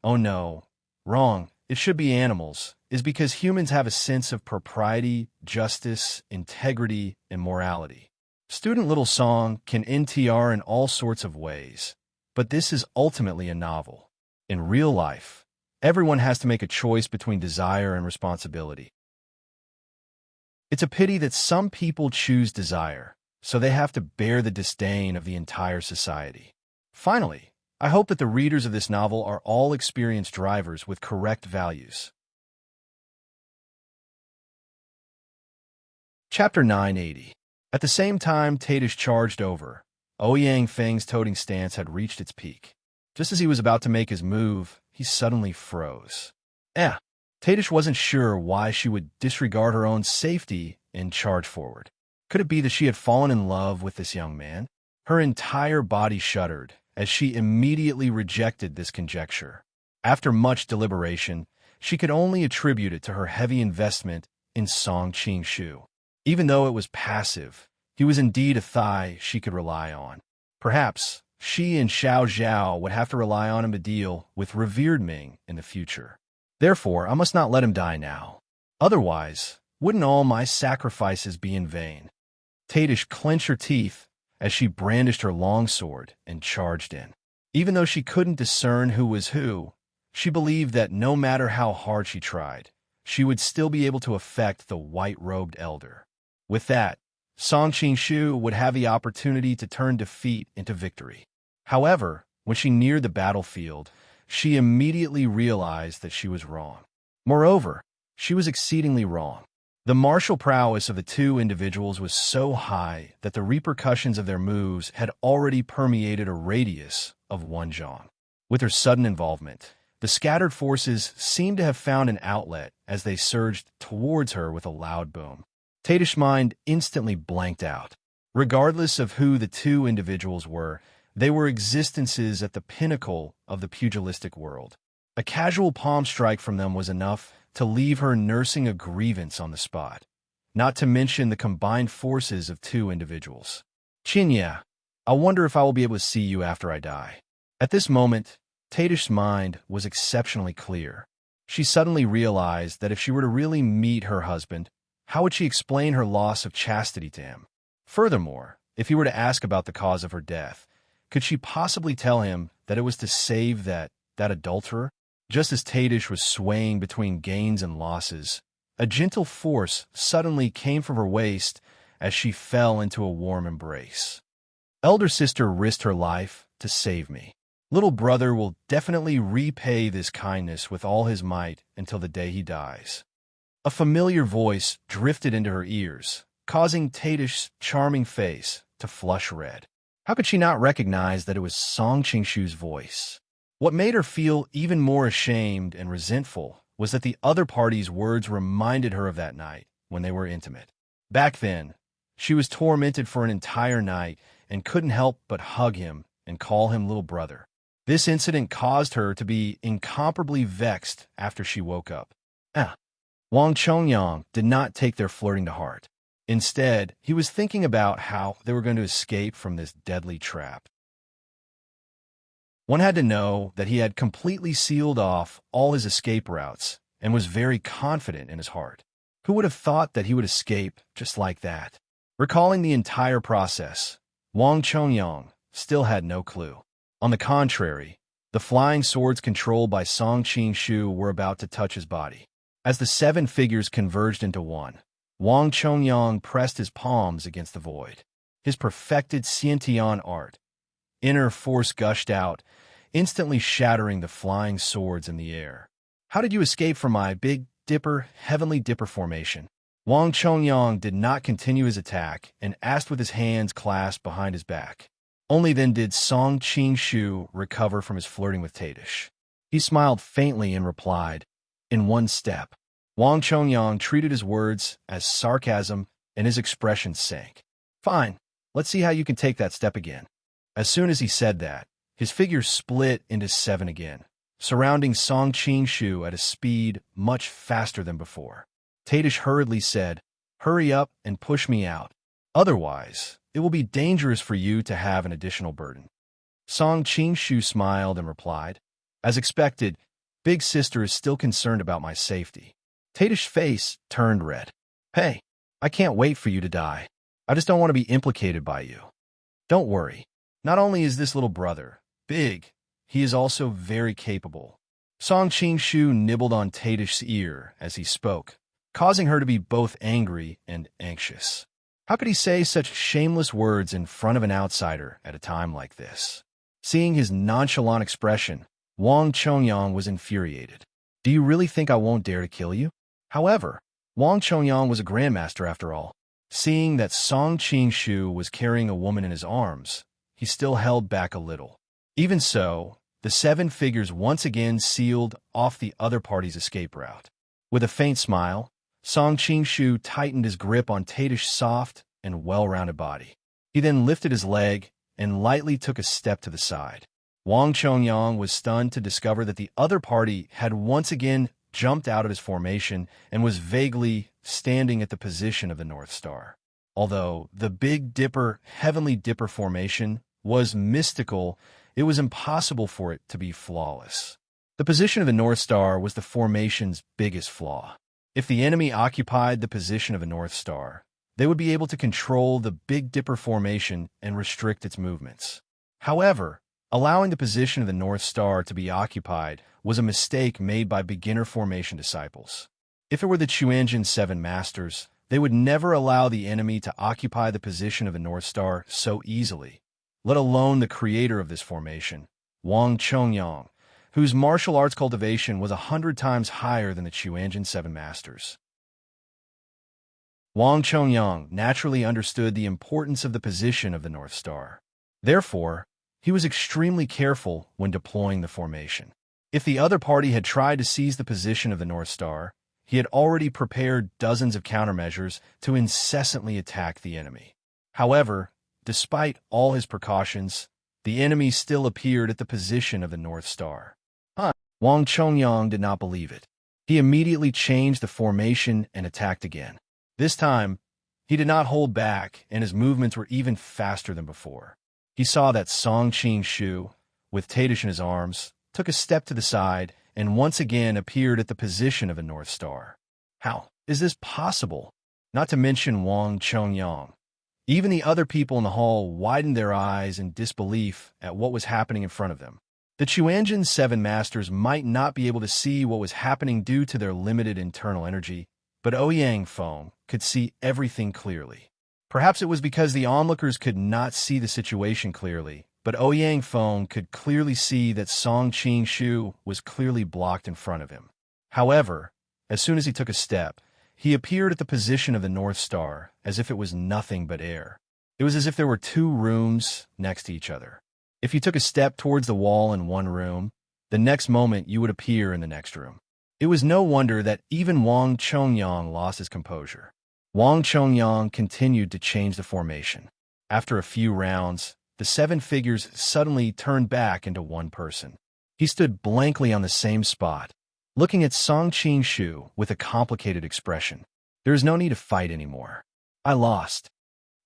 Speaker 1: oh no, wrong, it should be animals, is because humans have a sense of propriety, justice, integrity, and morality. Student Little Song can NTR in all sorts of ways, but this is ultimately a novel. In real life, everyone has to make a choice between desire and responsibility. It's a pity that some people choose desire, so they have to bear the disdain of the entire society. Finally, I hope that the readers of this novel are all experienced drivers with correct values. Chapter 980. At the same time Tadish charged over, Ouyang Feng's toting stance had reached its peak. Just as he was about to make his move, he suddenly froze. Tadish wasn't sure why she would disregard her own safety and charge forward. Could it be that she had fallen in love with this young man? Her entire body shuddered as she immediately rejected this conjecture. After much deliberation, she could only attribute it to her heavy investment in Song Qingshu. Even though it was passive, He was indeed a thigh she could rely on. Perhaps she and Xiao Zhao would have to rely on him to deal with revered Ming in the future. Therefore, I must not let him die now. Otherwise, wouldn't all my sacrifices be in vain? Tadish clenched her teeth as she brandished her long sword and charged in. Even though she couldn't discern who was who, she believed that no matter how hard she tried, she would still be able to affect the white-robed elder. With that, Song Qingshu would have the opportunity to turn defeat into victory. However, when she neared the battlefield, she immediately realized that she was wrong. Moreover, she was exceedingly wrong. The martial prowess of the two individuals was so high that the repercussions of their moves had already permeated a radius of one zhang. With her sudden involvement, the scattered forces seemed to have found an outlet as they surged towards her with a loud boom. Tadish's mind instantly blanked out. Regardless of who the two individuals were, they were existences at the pinnacle of the pugilistic world. A casual palm strike from them was enough to leave her nursing a grievance on the spot, not to mention the combined forces of two individuals. Qinya, I wonder if I will be able to see you after I die. At this moment, Tadish's mind was exceptionally clear. She suddenly realized that if she were to really meet her husband, how would she explain her loss of chastity to him? Furthermore, if he were to ask about the cause of her death, could she possibly tell him that it was to save that adulterer? Just as Tadish was swaying between gains and losses, a gentle force suddenly came from her waist as she fell into a warm embrace. Elder sister risked her life to save me. Little brother will definitely repay this kindness with all his might until the day he dies. A familiar voice drifted into her ears, causing Tadish's charming face to flush red. How could she not recognize that it was Song Qingshu's voice? What made her feel even more ashamed and resentful was that the other party's words reminded her of that night when they were intimate. Back then, she was tormented for an entire night and couldn't help but hug him and call him little brother. This incident caused her to be incomparably vexed after she woke up. Wang Chongyang did not take their flirting to heart. Instead, he was thinking about how they were going to escape from this deadly trap. One had to know that he had completely sealed off all his escape routes and was very confident in his heart. Who would have thought that he would escape just like that? Recalling the entire process, Wang Chongyang still had no clue. On the contrary, the flying swords controlled by Song Qingshu were about to touch his body. As the seven figures converged into one, Wang Chongyang pressed his palms against the void. His perfected Xiantian art. Inner force gushed out, instantly shattering the flying swords in the air. How did you escape from my Big Dipper, Heavenly Dipper formation? Wang Chongyang did not continue his attack and asked with his hands clasped behind his back. Only then did Song Qingshu recover from his flirting with Tadish. He smiled faintly and replied, "In one step." Wang Chongyang treated his words as sarcasm and his expression sank. "Fine, let's see how you can take that step again." As soon as he said that, his figure split into seven again, surrounding Song Qingshu at a speed much faster than before. Tadish hurriedly said, "Hurry up and push me out. Otherwise, it will be dangerous for you to have an additional burden." Song Qingshu smiled and replied, "As expected, Big Sister is still concerned about my safety." Tadish's face turned red. "Hey, I can't wait for you to die. I just don't want to be implicated by you. Don't worry. Not only is this little brother big, he is also very capable." Song Qingshu nibbled on Tadish's ear as he spoke, causing her to be both angry and anxious. How could he say such shameless words in front of an outsider at a time like this? Seeing his nonchalant expression, Wang Chongyang was infuriated. "Do you really think I won't dare to kill you?" However, Wang Chongyang was a grandmaster after all. Seeing that Song Qingshu was carrying a woman in his arms, he still held back a little. Even so, the seven figures once again sealed off the other party's escape route. With a faint smile, Song Qingshu tightened his grip on Tadish's soft and well-rounded body. He then lifted his leg and lightly took a step to the side. Wang Chongyang was stunned to discover that the other party had once again jumped out of his formation and was vaguely standing at the position of the North Star. Although the Big Dipper, Heavenly Dipper formation was mystical, it was impossible for it to be flawless. The position of the North Star was the formation's biggest flaw. If the enemy occupied the position of a North Star, they would be able to control the Big Dipper formation and restrict its movements. However, allowing the position of the North Star to be occupied was a mistake made by beginner formation disciples. If it were the Chuanjin Seven Masters, they would never allow the enemy to occupy the position of the North Star so easily, let alone the creator of this formation, Wang Chongyang, whose martial arts cultivation was 100 times higher than the Chuanjin Seven Masters. Wang Chongyang naturally understood the importance of the position of the North Star. Therefore, he was extremely careful when deploying the formation. If the other party had tried to seize the position of the North Star, he had already prepared dozens of countermeasures to incessantly attack the enemy. However, despite all his precautions, the enemy still appeared at the position of the North Star. Wang Chongyang did not believe it. He immediately changed the formation and attacked again. This time, he did not hold back, and his movements were even faster than before. He saw that Song Qing-shu, with Tadish in his arms, took a step to the side and once again appeared at the position of a North Star. How is this possible? Not to mention Wang Chongyang. Even the other people in the hall widened their eyes in disbelief at what was happening in front of them. The Chuanjin Seven Masters might not be able to see what was happening due to their limited internal energy, but Ouyang Feng could see everything clearly. Perhaps it was because the onlookers could not see the situation clearly, but Ouyang Feng could clearly see that Song Qing-shu was clearly blocked in front of him. However, as soon as he took a step, he appeared at the position of the North Star as if it was nothing but air. It was as if there were two rooms next to each other. If you took a step towards the wall in one room, the next moment you would appear in the next room. It was no wonder that even Wang Chongyang lost his composure. Wang Chongyang continued to change the formation. After a few rounds, the seven figures suddenly turned back into one person. He stood blankly on the same spot, looking at Song Qing-shu with a complicated expression. There is no need to fight anymore. I lost.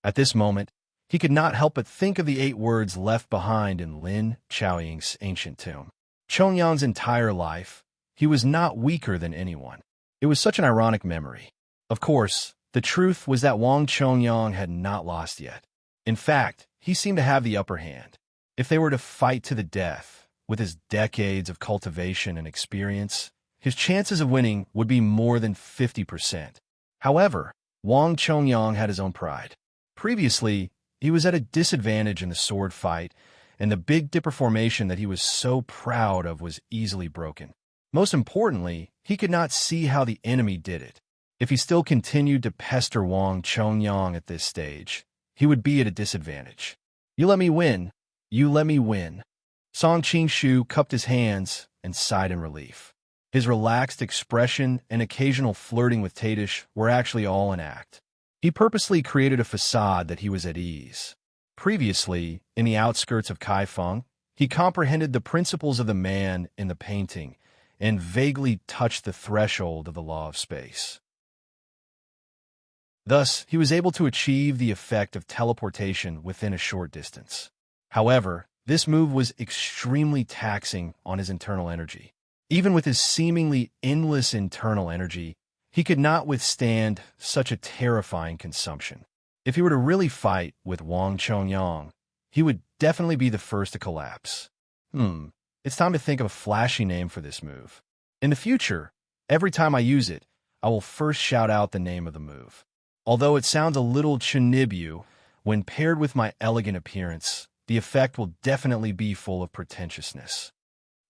Speaker 1: At this moment, he could not help but think of the 8 words left behind in Lin Chaoying's ancient tomb. Chongyang's entire life, he was not weaker than anyone. It was such an ironic memory. Of course, the truth was that Wang Chongyang had not lost yet. In fact, he seemed to have the upper hand. If they were to fight to the death, with his decades of cultivation and experience, his chances of winning would be more than 50%. However, Wang Chongyang had his own pride. Previously, he was at a disadvantage in the sword fight, and the Big Dipper formation that he was so proud of was easily broken. Most importantly, he could not see how the enemy did it. If he still continued to pester Wang Chongyang at this stage, he would be at a disadvantage. You let me win. You let me win. Song Qing-shu cupped his hands and sighed in relief. His relaxed expression and occasional flirting with Tadish were actually all an act. He purposely created a facade that he was at ease. Previously, in the outskirts of Kaifeng, he comprehended the principles of the man in the painting and vaguely touched the threshold of the law of space. Thus, he was able to achieve the effect of teleportation within a short distance. However, this move was extremely taxing on his internal energy. Even with his seemingly endless internal energy, he could not withstand such a terrifying consumption. If he were to really fight with Wang Chongyang, he would definitely be the first to collapse. It's time to think of a flashy name for this move. In the future, every time I use it, I will first shout out the name of the move. Although it sounds a little chinibu, when paired with my elegant appearance, the effect will definitely be full of pretentiousness.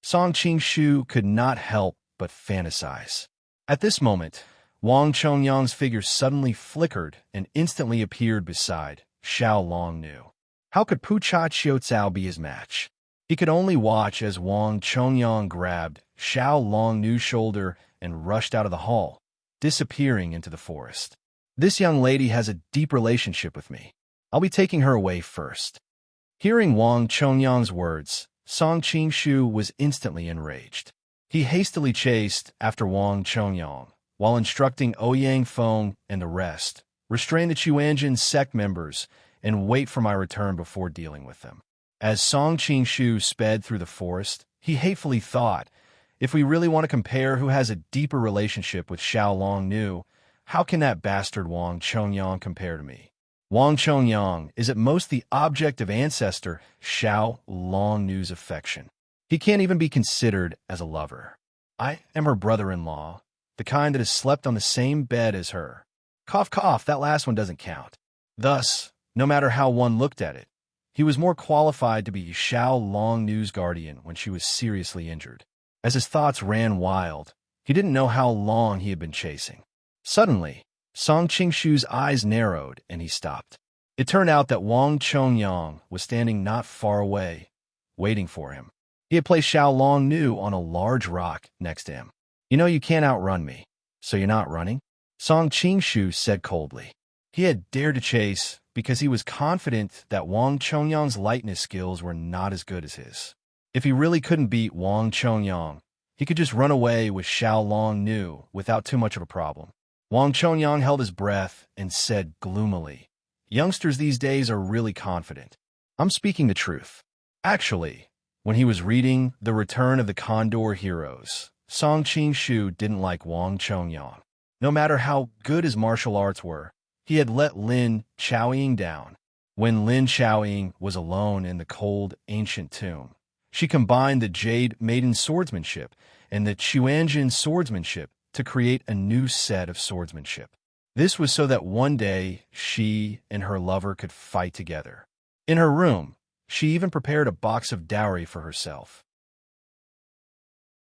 Speaker 1: Song Qing-shu could not help but fantasize. At this moment, Wang Chongyang's figure suddenly flickered and instantly appeared beside Xiao Longnu. How could Pu Cha Qiuzao be his match? He could only watch as Wang Chongyang grabbed Xiao Longnu's shoulder and rushed out of the hall, disappearing into the forest. This young lady has a deep relationship with me. I'll be taking her away first. Hearing Wang Chongyang's words, Song Qing-shu was instantly enraged. He hastily chased after Wang Chongyang, while instructing Ouyang Feng and the rest, restrain the Chuanjin sect members, and wait for my return before dealing with them. As Song Qingshu sped through the forest, he hatefully thought, if we really want to compare who has a deeper relationship with Xiao Long Nu, how can that bastard Wang Chongyang compare to me? Wang Chongyang is at most the object of ancestor Xiao Long Nu's affection. He can't even be considered as a lover. I am her brother-in-law, the kind that has slept on the same bed as her. Cough, cough, that last one doesn't count. Thus, no matter how one looked at it, he was more qualified to be Xiao Long Nu's guardian when she was seriously injured. As his thoughts ran wild, he didn't know how long he had been chasing. Suddenly, Song Qingshu's eyes narrowed and he stopped. It turned out that Wang Chongyang was standing not far away, waiting for him. He had placed Xiao Long Nu on a large rock next to him. You know you can't outrun me, so you're not running? Song Qingshu said coldly. He had dared to chase because he was confident that Wang Chongyang's lightness skills were not as good as his. If he really couldn't beat Wang Chongyang, he could just run away with Xiao Long Nu without too much of a problem. Wang Chongyang held his breath and said gloomily, youngsters these days are really confident. I'm speaking the truth. Actually, when he was reading The Return of the Condor Heroes, Song Qingshu didn't like Wang Chongyang. No matter how good his martial arts were, he had let Lin Chaoying down. When Lin Chaoying was alone in the cold, ancient tomb, she combined the Jade Maiden swordsmanship and the Chuanjin swordsmanship to create a new set of swordsmanship. This was so that one day she and her lover could fight together. In her room, she even prepared a box of dowry for herself.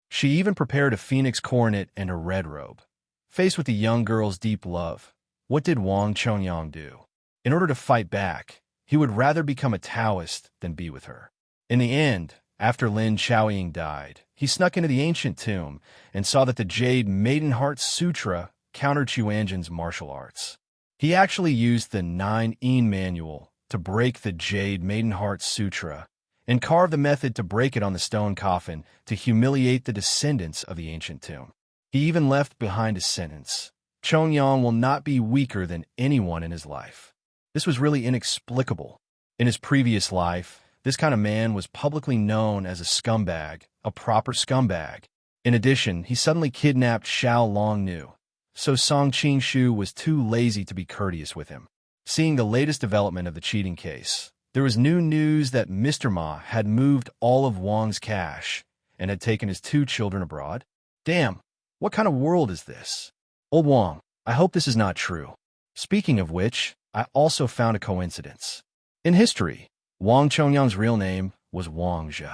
Speaker 1: She even prepared a phoenix coronet and a red robe. Faced with the young girl's deep love, what did Wang Chongyang do? In order to fight back, he would rather become a Taoist than be with her. In the end, after Lin Chaoying died, he snuck into the ancient tomb and saw that the Jade Maiden Heart Sutra countered Chuanjin's martial arts. He actually used the 9-yin manual to break the Jade Maiden Heart Sutra and carved the method to break it on the stone coffin to humiliate the descendants of the ancient tomb. He even left behind a sentence, Chongyang will not be weaker than anyone in his life. This was really inexplicable. In his previous life, this kind of man was publicly known as a scumbag, a proper scumbag. In addition, he suddenly kidnapped Xiao Long Nu, so Song Qingshu was too lazy to be courteous with him. Seeing the latest development of the cheating case, there was new news that Mr. Ma had moved all of Wang's cash and had taken his 2 children abroad. Damn, what kind of world is this? Old Wang, I hope this is not true. Speaking of which, I also found a coincidence. In history, Wang Chongyang's real name was Wang Zhe.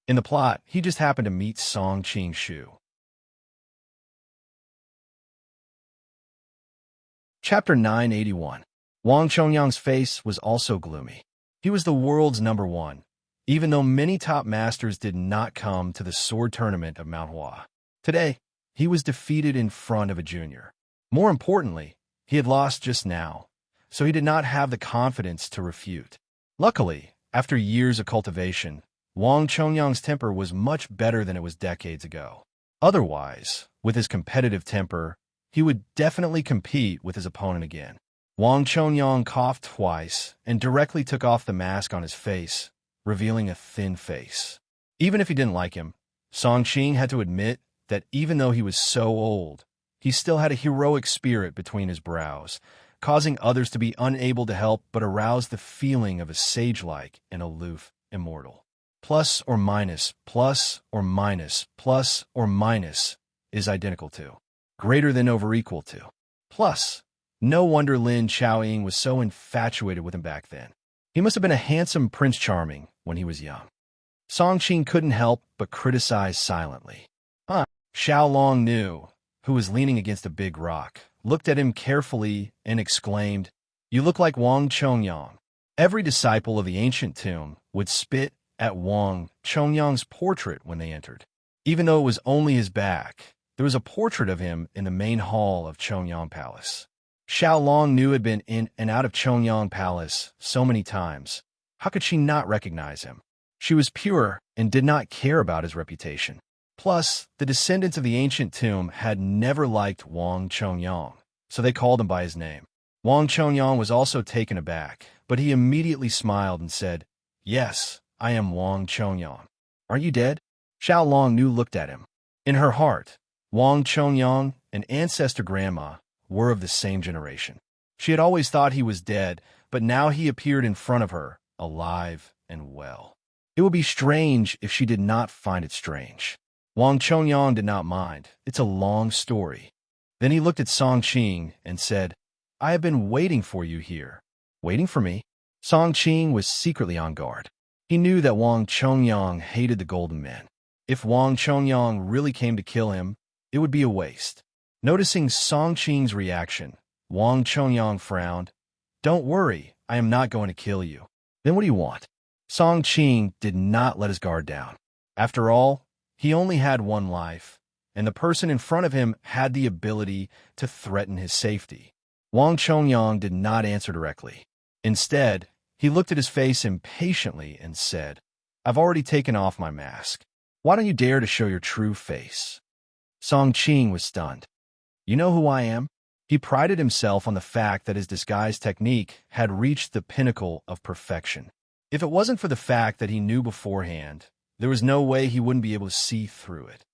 Speaker 1: In the plot, he just happened to meet Song Qingshu. Chapter 981. Wang Chongyang's face was also gloomy. He was the world's #1, even though many top masters did not come to the sword tournament of Mount Hua. Today, he was defeated in front of a junior. More importantly, he had lost just now, so he did not have the confidence to refute. Luckily, after years of cultivation, Wang Chongyang's temper was much better than it was decades ago. Otherwise, with his competitive temper, he would definitely compete with his opponent again. Wang Chongyang coughed twice and directly took off the mask on his face, revealing a thin face. Even if he didn't like him, Song Qing had to admit that even though he was so old, he still had a heroic spirit between his brows, causing others to be unable to help but arouse the feeling of a sage-like and aloof immortal. Plus or minus, plus or minus, plus or minus is identical to, greater than over equal to. Plus, no wonder Lin Chaoying was so infatuated with him back then. He must have been a handsome Prince Charming when he was young. Song Qing couldn't help but criticize silently. Xiao Long Nu, who was leaning against a big rock, looked at him carefully and exclaimed, "You look like Wang Chongyang." Every disciple of the ancient tomb would spit at Wang Chongyang's portrait when they entered. Even though it was only his back, there was a portrait of him in the main hall of Chongyang Palace. Xiao Long Nu had been in and out of Chongyang Palace so many times. How could she not recognize him? She was pure and did not care about his reputation. Plus, the descendants of the ancient tomb had never liked Wang Chongyang, so they called him by his name. Wang Chongyang was also taken aback, but he immediately smiled and said, "Yes, I am Wang Chongyang. Are you dead?" Xiao Longnu looked at him. In her heart, Wang Chongyang, an ancestor grandma, were of the same generation. She had always thought he was dead, but now he appeared in front of her, alive and well. It would be strange if she did not find it strange. Wang Chongyang did not mind. It's a long story. Then he looked at Song Qing and said, "I have been waiting for you here." "Waiting for me?" Song Qing was secretly on guard. He knew that Wang Chongyang hated the Golden Men. If Wang Chongyang really came to kill him, it would be a waste. Noticing Song Qing's reaction, Wang Chongyang frowned. "Don't worry, I am not going to kill you." "Then what do you want?" Song Qing did not let his guard down. After all, he only had one life, and the person in front of him had the ability to threaten his safety. Wang Chongyang did not answer directly. Instead, he looked at his face impatiently and said, "I've already taken off my mask. Why don't you dare to show your true face?" Song Qing was stunned. "You know who I am?" He prided himself on the fact that his disguise technique had reached the pinnacle of perfection. If it wasn't for the fact that he knew beforehand, there was no way he wouldn't be able to see through it.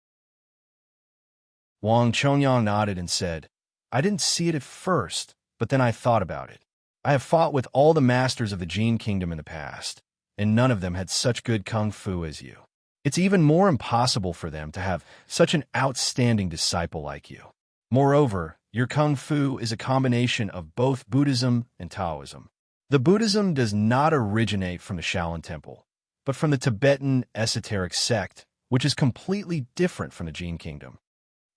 Speaker 1: Wang Chongyang nodded and said, "I didn't see it at first, but then I thought about it. I have fought with all the masters of the Jin Kingdom in the past, and none of them had such good kung fu as you. It's even more impossible for them to have such an outstanding disciple like you. Moreover, your kung fu is a combination of both Buddhism and Taoism. The Buddhism does not originate from the Shaolin Temple, but from the Tibetan esoteric sect, which is completely different from the Jin Kingdom."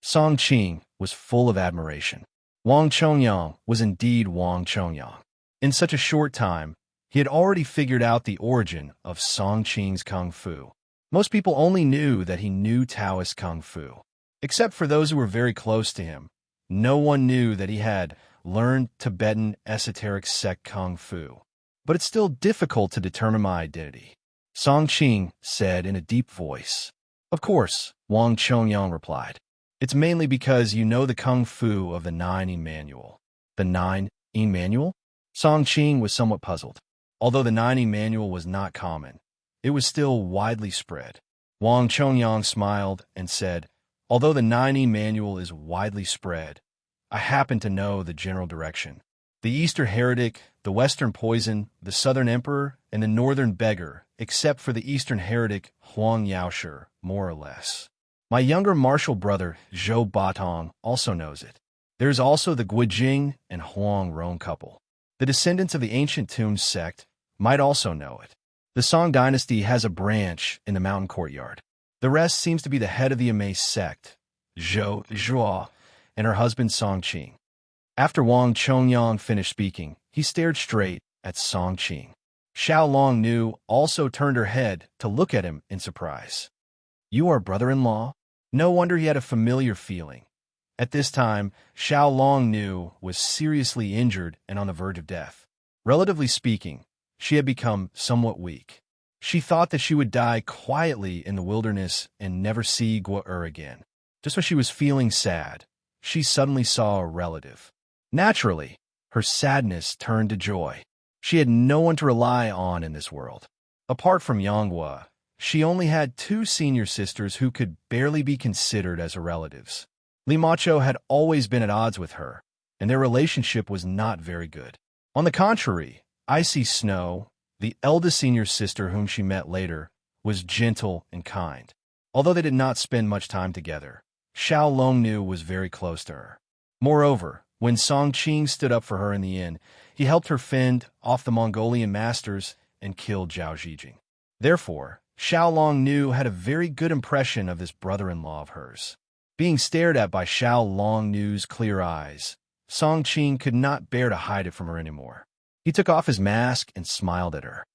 Speaker 1: Song Qing was full of admiration. Wang Chongyang was indeed Wang Chongyang. In such a short time, he had already figured out the origin of Song Qing's kung fu. Most people only knew that he knew Taoist kung fu. Except for those who were very close to him, no one knew that he had learned Tibetan esoteric sect kung fu. But it's still difficult to determine my identity, Song Qing said in a deep voice. "Of course," Wang Chongyang replied. "It's mainly because you know the kung fu of the Nine Manual." "The Nine Manual?" Song Qing was somewhat puzzled. Although the Nine Manual was not common, it was still widely spread. Wang Chongyang smiled and said, "Although the Nine Manual is widely spread, I happen to know the general direction. The Eastern Heretic, the Western Poison, the Southern Emperor, and the Northern Beggar, except for the Eastern Heretic Huang Yaoshi, more or less. My younger martial brother, Zhou Batong, also knows it. There's also the Guijing and Huang Rong couple. The descendants of the ancient Tomb sect might also know it. The Song dynasty has a branch in the mountain courtyard. The rest seems to be the head of the Amaze sect, Zhou Zhuo, and her husband Song Qing." After Wang Chongyang finished speaking, he stared straight at Song Qing. Xiao Longnu also turned her head to look at him in surprise. "You are brother-in-law?" No wonder he had a familiar feeling. At this time, Xiao Longnu was seriously injured and on the verge of death. Relatively speaking, she had become somewhat weak. She thought that she would die quietly in the wilderness and never see Guo again. Just when she was feeling sad, she suddenly saw a relative. Naturally, her sadness turned to joy. She had no one to rely on in this world. Apart from Yanghua, she only had 2 senior sisters who could barely be considered as her relatives. Li Macho had always been at odds with her, and their relationship was not very good. On the contrary, Icy Snow, the eldest senior sister whom she met later, was gentle and kind. Although they did not spend much time together, Xiao Longnu was very close to her. Moreover, when Song Qing stood up for her in the inn, he helped her fend off the Mongolian masters and killed Zhao Zijing. Therefore, Xiao Longnu had a very good impression of this brother-in-law of hers. Being stared at by Xiao Longnu's clear eyes, Song Qing could not bear to hide it from her anymore. He took off his mask and smiled at her.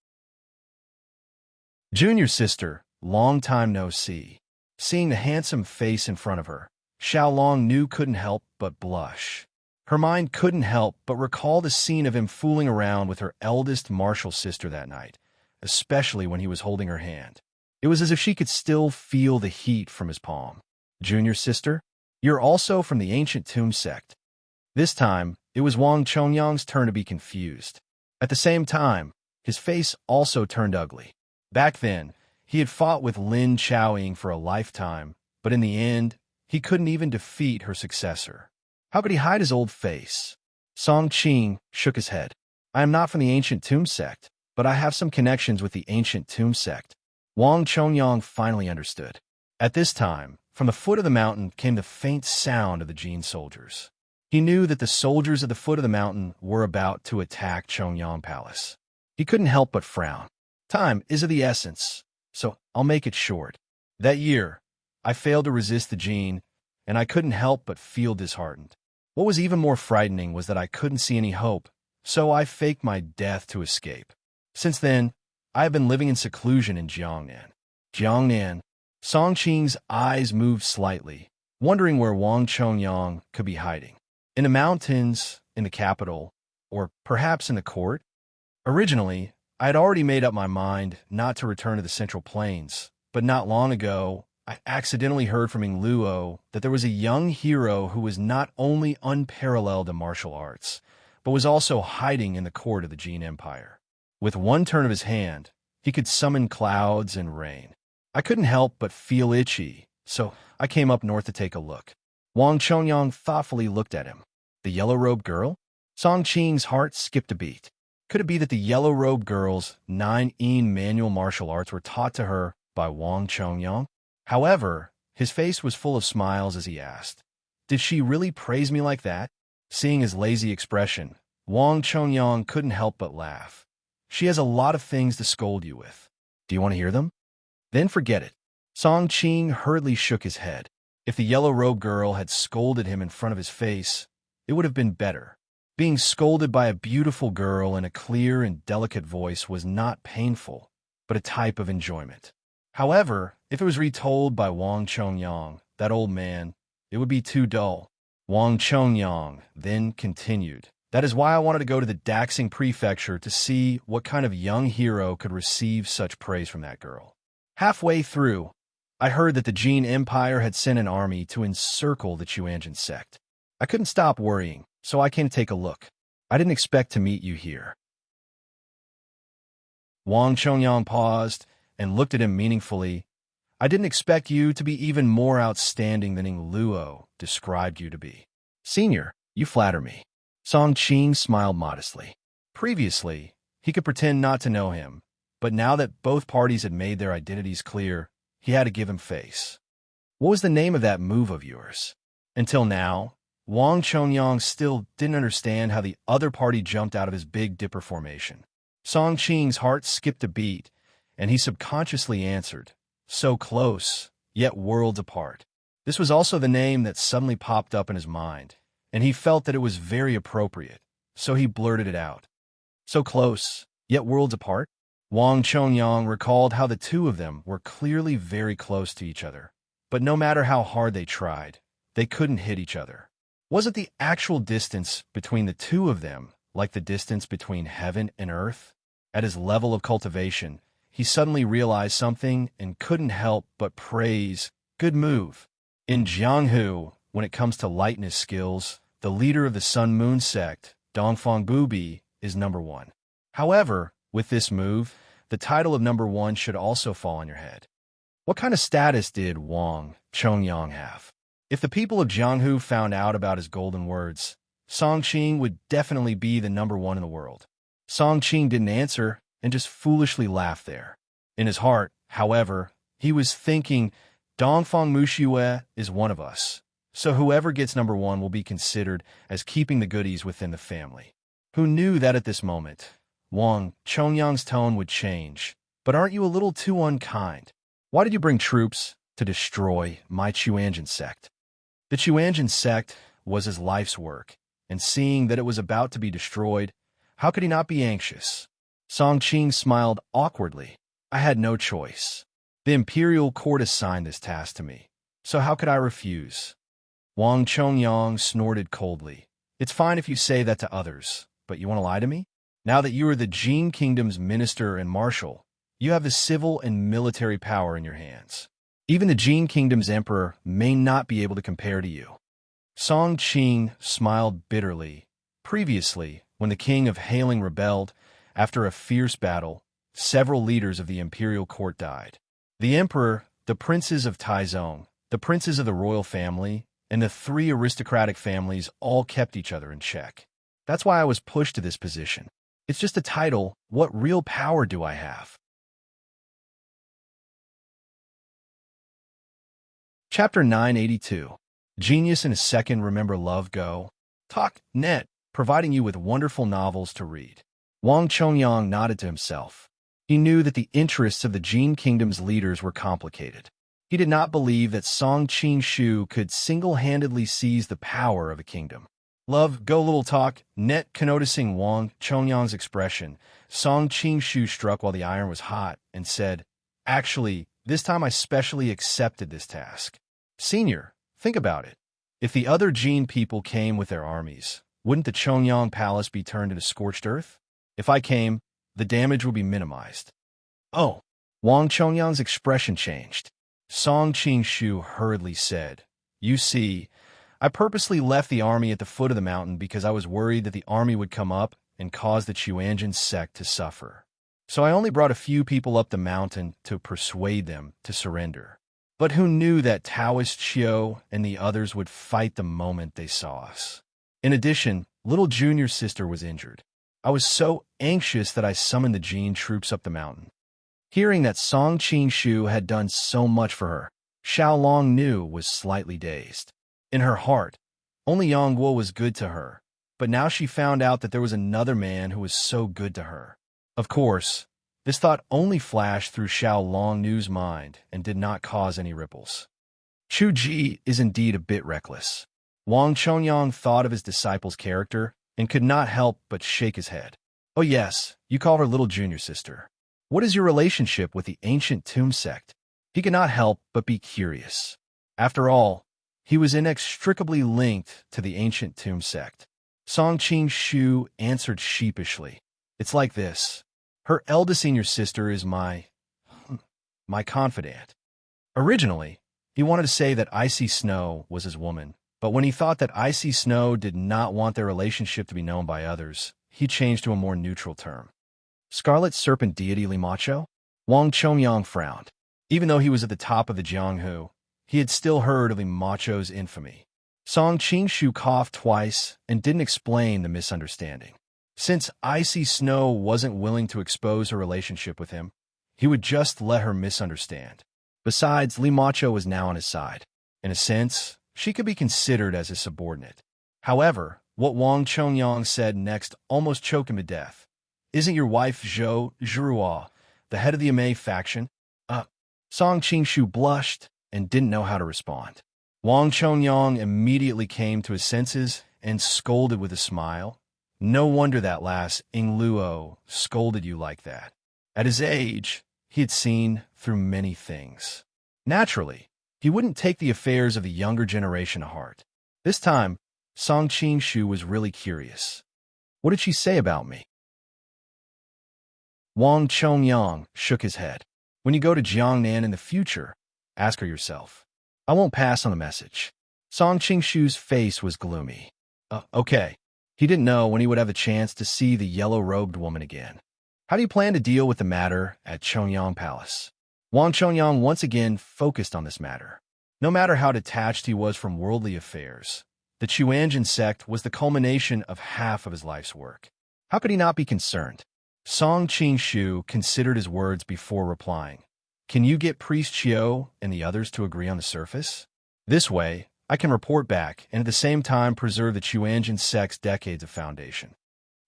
Speaker 1: "Junior sister, long time no see." Seeing the handsome face in front of her, Xiao Longnu couldn't help but blush. Her mind couldn't help but recall the scene of him fooling around with her eldest martial sister that night, especially when he was holding her hand. It was as if she could still feel the heat from his palm. "Junior sister, you're also from the ancient Tomb sect." This time, it was Wang Chongyang's turn to be confused. At the same time, his face also turned ugly. Back then, he had fought with Lin Chaoying for a lifetime, but in the end, he couldn't even defeat her successor. How could he hide his old face? Song Qing shook his head. I am not from the ancient tomb sect, but I have some connections with the ancient tomb sect. Wang Chongyang finally understood. At this time, from the foot of the mountain came the faint sound of the Jin soldiers. He knew that the soldiers at the foot of the mountain were about to attack Chongyang Palace. He couldn't help but frown. Time is of the essence, so I'll make it short. That year, I failed to resist the Jin, and I couldn't help but feel disheartened. What was even more frightening was that I couldn't see any hope, so I faked my death to escape. Since then, I have been living in seclusion in Jiangnan. Jiangnan. Song Qing's eyes moved slightly, wondering where Wang Chongyang could be hiding. In the mountains, in the capital, or perhaps in the court? Originally, I had already made up my mind not to return to the Central Plains, but not long ago, I accidentally heard from Ing Luo that there was a young hero who was not only unparalleled in martial arts, but was also hiding in the court of the Jin Empire. With one turn of his hand, he could summon clouds and rain. I couldn't help but feel itchy, so I came up north to take a look. Wang Chongyang thoughtfully looked at him. The yellow-robed girl? Song Qing's heart skipped a beat. Could it be that the yellow-robed girl's 9-in manual martial arts were taught to her by Wang Chongyang? However, his face was full of smiles as he asked, "Did she really praise me like that?" Seeing his lazy expression, Wang Chongyang couldn't help but laugh. "She has a lot of things to scold you with. Do you want to hear them?" "Then forget it." Song Qing hurriedly shook his head. If the yellow-robed girl had scolded him in front of his face, it would have been better. Being scolded by a beautiful girl in a clear and delicate voice was not painful, but a type of enjoyment. However, if it was retold by Wang Chongyang, that old man, it would be too dull. Wang Chongyang then continued, "That is why I wanted to go to the Daxing Prefecture to see what kind of young hero could receive such praise from that girl. Halfway through, I heard that the Jin Empire had sent an army to encircle the Chuanjin sect. I couldn't stop worrying, so I came to take a look. I didn't expect to meet you here." Wang Chongyang paused and looked at him meaningfully. "I didn't expect you to be even more outstanding than Ing Luo described you to be. Senior, you flatter me." Song Qing smiled modestly. Previously, he could pretend not to know him, but now that both parties had made their identities clear, he had to give him face. "What was the name of that move of yours?" Until now, Wang Chongyang still didn't understand how the other party jumped out of his Big Dipper formation. Song Qing's heart skipped a beat, and he subconsciously answered, "So close, yet worlds apart." This was also the name that suddenly popped up in his mind, and he felt that it was very appropriate, so he blurted it out. "So close, yet worlds apart?" Wang Chongyang recalled how the two of them were clearly very close to each other, but no matter how hard they tried, they couldn't hit each other. Was it the actual distance between the two of them like the distance between heaven and earth? At his level of cultivation, he suddenly realized something and couldn't help but praise, "Good move." In Jianghu, when it comes to lightness skills, the leader of the Sun-Moon sect, Dongfang Bubi, is number one. However, with this move, the title of number one should also fall on your head. What kind of status did Wang Chongyang have? If the people of Jianghu found out about his golden words, Song Qing would definitely be the number one in the world. Song Qing didn't answer and just foolishly laughed there. In his heart, however, he was thinking, Dongfang Muxiue is one of us, so whoever gets number one will be considered as keeping the goodies within the family. Who knew that at this moment, Wang Chongyang's tone would change? "But aren't you a little too unkind? Why did you bring troops to destroy my Chuanjin sect?" The Chuanjin sect was his life's work, and seeing that it was about to be destroyed, how could he not be anxious? Song Qing smiled awkwardly. "I had no choice. The imperial court assigned this task to me, so how could I refuse?" Wang Chongyang snorted coldly. "It's fine if you say that to others, but you want to lie to me? Now that you are the Jin Kingdom's minister and marshal, you have the civil and military power in your hands. Even the Jin Kingdom's emperor may not be able to compare to you." Song Qing smiled bitterly. Previously, when the king of Hailing rebelled, after a fierce battle, several leaders of the imperial court died. The emperor, the princes of Taizong, the princes of the royal family, and the three aristocratic families all kept each other in check. That's why I was pushed to this position. It's just a title. What real power do I have? Chapter 982. Genius in a Second. Remember Love Go? Talk. Net, providing you with wonderful novels to read. Wang Chongyang nodded to himself. He knew that the interests of the Jin Kingdom's leaders were complicated. He did not believe that Song Qing-shu could single-handedly seize the power of a kingdom. Love Go Little Talk. Net, noticing Wang Chongyang's expression, Song Qing-shu struck while the iron was hot and said, "Actually, this time I specially accepted this task. Senior, think about it. If the other Jin people came with their armies, wouldn't the Chongyang Palace be turned into scorched earth? If I came, the damage would be minimized." Oh, Wang Chongyang's expression changed. Song Qing-shu hurriedly said, "You see, I purposely left the army at the foot of the mountain because I was worried that the army would come up and cause the Chuanjin sect to suffer. So I only brought a few people up the mountain to persuade them to surrender. But who knew that Taoist Chiu and the others would fight the moment they saw us? In addition, little junior sister was injured. I was so anxious that I summoned the Jin troops up the mountain." Hearing that Song Qing-shu had done so much for her, Xiao Long Nu was slightly dazed. In her heart, only Yang Guo was good to her, but now she found out that there was another man who was so good to her. Of course, this thought only flashed through Xiao Long Nu's mind and did not cause any ripples. Chu Ji is indeed a bit reckless. Wang Chongyang thought of his disciple's character and could not help but shake his head. "Oh yes, you call her little junior sister. What is your relationship with the ancient tomb sect?" He could not help but be curious. After all, he was inextricably linked to the ancient tomb sect. Song Qing-shu answered sheepishly. "It's like this. Her eldest senior sister is my confidant." Originally, he wanted to say that Icy Snow was his woman, but when he thought that Icy Snow did not want their relationship to be known by others, he changed to a more neutral term. "Scarlet Serpent Deity Li Macho?" Wang Chongyang frowned. Even though he was at the top of the Jianghu, he had still heard of Li Macho's infamy. Song Qing-shu coughed twice and didn't explain the misunderstanding. Since Icy Snow wasn't willing to expose her relationship with him, he would just let her misunderstand. Besides, Li Macho was now on his side. In a sense, she could be considered as his subordinate. However, what Wang Chongyang said next almost choked him to death. "Isn't your wife Zhou Zhuruo the head of the Amei faction?" Song Qing-shu blushed and didn't know how to respond. Wang Chongyang immediately came to his senses and scolded with a smile. "No wonder that lass Ing Luo scolded you like that." At his age, he had seen through many things. Naturally, he wouldn't take the affairs of the younger generation to heart. This time, Song Qing-shu was really curious. "What did she say about me?" Wang Chongyang shook his head. "When you go to Jiangnan in the future, ask her yourself. I won't pass on the message." Song Qing-shu's face was gloomy. Okay. He didn't know when he would have a chance to see the yellow-robed woman again. "How do you plan to deal with the matter at Chongyang Palace?" Wang Chongyang once again focused on this matter. No matter how detached he was from worldly affairs, the Chuanjin sect was the culmination of half of his life's work. How could he not be concerned? Song Qing-shu considered his words before replying. "Can you get Priest Chiu and the others to agree on the surface? This way, I can report back and at the same time preserve the Chuanjin sect's decades of foundation."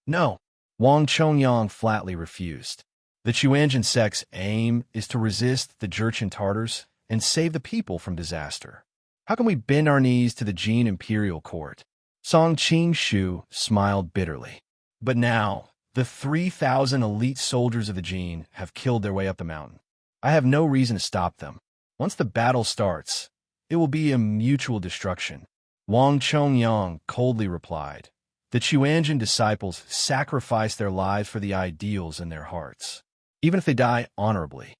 Speaker 1: "No," Wang Chongyang flatly refused. "The Chuanjin sect's aim is to resist the Jurchen Tartars and save the people from disaster. How can we bend our knees to the Jin imperial court?" Song Qing-shu smiled bitterly. "But now, the 3,000 elite soldiers of the Jin have killed their way up the mountain. I have no reason to stop them. Once the battle starts, it will be a mutual destruction." Wang Chongyang coldly replied. "The Chuanjin disciples sacrifice their lives for the ideals in their hearts, even if they die honorably."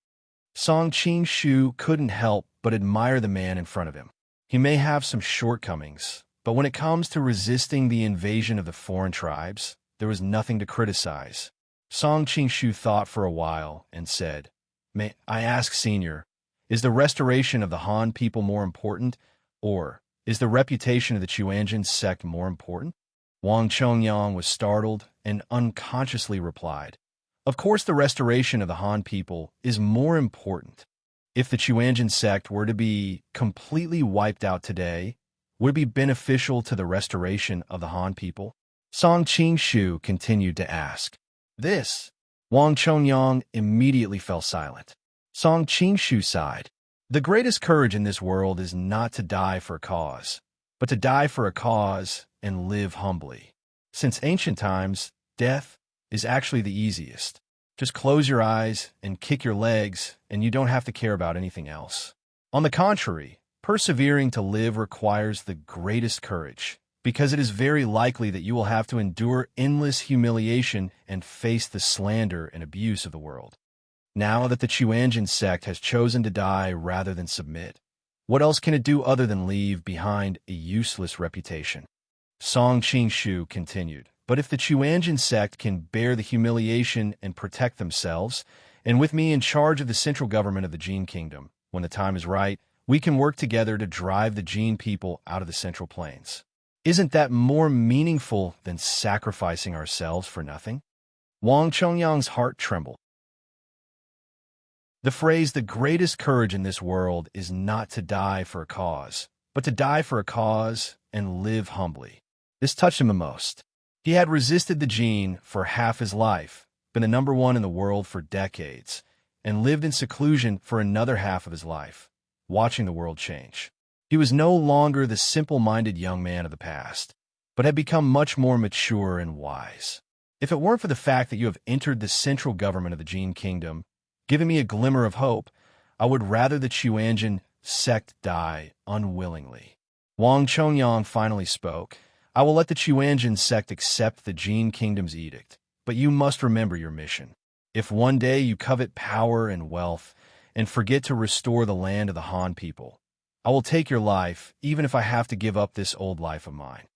Speaker 1: Song Qing-shu couldn't help but admire the man in front of him. He may have some shortcomings, But when it comes to resisting the invasion of the foreign tribes, there was nothing to criticize. Song Qingshu thought for a while and said, "May I ask, Senior, is the restoration of the Han people more important, or is the reputation of the Chuanjin sect more important?" Wang Chongyang was startled and unconsciously replied, "Of course the restoration of the Han people is more important. If the Chuanjin sect were to be completely wiped out today, would it be beneficial to the restoration of the Han people?" Song Qingshu continued to ask. This, Wang Chongyang immediately fell silent. Song Qingshu sighed. "The greatest courage in this world is not to die for a cause, but to die for a cause and live humbly. Since ancient times, death is actually the easiest. Just close your eyes and kick your legs, and you don't have to care about anything else. On the contrary, persevering to live requires the greatest courage, because it is very likely that you will have to endure endless humiliation and face the slander and abuse of the world. Now that the Chuanjin sect has chosen to die rather than submit, what else can it do other than leave behind a useless reputation?" Song Qingshu continued, "But if the Chuanjin sect can bear the humiliation and protect themselves, and with me in charge of the central government of the Jin Kingdom, when the time is right, we can work together to drive the Jin people out of the Central Plains. Isn't that more meaningful than sacrificing ourselves for nothing?" Wang Chongyang's heart trembled. The phrase, "the greatest courage in this world is not to die for a cause, but to die for a cause and live humbly." This touched him the most. He had resisted the Jin for half his life, been the number one in the world for decades, and lived in seclusion for another half of his life, watching the world change. He was no longer the simple-minded young man of the past, but had become much more mature and wise. "If it weren't for the fact that you have entered the central government of the Jin Kingdom, giving me a glimmer of hope, I would rather the Chuanjin sect die unwillingly." Wang Chongyang finally spoke. "I will let the Chuanjin sect accept the Jin Kingdom's edict, but you must remember your mission. If one day you covet power and wealth and forget to restore the land of the Han people, I will take your life, even if I have to give up this old life of mine."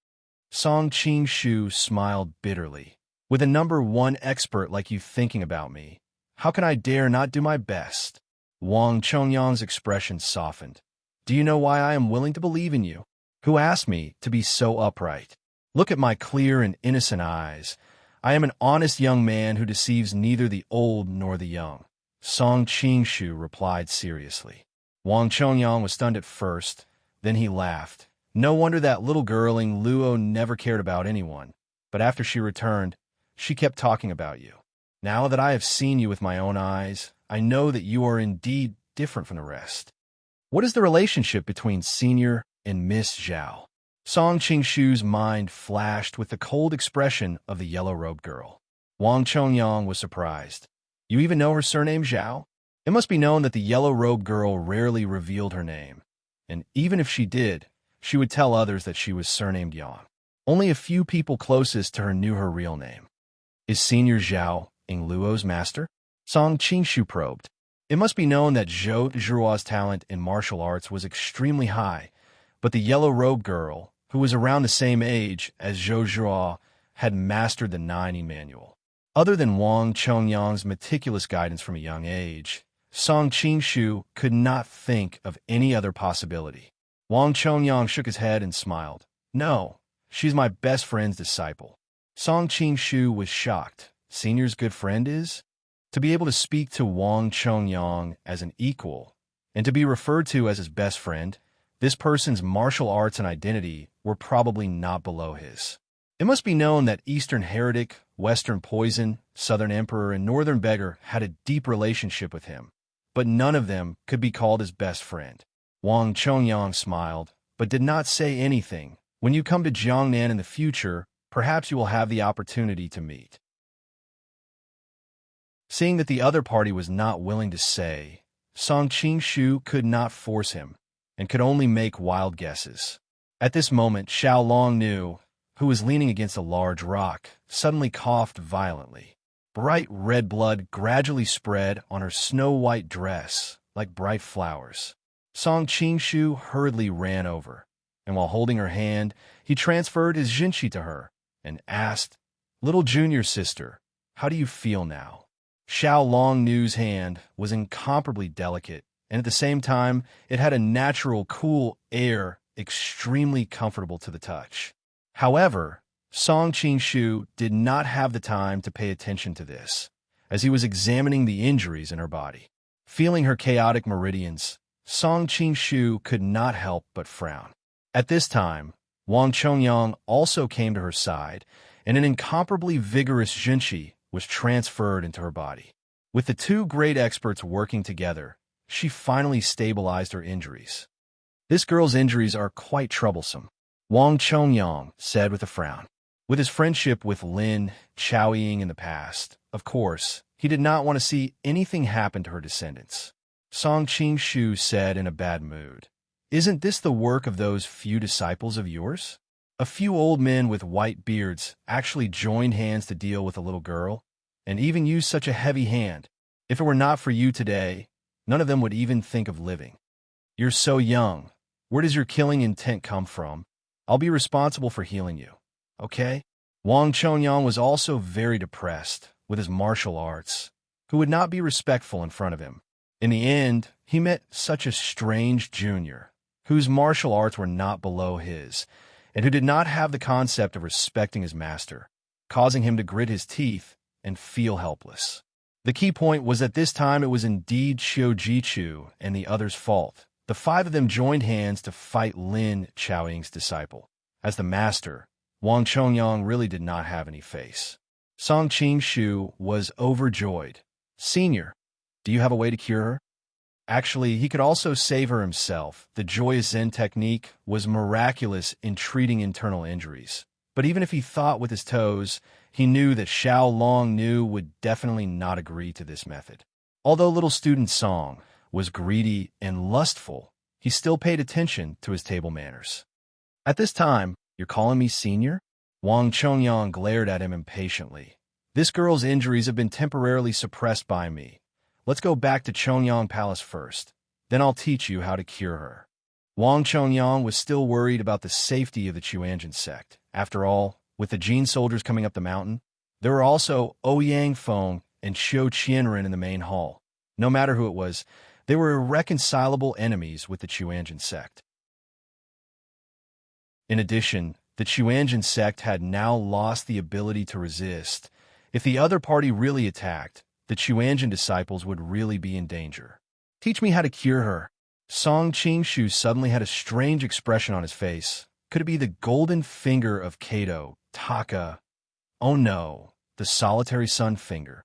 Speaker 1: Song Qingshu smiled bitterly. "With a number one expert like you thinking about me, how can I dare not do my best?" Wang Chongyang's expression softened. "Do you know why I am willing to believe in you? Who asked me to be so upright? Look at my clear and innocent eyes. I am an honest young man who deceives neither the old nor the young." Song Qingshu replied seriously. Wang Chongyang was stunned at first, then he laughed. "No wonder that little girl in Luo never cared about anyone, but after she returned, she kept talking about you. Now that I have seen you with my own eyes, I know that you are indeed different from the rest. What is the relationship between Senior and Miss Zhao?" Song Qingshu's mind flashed with the cold expression of the yellow-robed girl. Wang Chongyang was surprised. "You even know her surname Zhao?" It must be known that the yellow-robed girl rarely revealed her name, and even if she did, she would tell others that she was surnamed Yang. Only a few people closest to her knew her real name. "Is Senior Zhao Ing Luo's master?" Song Qingshu probed. It must be known that Zhou Zhuo's talent in martial arts was extremely high, but the yellow-robed girl, who was around the same age as Zhou Zhuo, had mastered the 90 manual. Other than Wang Chongyang's meticulous guidance from a young age, Song Qingshu could not think of any other possibility. Wang Chongyang shook his head and smiled. "No, she's my best friend's disciple." Song Qingshu was shocked. Senior's good friend is? To be able to speak to Wang Chongyang as an equal, and to be referred to as his best friend, this person's martial arts and identity were probably not below his. It must be known that Eastern Heretic, Western Poison, Southern Emperor, and Northern Beggar had a deep relationship with him, but none of them could be called his best friend. Wang Chongyang smiled, but did not say anything. "When you come to Jiangnan in the future, perhaps you will have the opportunity to meet." Seeing that the other party was not willing to say, Song Qingshu could not force him, and could only make wild guesses. At this moment, Xiao Longnu, who was leaning against a large rock, suddenly coughed violently. Bright red blood gradually spread on her snow-white dress like bright flowers. Song Qingshu hurriedly ran over. and while holding her hand, he transferred his jinshi to her and asked, "Little junior sister, how do you feel now?" Xiao Longnu's hand was incomparably delicate, and at the same time, it had a natural, cool air extremely comfortable to the touch. However, Song Qingshu did not have the time to pay attention to this, as he was examining the injuries in her body. Feeling her chaotic meridians, Song Qingshu could not help but frown. At this time, Wang Chongyang also came to her side, and an incomparably vigorous jinshi was transferred into her body. With the two great experts working together, she finally stabilized her injuries. "This girl's injuries are quite troublesome," Wang Chongyang said with a frown. With his friendship with Lin Chaoying in the past, of course, he did not want to see anything happen to her descendants. Song Qingshu said in a bad mood, "Isn't this the work of those few disciples of yours?" A few old men with white beards actually joined hands to deal with a little girl, and even used such a heavy hand. If it were not for you today, none of them would even think of living. "You're so young. Where does your killing intent come from? I'll be responsible for healing you. Okay?" Wang Chongyang was also very depressed with his martial arts, who would not be respectful in front of him. In the end, he met such a strange junior, whose martial arts were not below his, and who did not have the concept of respecting his master, causing him to grit his teeth and feel helpless. The key point was that this time it was indeed Qiu Jichu and the others' fault. The five of them joined hands to fight Lin Chaoying's disciple. As the master, Wang Chongyang really did not have any face. Song Qingshu was overjoyed. "Senior, do you have a way to cure her?" Actually, he could also save her himself. The joyous Zen technique was miraculous in treating internal injuries. But even if he thought with his toes, he knew that Xiao Longnu would definitely not agree to this method. Although little student Song was greedy and lustful, he still paid attention to his table manners. "At this time, you're calling me senior?" Wang Chongyang glared at him impatiently. "This girl's injuries have been temporarily suppressed by me. Let's go back to Chongyang Palace first. Then I'll teach you how to cure her." Wang Chongyang was still worried about the safety of the Chuanjin sect. After all, with the Jin soldiers coming up the mountain, there were also Ouyang Feng and Xiu Qianren in the main hall. No matter who it was, they were irreconcilable enemies with the Chuanjin sect. In addition, the Chuanjin sect had now lost the ability to resist. If the other party really attacked, the Chuanjin disciples would really be in danger. "Teach me how to cure her." Song Qingshu suddenly had a strange expression on his face. Could it be the golden finger of Kato, Taka? Oh no, the solitary sun finger.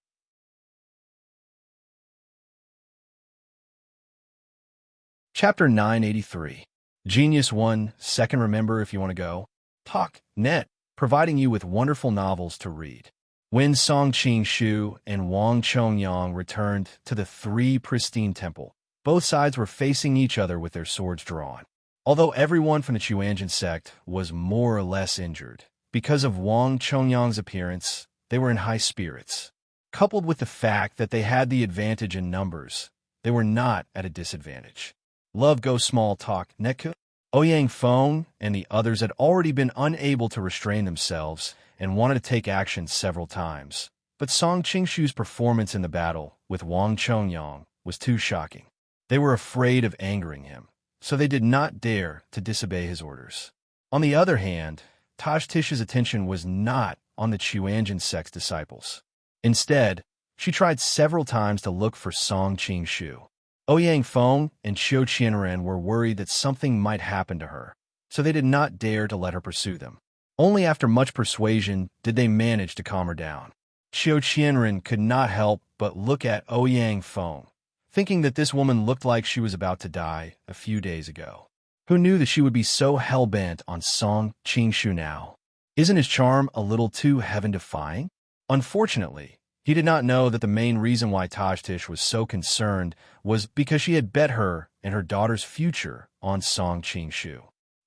Speaker 1: Chapter 983. Genius 1, second remember if you want to go. Talk, net, providing you with wonderful novels to read. When Song Qingshu and Wang Chongyang returned to the three pristine temple, both sides were facing each other with their swords drawn. Although everyone from the Chuanjin sect was more or less injured, because of Wang Chongyang's appearance, they were in high spirits. Coupled with the fact that they had the advantage in numbers, they were not at a disadvantage. Love go small talk, Neku. Ouyang Feng and the others had already been unable to restrain themselves and wanted to take action several times. But Song Qingshu's performance in the battle with Wang Chongyang was too shocking. They were afraid of angering him, so they did not dare to disobey his orders. On the other hand, Taj Tish's attention was not on the Chuanjin sect's disciples. Instead, she tried several times to look for Song Qingshu. Ouyang Feng and Xiu Qianren were worried that something might happen to her, so they did not dare to let her pursue them. Only after much persuasion did they manage to calm her down. Xiu Qianren could not help but look at Ouyang Feng, thinking that this woman looked like she was about to die a few days ago. Who knew that she would be so hell-bent on Song Qingshu now? Isn't his charm a little too heaven-defying? Unfortunately, he did not know that the main reason why Taj Tish was so concerned was because she had bet her and her daughter's future on Song Qingshu.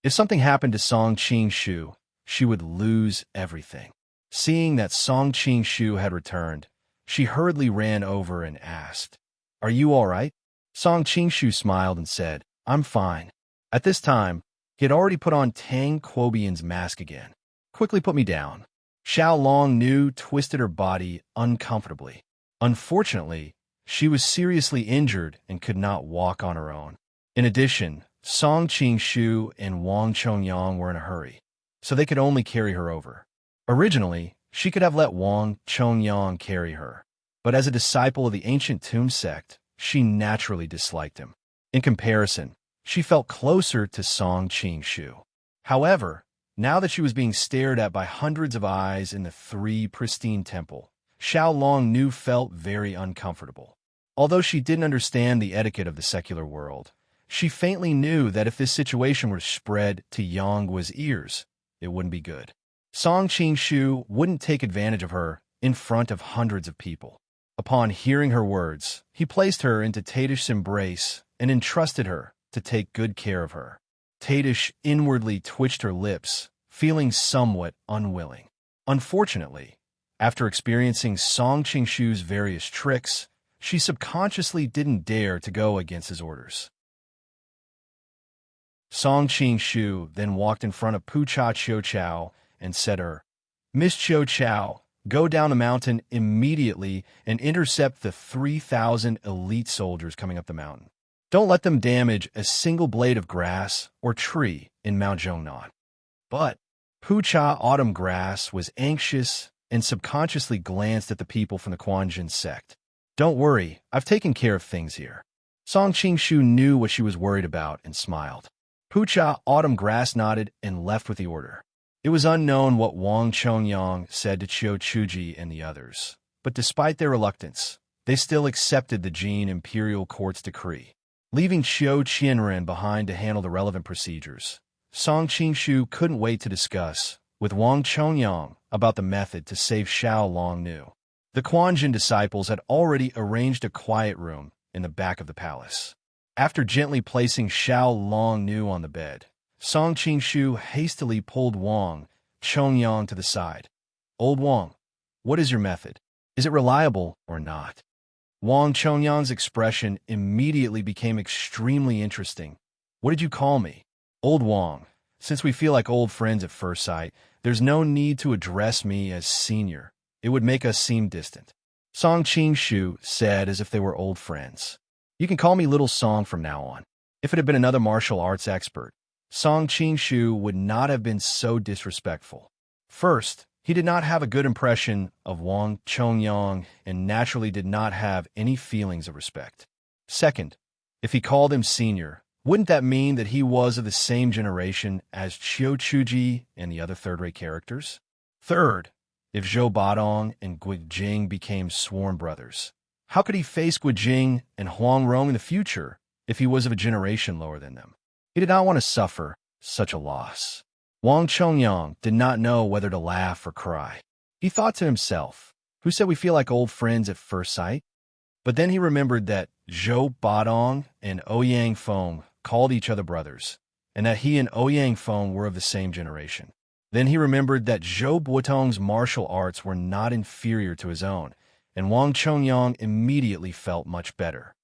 Speaker 1: If something happened to Song Qingshu, she would lose everything. Seeing that Song Qingshu had returned, she hurriedly ran over and asked, "Are you all right?" Song Qingshu smiled and said, "I'm fine." At this time, He had already put on Tang Quobian's mask again. Quickly put me down. Xiao Long Nu twisted her body uncomfortably. Unfortunately, she was seriously injured and could not walk on her own. In addition, Song Qing-shu and Wang Chongyang were in a hurry, so they could only carry her over. Originally, she could have let Wang Chongyang carry her, but as a disciple of the ancient tomb sect, she naturally disliked him. In comparison, she felt closer to Song Qing-shu. However, now that she was being stared at by hundreds of eyes in the three pristine temple, Xiao Long Nu felt very uncomfortable. Although she didn't understand the etiquette of the secular world, she faintly knew that if this situation were spread to Yanggua's ears, it wouldn't be good. Song Qing-shu wouldn't take advantage of her in front of hundreds of people. Upon hearing her words, he placed her into Tadish's embrace and entrusted her to take good care of her. Tadish inwardly twitched her lips, feeling somewhat unwilling. Unfortunately, after experiencing Song Qing-shu's various tricks, she subconsciously didn't dare to go against his orders. Song Qing-shu then walked in front of Pucha Qiuqiao and said to her, "Miss Qiuqiao, go down the mountain immediately and intercept the 3,000 elite soldiers coming up the mountain. Don't let them damage a single blade of grass or tree in Mount Zhongnan." But Pucha Autumn Grass was anxious and subconsciously glanced at the people from the Quanjin sect. "Don't worry, I've taken care of things here." Song Qing-shu knew what she was worried about and smiled. Pucha Autumn Grass nodded and left with the order. It was unknown what Wang Chongyang said to Qiu Chuji and the others, but despite their reluctance, they still accepted the Jin Imperial Court's decree. Leaving Qiu Qianren behind to handle the relevant procedures, Song Qing-shu couldn't wait to discuss with Wang Chongyang about the method to save Xiao Long Nu. The Quanjin disciples had already arranged a quiet room in the back of the palace. After gently placing Xiao Long Nu on the bed, Song Qing-shu hastily pulled Wang Chongyang to the side. "Old Wang, what is your method? Is it reliable or not?" Wang Chongyang's expression immediately became extremely interesting. "What did you call me?" "Old Wang. Since we feel like old friends at first sight, there's no need to address me as senior. It would make us seem distant." Song Qing-shu said as if they were old friends. "You can call me Little Song from now on." If it had been another martial arts expert, Song Qing-shu would not have been so disrespectful. First, he did not have a good impression of Wang Chongyang and naturally did not have any feelings of respect. Second, if he called him senior, wouldn't that mean that he was of the same generation as Qiu Chuji and the other third-rate characters? Third, if Zhou Badong and Guijing became sworn brothers, how could he face Guijing and Huang Rong in the future if he was of a generation lower than them? He did not want to suffer such a loss. Wang Chongyang did not know whether to laugh or cry. He thought to himself, "Who said we feel like old friends at first sight?" But then he remembered that Zhou Badong and Ouyang Feng called each other brothers, and that he and Ouyang Feng were of the same generation. Then he remembered that Zhou Buotong's martial arts were not inferior to his own, and Wang Chongyang immediately felt much better.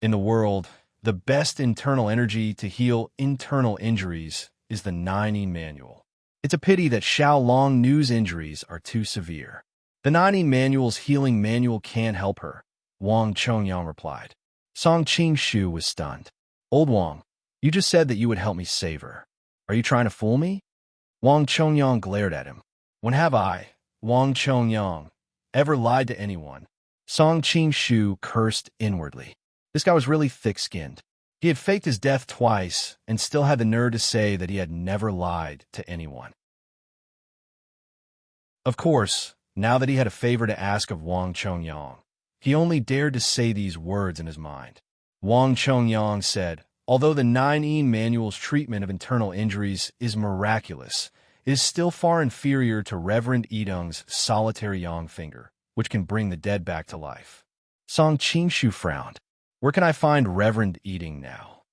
Speaker 1: In the world, the best internal energy to heal internal injuries is the 9-yin manual. It's a pity that Xiao Long Nu's injuries are too severe. "The 9-yin manual's healing manual can't help her," Wang Chongyang replied. Song Qing-shu was stunned. "Old Wang, you just said that you would help me save her. Are you trying to fool me?" Wang Chongyang glared at him. "When have I, Wang Chongyang, ever lied to anyone?" Song Qing-shu cursed inwardly. This guy was really thick-skinned. He had faked his death twice and still had the nerve to say that he had never lied to anyone. Of course, now that he had a favor to ask of Wang Chongyang, he only dared to say these words in his mind. Wang Chongyang said, "Although the 9-yin manual's treatment of internal injuries is miraculous, it is still far inferior to Reverend Yidong's solitary yang finger, which can bring the dead back to life." Song Qing-shu frowned. "Where can I find Reverend Yidong now?"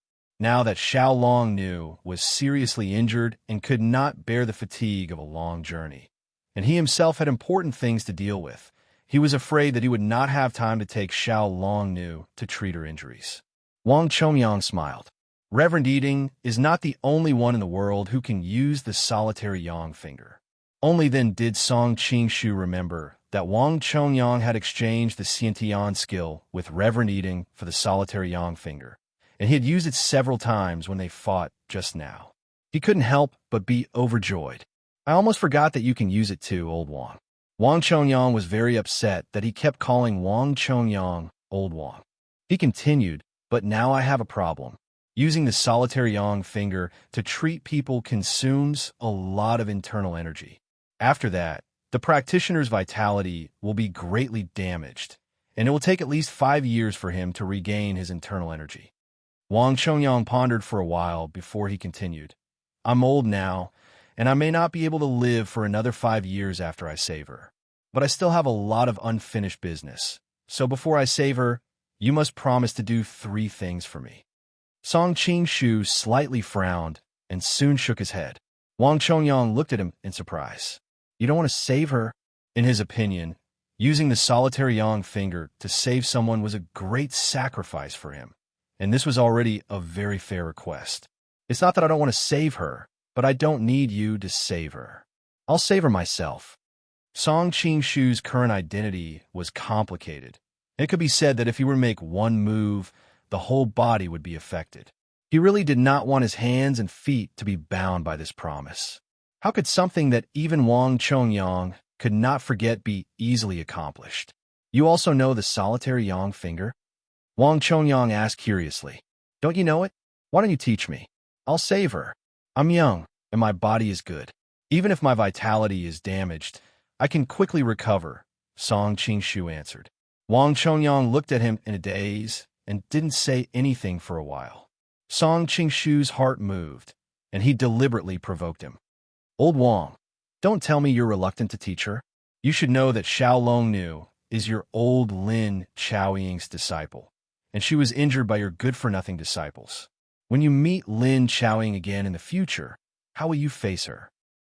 Speaker 1: Now that Xiao Long Nu was seriously injured and could not bear the fatigue of a long journey, and he himself had important things to deal with, he was afraid that he would not have time to take Xiao Long Nu to treat her injuries. Wang Chongyang smiled. Reverend Eating is not the only one in the world who can use the solitary yang finger. Only then did Song Qing-shu remember that Wang Chongyang had exchanged the Xiantian skill with Reverend Eating for the solitary yang finger, and he had used it several times when they fought just now. He couldn't help but be overjoyed. I almost forgot that you can use it too, Old Wang. Wang Chongyang was very upset that he kept calling Wang Chongyang Old Wang. He continued, but now I have a problem. Using the solitary yang finger to treat people consumes a lot of internal energy. After that, the practitioner's vitality will be greatly damaged, and it will take at least 5 years for him to regain his internal energy. Wang Chongyang pondered for a while before he continued. I'm old now, and I may not be able to live for another 5 years after I save her. But I still have a lot of unfinished business. So before I save her, you must promise to do 3 things for me. Song Qing-shu slightly frowned and soon shook his head. Wang Chongyang looked at him in surprise. You don't want to save her? In his opinion, using the solitary yang finger to save someone was a great sacrifice for him, and this was already a very fair request. It's not that I don't want to save her, but I don't need you to save her. I'll save her myself. Song Qing-shu's current identity was complicated. It could be said that if he were to make one move, the whole body would be affected. He really did not want his hands and feet to be bound by this promise. How could something that even Wang Chongyang could not forget be easily accomplished? You also know the solitary yang finger? Wang Chongyang asked curiously. Don't you know it? Why don't you teach me? I'll save her. I'm young, and my body is good. Even if my vitality is damaged, I can quickly recover, Song Qing-shu answered. Wang Chongyang looked at him in a daze and didn't say anything for a while. Song Qing-shu's heart moved, and he deliberately provoked him. Old Wang, don't tell me you're reluctant to teach her. You should know that Xiaolong Nu is your old Lin Chaoying's disciple, and she was injured by your good-for-nothing disciples. When you meet Lin Chaoying again in the future, how will you face her?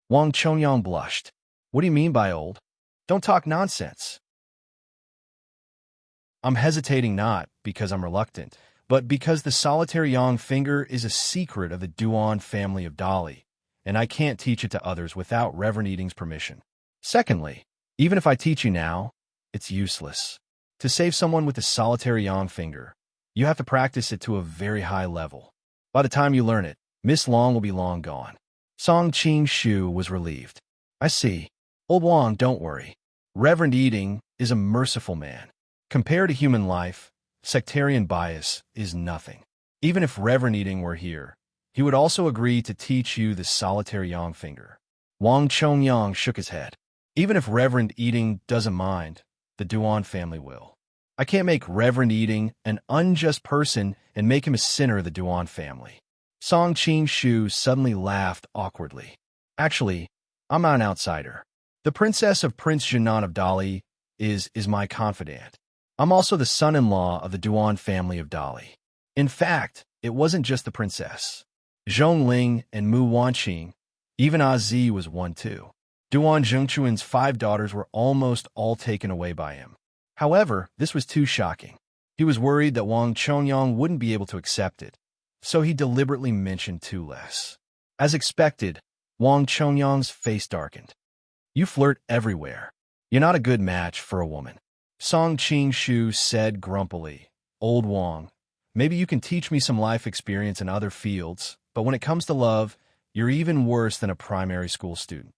Speaker 1: Wang Chongyang blushed. What do you mean by old? Don't talk nonsense. I'm hesitating not because I'm reluctant, but because the solitary yang finger is a secret of the Duan family of Dali, and I can't teach it to others without Reverend Eating's permission. Secondly, even if I teach you now, it's useless. To save someone with the solitary yang finger, you have to practice it to a very high level. By the time you learn it, Miss Long will be long gone. Song Qing-shu was relieved. I see. Old Wang, don't worry. Reverend Eating is a merciful man. Compared to human life, sectarian bias is nothing. Even if Reverend Eating were here, he would also agree to teach you the solitary yang finger. Wang Chongyang shook his head. Even if Reverend Eating doesn't mind, the Duan family will. I can't make Reverend Eating an unjust person and make him a sinner of the Duan family. Song Qing-shu suddenly laughed awkwardly. Actually, I'm not an outsider. The princess of Prince Jinan of Dali is my confidant. I'm also the son-in-law of the Duan family of Dali. In fact, it wasn't just the princess. Zhongling and Mu Wanqing, even Azi was one too. Duan Zhengchuan's 5 daughters were almost all taken away by him. However, this was too shocking. He was worried that Wang Chongyang wouldn't be able to accept it, so he deliberately mentioned 2 less. As expected, Wang Chongyang's face darkened. You flirt everywhere. You're not a good match for a woman. Song Qing-shu said grumpily, Old Wang, maybe you can teach me some life experience in other fields, but when it comes to love, you're even worse than a primary school student.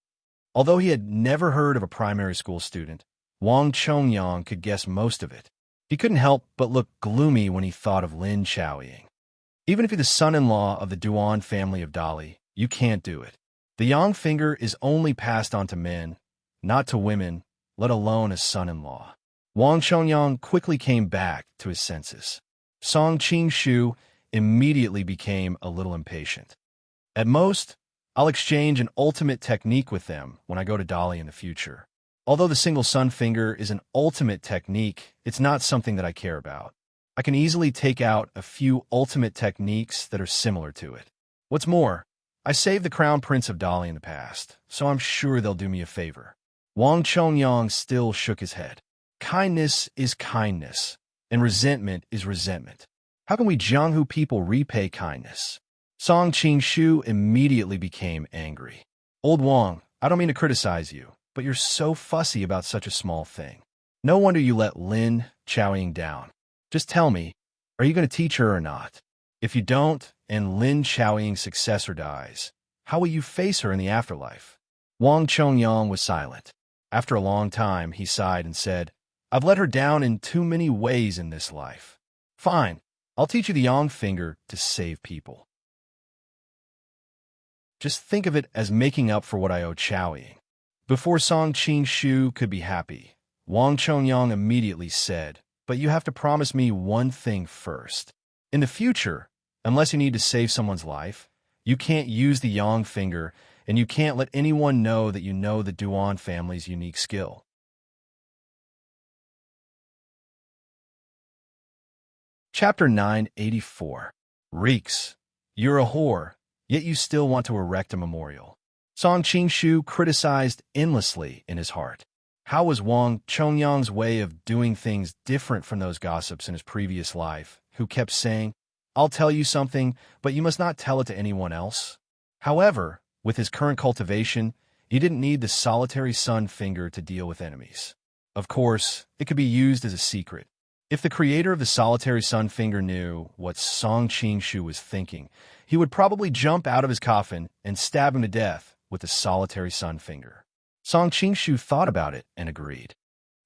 Speaker 1: Although he had never heard of a primary school student, Wang Chongyang could guess most of it. He couldn't help but look gloomy when he thought of Lin Chaoying. Even if you're the son-in-law of the Duan family of Dali, you can't do it. The yang finger is only passed on to men, not to women, let alone a son-in-law. Wang Chongyang quickly came back to his senses. Song Qing-shu immediately became a little impatient. At most, I'll exchange an ultimate technique with them when I go to Dali in the future. Although the single sun finger is an ultimate technique, it's not something that I care about. I can easily take out a few ultimate techniques that are similar to it. What's more, I saved the Crown Prince of Dali in the past, so I'm sure they'll do me a favor. Wang Chongyang still shook his head. Kindness is kindness, and resentment is resentment. How can we Jianghu people repay kindness? Song Qing-shu immediately became angry. Old Wang, I don't mean to criticize you, but you're so fussy about such a small thing. No wonder you let Lin Chaoying down. Just tell me, are you going to teach her or not? If you don't, and Lin Chaoying's successor dies, how will you face her in the afterlife? Wang Chongyang was silent. After a long time, he sighed and said, I've let her down in too many ways in this life. Fine, I'll teach you the Yang finger to save people. Just think of it as making up for what I owe Chaoying. Before Song Qing-shu could be happy, Wang Chongyang immediately said, but you have to promise me one thing first. In the future, unless you need to save someone's life, you can't use the Yang finger, and you can't let anyone know that you know the Duan family's unique skill. Chapter 984. Reeks. You're a whore, yet you still want to erect a memorial. Song Qing-shu criticized endlessly in his heart. How was Wang Chongyang's way of doing things different from those gossips in his previous life, who kept saying, I'll tell you something, but you must not tell it to anyone else? However, with his current cultivation, he didn't need the solitary sun finger to deal with enemies. Of course, it could be used as a secret. If the creator of the solitary sun finger knew what Song Qing-shu was thinking, he would probably jump out of his coffin and stab him to death with the solitary sun finger. Song Qing-shu thought about it and agreed.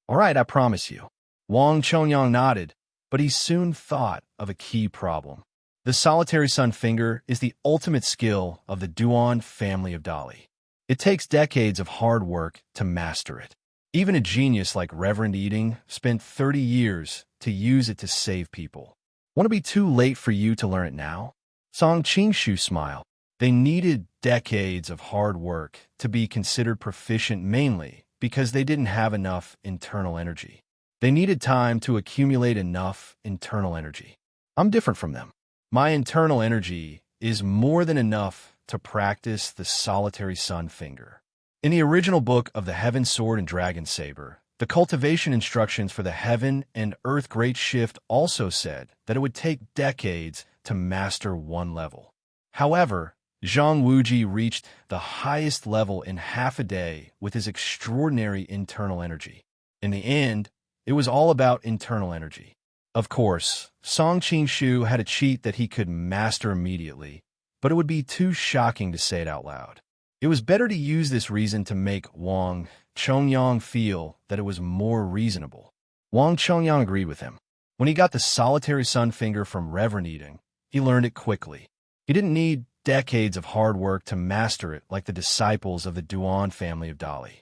Speaker 1: All right, I promise you. Wang Chongyang nodded, but he soon thought of a key problem. The solitary sun finger is the ultimate skill of the Duan family of Dali. It takes decades of hard work to master it. Even a genius like Reverend Eating spent 30 years to use it to save people. Won't it be too late for you to learn it now? Song Qing-shu smiled. They needed decades of hard work to be considered proficient, mainly because they didn't have enough internal energy. They needed time to accumulate enough internal energy. I'm different from them. My internal energy is more than enough to practice the solitary sun finger. In the original book of the Heaven Sword and Dragon Saber, the cultivation instructions for the Heaven and Earth Great Shift also said that it would take decades to master one level. However, Zhang Wuji reached the highest level in half a day with his extraordinary internal energy. In the end, it was all about internal energy. Of course, Song Qing-shu had a cheat that he could master immediately, but it would be too shocking to say it out loud. It was better to use this reason to make Wang Chongyang feel that it was more reasonable. Wang Chongyang agreed with him. When he got the solitary sun finger from Reverend Eating, he learned it quickly. He didn't need decades of hard work to master it like the disciples of the Duan family of Dali.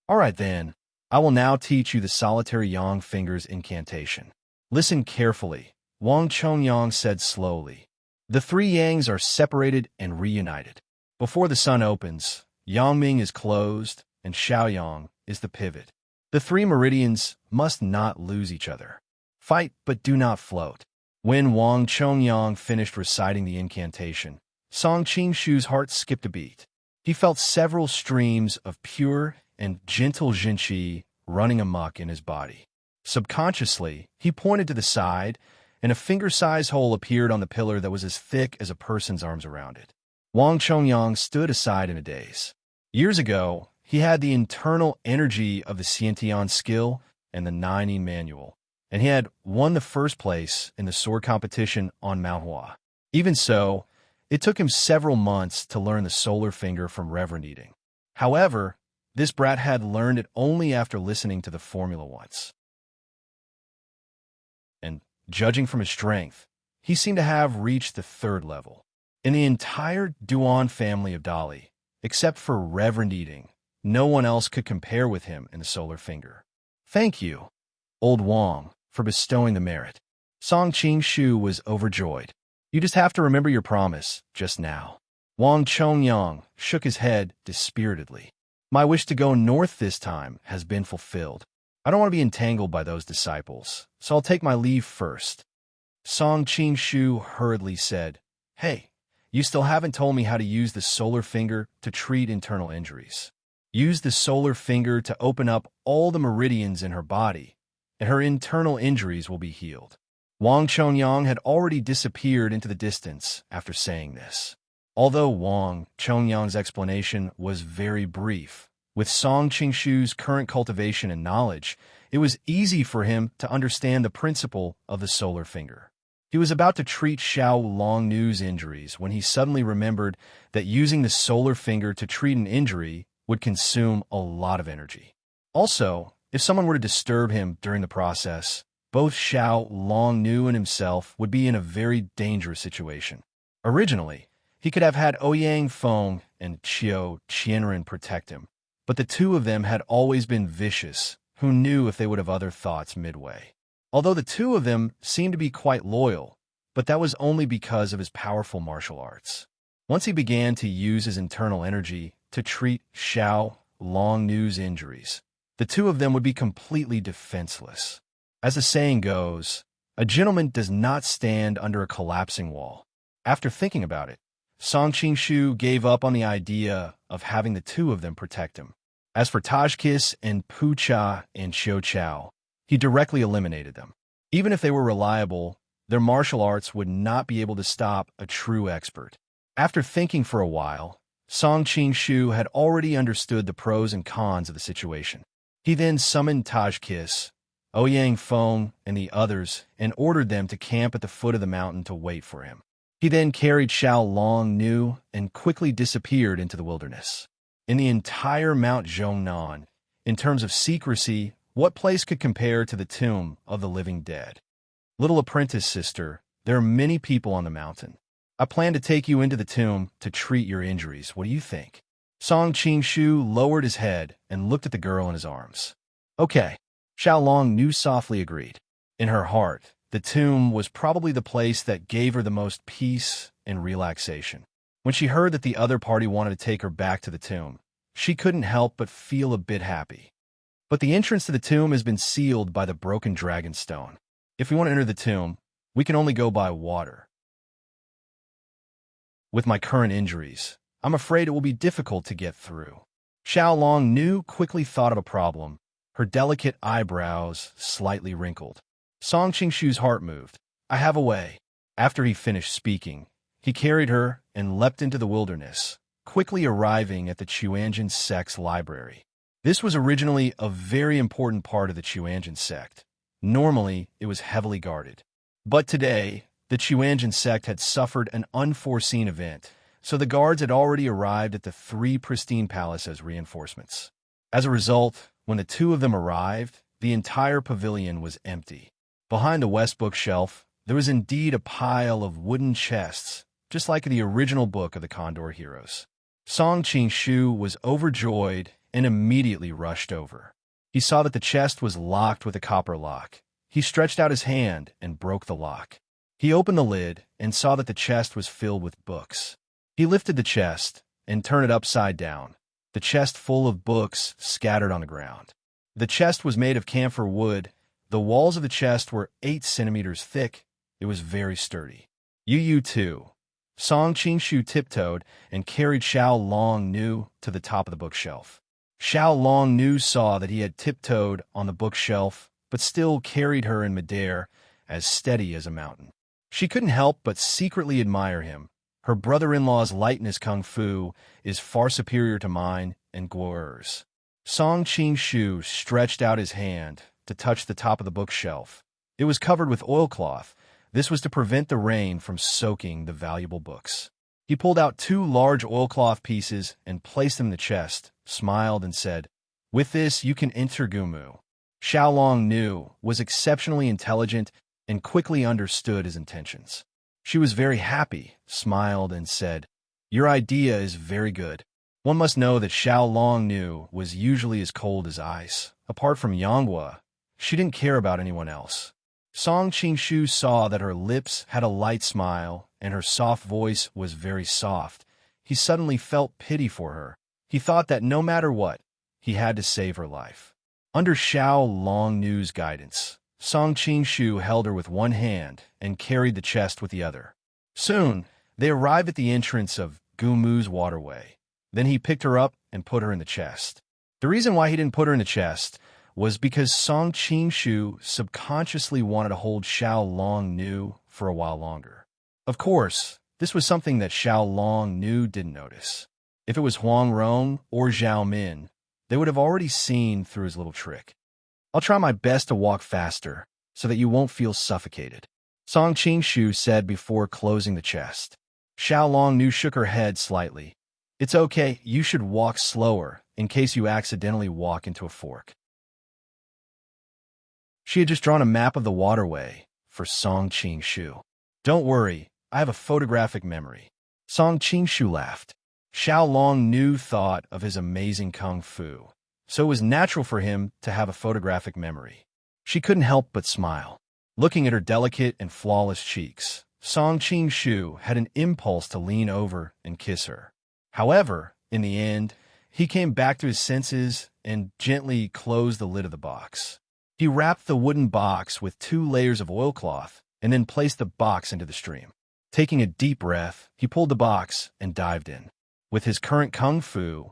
Speaker 1: All right then, I will now teach you the solitary Yang finger's incantation. Listen carefully, Wang Chongyang said slowly. The three Yangs are separated and reunited. Before the sun opens, Yangming is closed and Shaoyang is the pivot. The three meridians must not lose each other. Fight but do not float. When Wang Chongyang finished reciting the incantation, Song Qing-shu's heart skipped a beat. He felt several streams of pure and gentle jinqi running amok in his body. Subconsciously, he pointed to the side, and a finger-sized hole appeared on the pillar that was as thick as a person's arms around it. Wang Chongyang stood aside in a daze. Years ago, he had the internal energy of the Xiantian skill and the Nining manual, and he had won the first place in the sword competition on Mount Hua. Even so, it took him several months to learn the solar finger from Reverend Eating. However, this brat had learned it only after listening to the formula once. And, judging from his strength, he seemed to have reached the third level. In the entire Duan family of Dali, except for Reverend Eating, no one else could compare with him in the solar finger. Thank you, Old Wang, for bestowing the merit. Song Qing-shu was overjoyed. You just have to remember your promise, just now. Wang Chongyang shook his head dispiritedly. My wish to go north this time has been fulfilled. I don't want to be entangled by those disciples, so I'll take my leave first. Song Qing-shu hurriedly said, Hey, you still haven't told me how to use the solar finger to treat internal injuries. Use the solar finger to open up all the meridians in her body, and her internal injuries will be healed. Wang Chonyang had already disappeared into the distance after saying this. Although Wang Chonyang's explanation was very brief, with Song Qingshu's current cultivation and knowledge, it was easy for him to understand the principle of the solar finger. He was about to treat Xiao Longnu's injuries when he suddenly remembered that using the solar finger to treat an injury would consume a lot of energy. Also, if someone were to disturb him during the process, both Xiao Longnu and himself would be in a very dangerous situation. Originally, he could have had Ouyang Feng and Qiu Qianren protect him, but the two of them had always been vicious, who knew if they would have other thoughts midway. Although the two of them seemed to be quite loyal, but that was only because of his powerful martial arts. Once he began to use his internal energy to treat Xiao Longnu's injuries, the two of them would be completely defenseless. As the saying goes, a gentleman does not stand under a collapsing wall. After thinking about it, Song Qingshu gave up on the idea of having the two of them protect him. As for Tajkis and Pucha and Xiu Chao, he directly eliminated them. Even if they were reliable, their martial arts would not be able to stop a true expert. After thinking for a while, Song Qingshu had already understood the pros and cons of the situation. He then summoned Tajkis, Ouyang Feng, and the others and ordered them to camp at the foot of the mountain to wait for him. He then carried Xiao Longnu and quickly disappeared into the wilderness. In the entire Mount Zhongnan, in terms of secrecy, what place could compare to the tomb of the living dead? Little apprentice sister, there are many people on the mountain. I plan to take you into the tomb to treat your injuries. What do you think? Song Qingshu lowered his head and looked at the girl in his arms. Okay, Xiao Longnu softly agreed. In her heart, the tomb was probably the place that gave her the most peace and relaxation. When she heard that the other party wanted to take her back to the tomb, she couldn't help but feel a bit happy. But the entrance to the tomb has been sealed by the broken dragon stone. If we want to enter the tomb, we can only go by water. With my current injuries, I'm afraid it will be difficult to get through. Xiao Longnu quickly thought of a problem, her delicate eyebrows slightly wrinkled. Song Qingshu's heart moved. I have a way. After he finished speaking, he carried her and leapt into the wilderness, quickly arriving at the Chuanjin sect's library. This was originally a very important part of the Chuanjin sect. Normally, it was heavily guarded. But today, the Chuanjin sect had suffered an unforeseen event, so the guards had already arrived at the 3 pristine palace as reinforcements. As a result, when the two of them arrived, the entire pavilion was empty. Behind the west bookshelf, there was indeed a pile of wooden chests, just like the original book of the Condor Heroes. Song Qingshu was overjoyed and immediately rushed over. He saw that the chest was locked with a copper lock. He stretched out his hand and broke the lock. He opened the lid and saw that the chest was filled with books. He lifted the chest and turned it upside down, the chest full of books scattered on the ground. The chest was made of camphor wood. The walls of the chest were 8 centimeters thick. It was very sturdy. Yu too. Song Qingshu tiptoed and carried Xiao Longnu to the top of the bookshelf. Xiao Longnu saw that he had tiptoed on the bookshelf, but still carried her in midair, as steady as a mountain. She couldn't help but secretly admire him. Her brother-in-law's lightness kung fu is far superior to mine and Guo'er's. Song Qingshu stretched out his hand to touch the top of the bookshelf. It was covered with oilcloth. This was to prevent the rain from soaking the valuable books. He pulled out 2 large oilcloth pieces and placed them in the chest, smiled, and said, "With this, you can enter Gumu." Xiao Longnu was exceptionally intelligent and quickly understood his intentions. She was very happy, smiled, and said, "Your idea is very good." One must know that Xiao Longnu was usually as cold as ice. Apart from Yanghua, she didn't care about anyone else. Song Qingshu saw that her lips had a light smile and her soft voice was very soft. He suddenly felt pity for her. He thought that no matter what, he had to save her life. Under Xiao Longnu's guidance, Song Qingshu held her with one hand and carried the chest with the other. Soon, they arrived at the entrance of Gumu's waterway. Then he picked her up and put her in the chest. The reason why he didn't put her in the chest was because Song Qingshu subconsciously wanted to hold Xiao Long for a while longer. Of course, this was something that Xiao Long didn't notice. If it was Huang Rong or Zhao Min, they would have already seen through his little trick. I'll try my best to walk faster, so that you won't feel suffocated, Song Qingshu said before closing the chest. Xiao Long shook her head slightly. It's okay, you should walk slower, in case you accidentally walk into a fork. She had just drawn a map of the waterway for Song Qingshu. Don't worry, I have a photographic memory. Song Qingshu laughed. Xiao Long thought of his amazing kung fu, so it was natural for him to have a photographic memory. She couldn't help but smile. Looking at her delicate and flawless cheeks, Song Qingshu had an impulse to lean over and kiss her. However, in the end, he came back to his senses and gently closed the lid of the box. He wrapped the wooden box with 2 layers of oilcloth and then placed the box into the stream. Taking a deep breath, he pulled the box and dived in. With his current kung fu,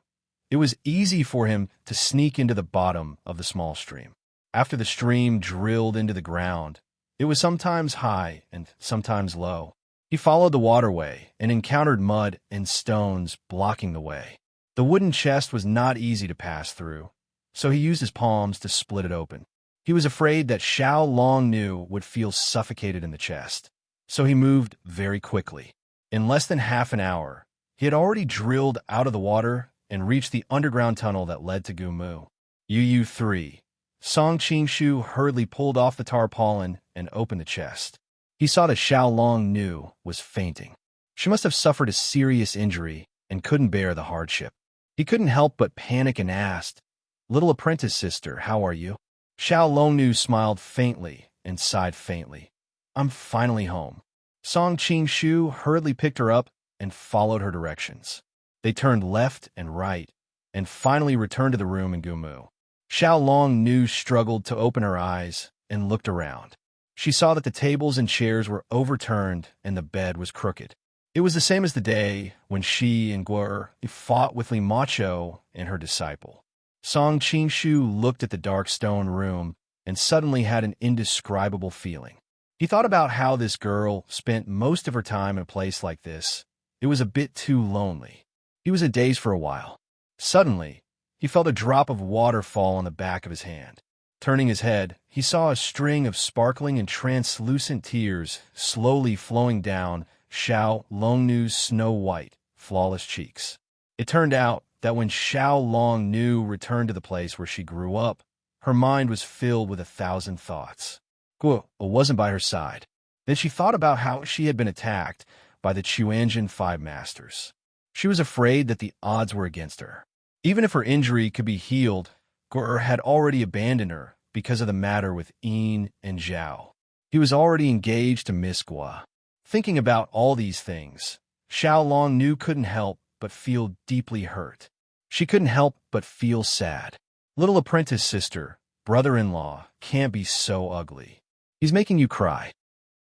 Speaker 1: it was easy for him to sneak into the bottom of the small stream. After the stream drilled into the ground, it was sometimes high and sometimes low. He followed the waterway and encountered mud and stones blocking the way. The wooden chest was not easy to pass through, so he used his palms to split it open. He was afraid that Xiao Long would feel suffocated in the chest, so he moved very quickly. In less than half an hour, he had already drilled out of the water and reached the underground tunnel that led to Gumu. UU3. Song Qingshu hurriedly pulled off the tarpaulin and opened the chest. He saw that Xiao Long was fainting. She must have suffered a serious injury and couldn't bear the hardship. He couldn't help but panic and asked, "Little apprentice sister, how are you?" Xiao Long smiled faintly and sighed faintly. "I'm finally home." Song Qingshu hurriedly picked her up and followed her directions. They turned left and right, and finally returned to the room in Gumu. Xiao Long struggled to open her eyes and looked around. She saw that the tables and chairs were overturned and the bed was crooked. It was the same as the day when she and Guer fought with Li Macho and her disciple. Song Qingshu looked at the dark stone room and suddenly had an indescribable feeling. He thought about how this girl spent most of her time in a place like this. It was a bit too lonely. He was dazed for a while. Suddenly, he felt a drop of water fall on the back of his hand. Turning his head, he saw a string of sparkling and translucent tears slowly flowing down Xiao Longnu's snow-white, flawless cheeks. It turned out that when Xiao Long returned to the place where she grew up, her mind was filled with 1,000 thoughts. Guo wasn't by her side. Then she thought about how she had been attacked by the Chuanjin 5 masters. She was afraid that the odds were against her. Even if her injury could be healed, Guo had already abandoned her because of the matter with Yin and Zhao. He was already engaged to Miss Guo. Thinking about all these things, Xiao Long couldn't help but feel deeply hurt. She couldn't help but feel sad. Little apprentice sister, brother-in-law, can't be so ugly. He's making you cry.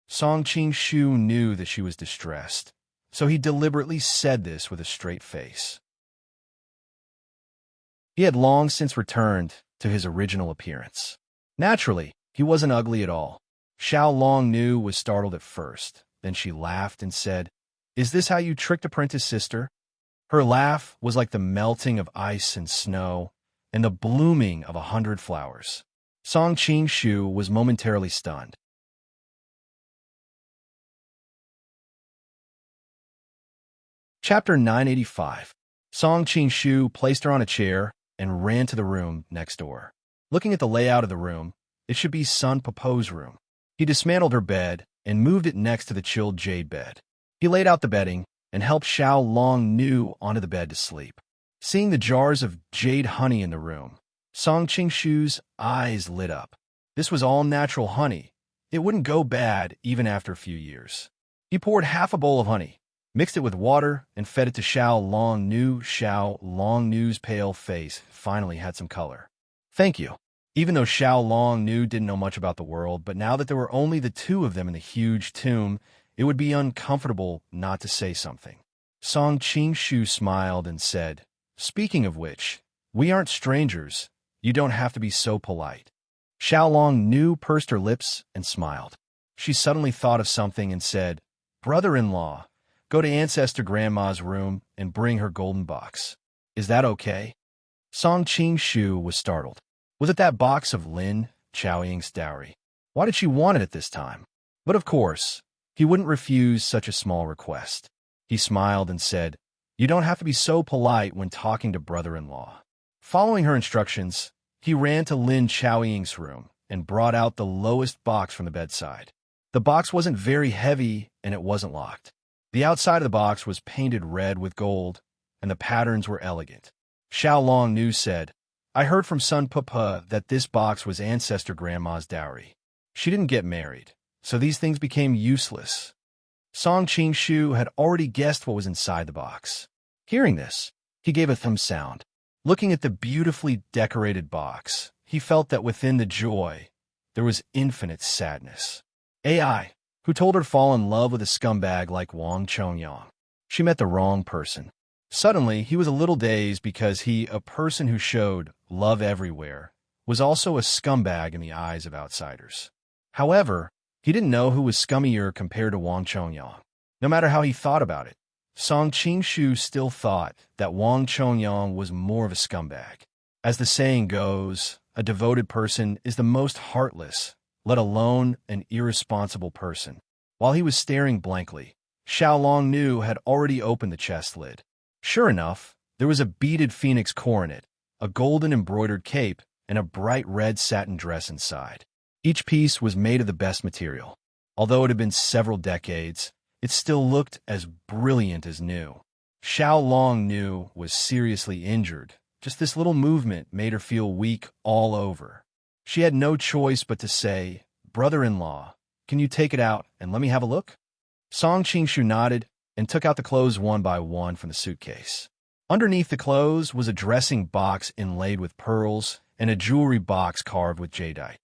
Speaker 1: Song Qingshu knew that she was distressed, so he deliberately said this with a straight face. He had long since returned to his original appearance. Naturally, he wasn't ugly at all. Xiao Long was startled at first. Then she laughed and said, "Is this how you tricked apprentice sister?" Her laugh was like the melting of ice and snow and the blooming of 100 flowers. Song Qingshu was momentarily stunned. Chapter 985. Song Qingshu placed her on a chair and ran to the room next door. Looking at the layout of the room, it should be Sun Popo's room. He dismantled her bed and moved it next to the chilled jade bed. He laid out the bedding and helped Xiao Long onto the bed to sleep. Seeing the jars of jade honey in the room, Song Qingshu's eyes lit up. This was all natural honey. It wouldn't go bad even after a few years. He poured half a bowl of honey, mixed it with water, and fed it to Xiao Long. Xiao Long's pale face finally had some color. "Thank you." Even though Xiao Long didn't know much about the world, but now that there were only the two of them in the huge tomb, it would be uncomfortable not to say something. Song Qingshu smiled and said, "Speaking of which, we aren't strangers. You don't have to be so polite. Xiaolong Nu pursed her lips and smiled. She suddenly thought of something and said, "Brother-in-law, go to Ancestor Grandma's room and bring her golden box. Is that okay?" Song Qing-shu was startled. Was it that box of Lin Chaoying's dowry? Why did she want it at this time? But of course, he wouldn't refuse such a small request. He smiled and said, "You don't have to be so polite when talking to brother-in-law." Following her instructions, he ran to Lin Chaoying's room and brought out the lowest box from the bedside. The box wasn't very heavy and it wasn't locked. The outside of the box was painted red with gold, and the patterns were elegant. Xiaolong Nu said, "I heard from Sun Papa that this box was Ancestor Grandma's dowry. She didn't get married, so these things became useless." Song Qing-shu had already guessed what was inside the box. Hearing this, he gave a thumb sound. Looking at the beautifully decorated box, he felt that within the joy, there was infinite sadness. AI, who told her to fall in love with a scumbag like Wang Chongyang. She met the wrong person. Suddenly, he was a little dazed because he, a person who showed love everywhere, was also a scumbag in the eyes of outsiders. However, he didn't know who was scummier compared to Wang Chongyang. No matter how he thought about it, Song Qing-shu still thought that Wang Chongyang was more of a scumbag. As the saying goes, a devoted person is the most heartless, let alone an irresponsible person. While he was staring blankly, Xiaolong Nu had already opened the chest lid. Sure enough, there was a beaded phoenix coronet, a golden embroidered cape, and a bright red satin dress inside. Each piece was made of the best material. Although it had been several decades, it still looked as brilliant as new. Xiaolong Nu was seriously injured. Just this little movement made her feel weak all over. She had no choice but to say, "Brother-in-law, can you take it out and let me have a look?" Song Qing-shu nodded and took out the clothes one by one from the suitcase. Underneath the clothes was a dressing box inlaid with pearls and a jewelry box carved with jadeite.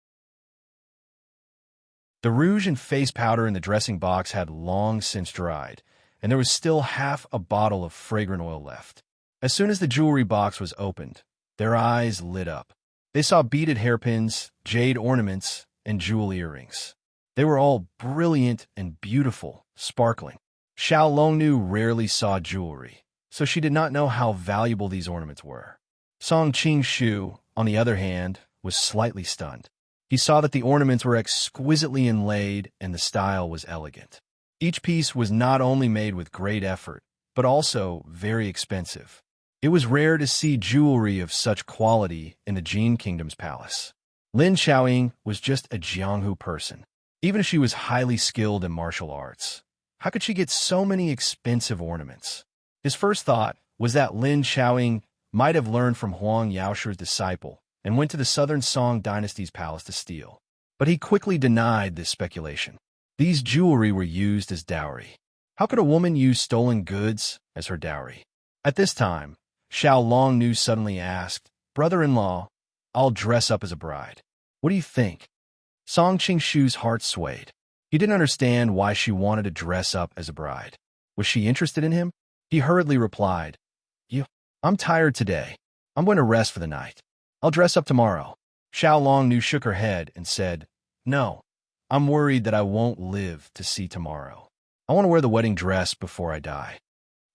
Speaker 1: The rouge and face powder in the dressing box had long since dried, and there was still half a bottle of fragrant oil left. As soon as the jewelry box was opened, their eyes lit up. They saw beaded hairpins, jade ornaments, and jewel earrings. They were all brilliant and beautiful, sparkling. Xiaolong Nu rarely saw jewelry, so she did not know how valuable these ornaments were. Song Qing-shu, on the other hand, was slightly stunned. He saw that the ornaments were exquisitely inlaid and the style was elegant. Each piece was not only made with great effort, but also very expensive. It was rare to see jewelry of such quality in the Jin Kingdom's palace. Lin Chaoying was just a Jianghu person. Even if she was highly skilled in martial arts, how could she get so many expensive ornaments? His first thought was that Lin Chaoying might have learned from Huang Yaoshu's disciple and went to the Southern Song Dynasty's palace to steal. But he quickly denied this speculation. These jewelry were used as dowry. How could a woman use stolen goods as her dowry? At this time, Xiaolong Nu suddenly asked, "Brother-in-law, I'll dress up as a bride. What do you think?" Song Qing-shu's heart swayed. He didn't understand why she wanted to dress up as a bride. Was she interested in him? He hurriedly replied, I'm tired today. I'm going to rest for the night. I'll dress up tomorrow." Xiaolong Nu shook her head and said, "No, I'm worried that I won't live to see tomorrow. I want to wear the wedding dress before I die."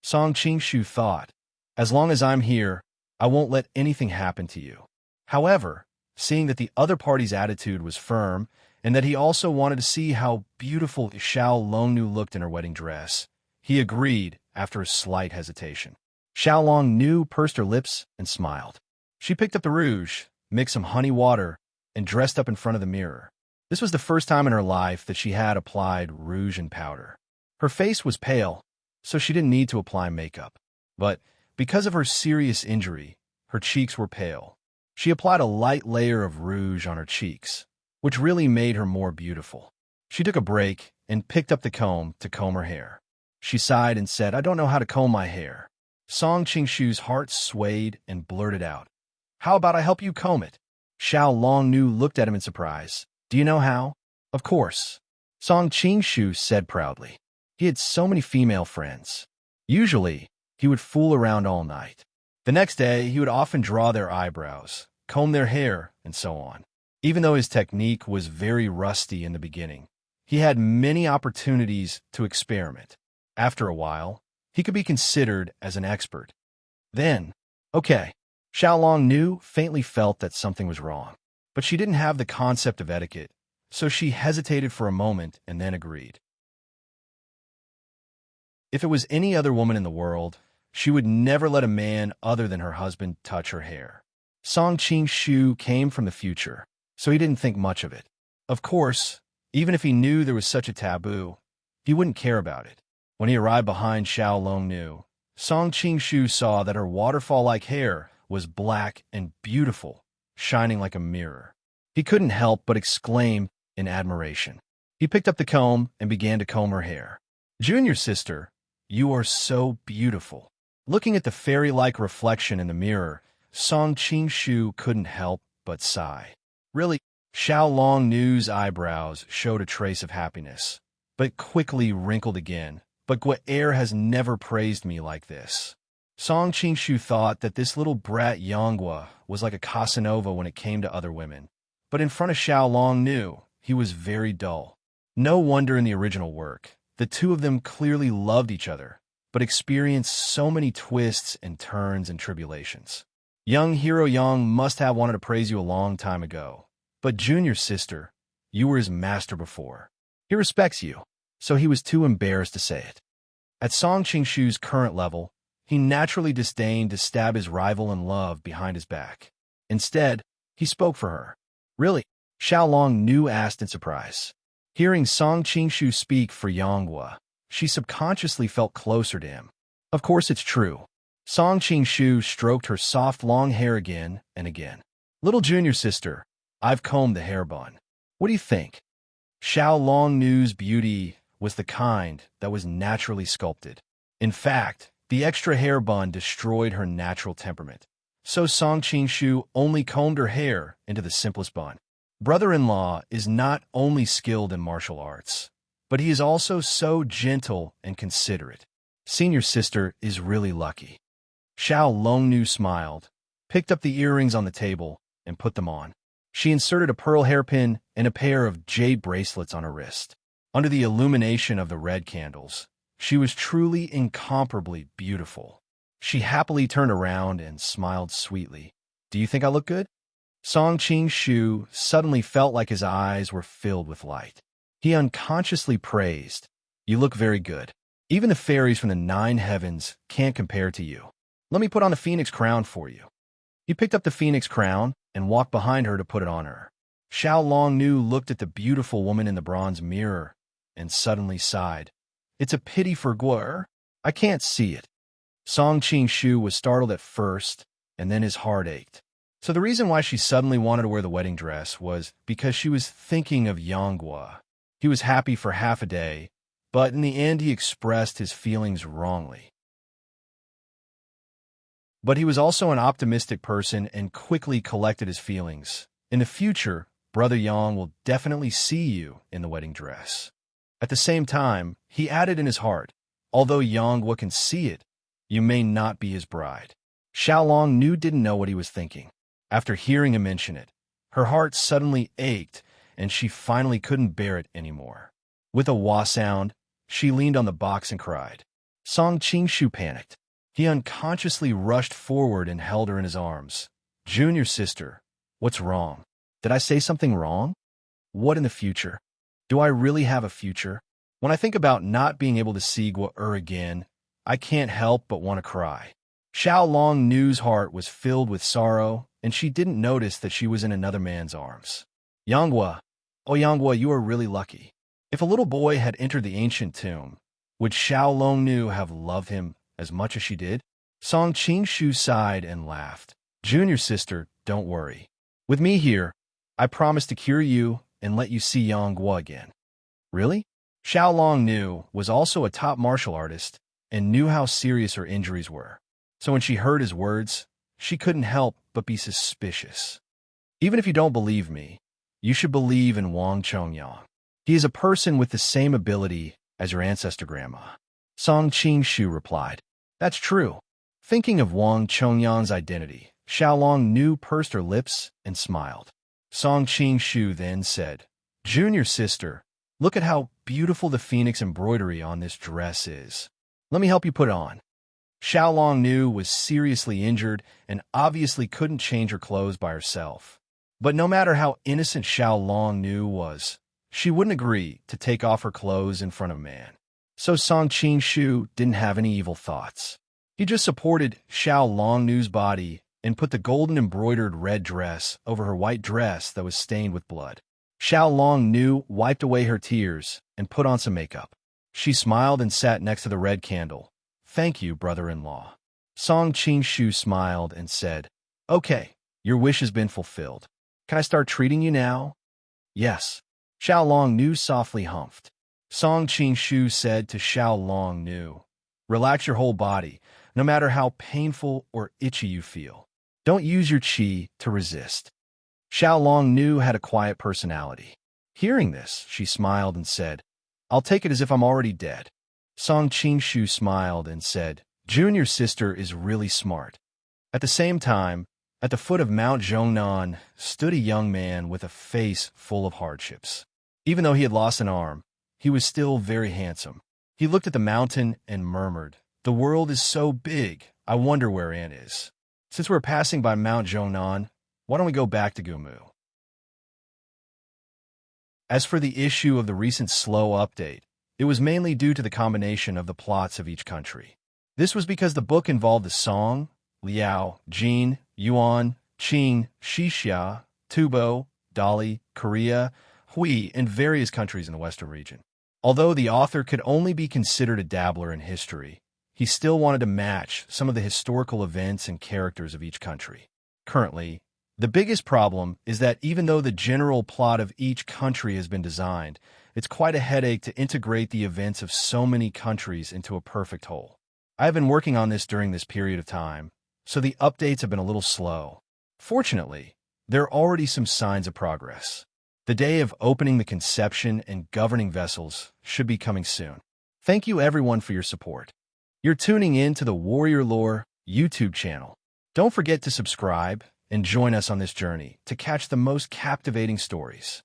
Speaker 1: Song Qing-shu thought, "As long as I'm here, I won't let anything happen to you." However, seeing that the other party's attitude was firm and that he also wanted to see how beautiful Xiaolong Nu looked in her wedding dress, he agreed after a slight hesitation. Xiaolong Nu pursed her lips and smiled. She picked up the rouge, mixed some honey water, and dressed up in front of the mirror. This was the first time in her life that she had applied rouge and powder. Her face was pale, so she didn't need to apply makeup. But because of her serious injury, her cheeks were pale. She applied a light layer of rouge on her cheeks, which really made her more beautiful. She took a break and picked up the comb to comb her hair. She sighed and said, "I don't know how to comb my hair." Song Qing-shu's heart swayed and blurted out, "How about I help you comb it?" Xiaolong Nu looked at him in surprise. "Do you know how?" "Of course," Song Qing-shu said proudly. He had so many female friends. Usually, he would fool around all night. The next day, he would often draw their eyebrows, comb their hair, and so on. Even though his technique was very rusty in the beginning, he had many opportunities to experiment. After a while, he could be considered as an expert. Then, okay, Xiaolong Nu faintly felt that something was wrong, but she didn't have the concept of etiquette, so she hesitated for a moment and then agreed. If it was any other woman in the world, she would never let a man other than her husband touch her hair. Song Qing-shu came from the future, so he didn't think much of it. Of course, even if he knew there was such a taboo, he wouldn't care about it. When he arrived behind Xiaolong Nu, Song Qing-shu saw that her waterfall-like hair was black and beautiful, shining like a mirror. He couldn't help but exclaim in admiration. He picked up the comb and began to comb her hair. "Junior sister, you are so beautiful." Looking at the fairy-like reflection in the mirror, Song Qing-shu couldn't help but sigh. Really, Xiaolong Nu's eyebrows showed a trace of happiness, but quickly wrinkled again. "But Guerre has never praised me like this." Song Qing-shu thought that this little brat Yonghua was like a Casanova when it came to other women. But in front of Xiaolong Nu, he was very dull. No wonder in the original work, the two of them clearly loved each other, but experienced so many twists and turns and tribulations. Young hero Yang must have wanted to praise you a long time ago. But junior sister, you were his master before. He respects you, so he was too embarrassed to say it. At Song Qing-shu's current level, he naturally disdained to stab his rival in love behind his back. Instead, he spoke for her. "Really?" Xiaolong Nu asked in surprise. Hearing Song Qing-shu speak for Yonghua, she subconsciously felt closer to him. Of course it's true. Song Qing-shu stroked her soft long hair again and again. "Little junior sister, I've combed the hair bun. What do you think?" Xiaolong Nu's beauty was the kind that was naturally sculpted. In fact, the extra hair bun destroyed her natural temperament. So Song Qing-shu only combed her hair into the simplest bun. Brother-in-law is not only skilled in martial arts, but he is also so gentle and considerate. Senior sister is really lucky. Xiaolong Nu smiled, picked up the earrings on the table, and put them on. She inserted a pearl hairpin and a pair of jade bracelets on her wrist. Under the illumination of the red candles, she was truly incomparably beautiful. She happily turned around and smiled sweetly. "Do you think I look good?" Song Qing-shu suddenly felt like his eyes were filled with light. He unconsciously praised, "You look very good. Even the fairies from the 9 heavens can't compare to you. Let me put on the phoenix crown for you." He picked up the phoenix crown and walked behind her to put it on her. Xiaolong Nu looked at the beautiful woman in the bronze mirror and suddenly sighed. "It's a pity for Guer. I can't see it." Song Qing-shu was startled at first, and then his heart ached. So the reason why she suddenly wanted to wear the wedding dress was because she was thinking of Yonghua. He was happy for half a day, but in the end he expressed his feelings wrongly. But he was also an optimistic person and quickly collected his feelings. "In the future, Brother Yang will definitely see you in the wedding dress." At the same time, he added in his heart, "Although Yonghua can see it, you may not be his bride." Xiaolong Nu didn't know what he was thinking. After hearing him mention it, her heart suddenly ached, and she finally couldn't bear it anymore. With a wah sound, she leaned on the box and cried. Song Qing-shu panicked. He unconsciously rushed forward and held her in his arms. "Junior sister, what's wrong? Did I say something wrong? What in the future? Do I really have a future? When I think about not being able to see Guer again, I can't help but want to cry." Xiaolong Nu's heart was filled with sorrow, and she didn't notice that she was in another man's arms. "Yonghua, oh Yonghua, you are really lucky. If a little boy had entered the ancient tomb, would Xiaolong Nu have loved him as much as she did?" Song Qing-shu sighed and laughed. "Junior sister, don't worry. With me here, I promise to cure you and let you see Yonghua again." "Really?" Xiaolong Nu was also a top martial artist and knew how serious her injuries were. So when she heard his words, she couldn't help but be suspicious. "Even if you don't believe me, you should believe in Wang Chongyang. He is a person with the same ability as your ancestor grandma." Song Qing-shu replied. "That's true." Thinking of Wang Chongyang's identity, Xiaolong Nu pursed her lips and smiled. Song Qing-shu then said, "Junior sister, look at how beautiful the phoenix embroidery on this dress is. Let me help you put it on." Xiaolong Nu was seriously injured and obviously couldn't change her clothes by herself. But no matter how innocent Xiaolong Nu was, she wouldn't agree to take off her clothes in front of a man. So Song Qing-shu didn't have any evil thoughts. He just supported Xiaolong Nu's body and put the golden embroidered red dress over her white dress that was stained with blood. Xiaolong Nu wiped away her tears and put on some makeup. She smiled and sat next to the red candle. "Thank you, brother-in-law." Song Qing-shu smiled and said, "Okay, your wish has been fulfilled. Can I start treating you now?" "Yes." Xiaolong Nu softly humphed. Song Qing-shu said to Xiaolong Nu, "Relax your whole body, no matter how painful or itchy you feel. Don't use your qi to resist." Xiaolong Nu had a quiet personality. Hearing this, she smiled and said, "I'll take it as if I'm already dead." Song Qing-shu smiled and said, "Junior sister is really smart." At the same time, at the foot of Mount Zhongnan stood a young man with a face full of hardships. Even though he had lost an arm, he was still very handsome. He looked at the mountain and murmured, "The world is so big, I wonder where Anne is. Since we're passing by Mount Zhongnan, why don't we go back to Gumu?" As for the issue of the recent slow update, it was mainly due to the combination of the plots of each country. This was because the book involved the Song, Liao, Jin, Yuan, Qing, Xixia, Tubo, Dali, Korea, Hui, and various countries in the Western region. Although the author could only be considered a dabbler in history, he still wanted to match some of the historical events and characters of each country. Currently, the biggest problem is that even though the general plot of each country has been designed, it's quite a headache to integrate the events of so many countries into a perfect whole. I've been working on this during this period of time, so the updates have been a little slow. Fortunately, there are already some signs of progress. The day of opening the conception and governing vessels should be coming soon. Thank you everyone for your support. You're tuning in to the Warrior Lore YouTube channel. Don't forget to subscribe and join us on this journey to catch the most captivating stories.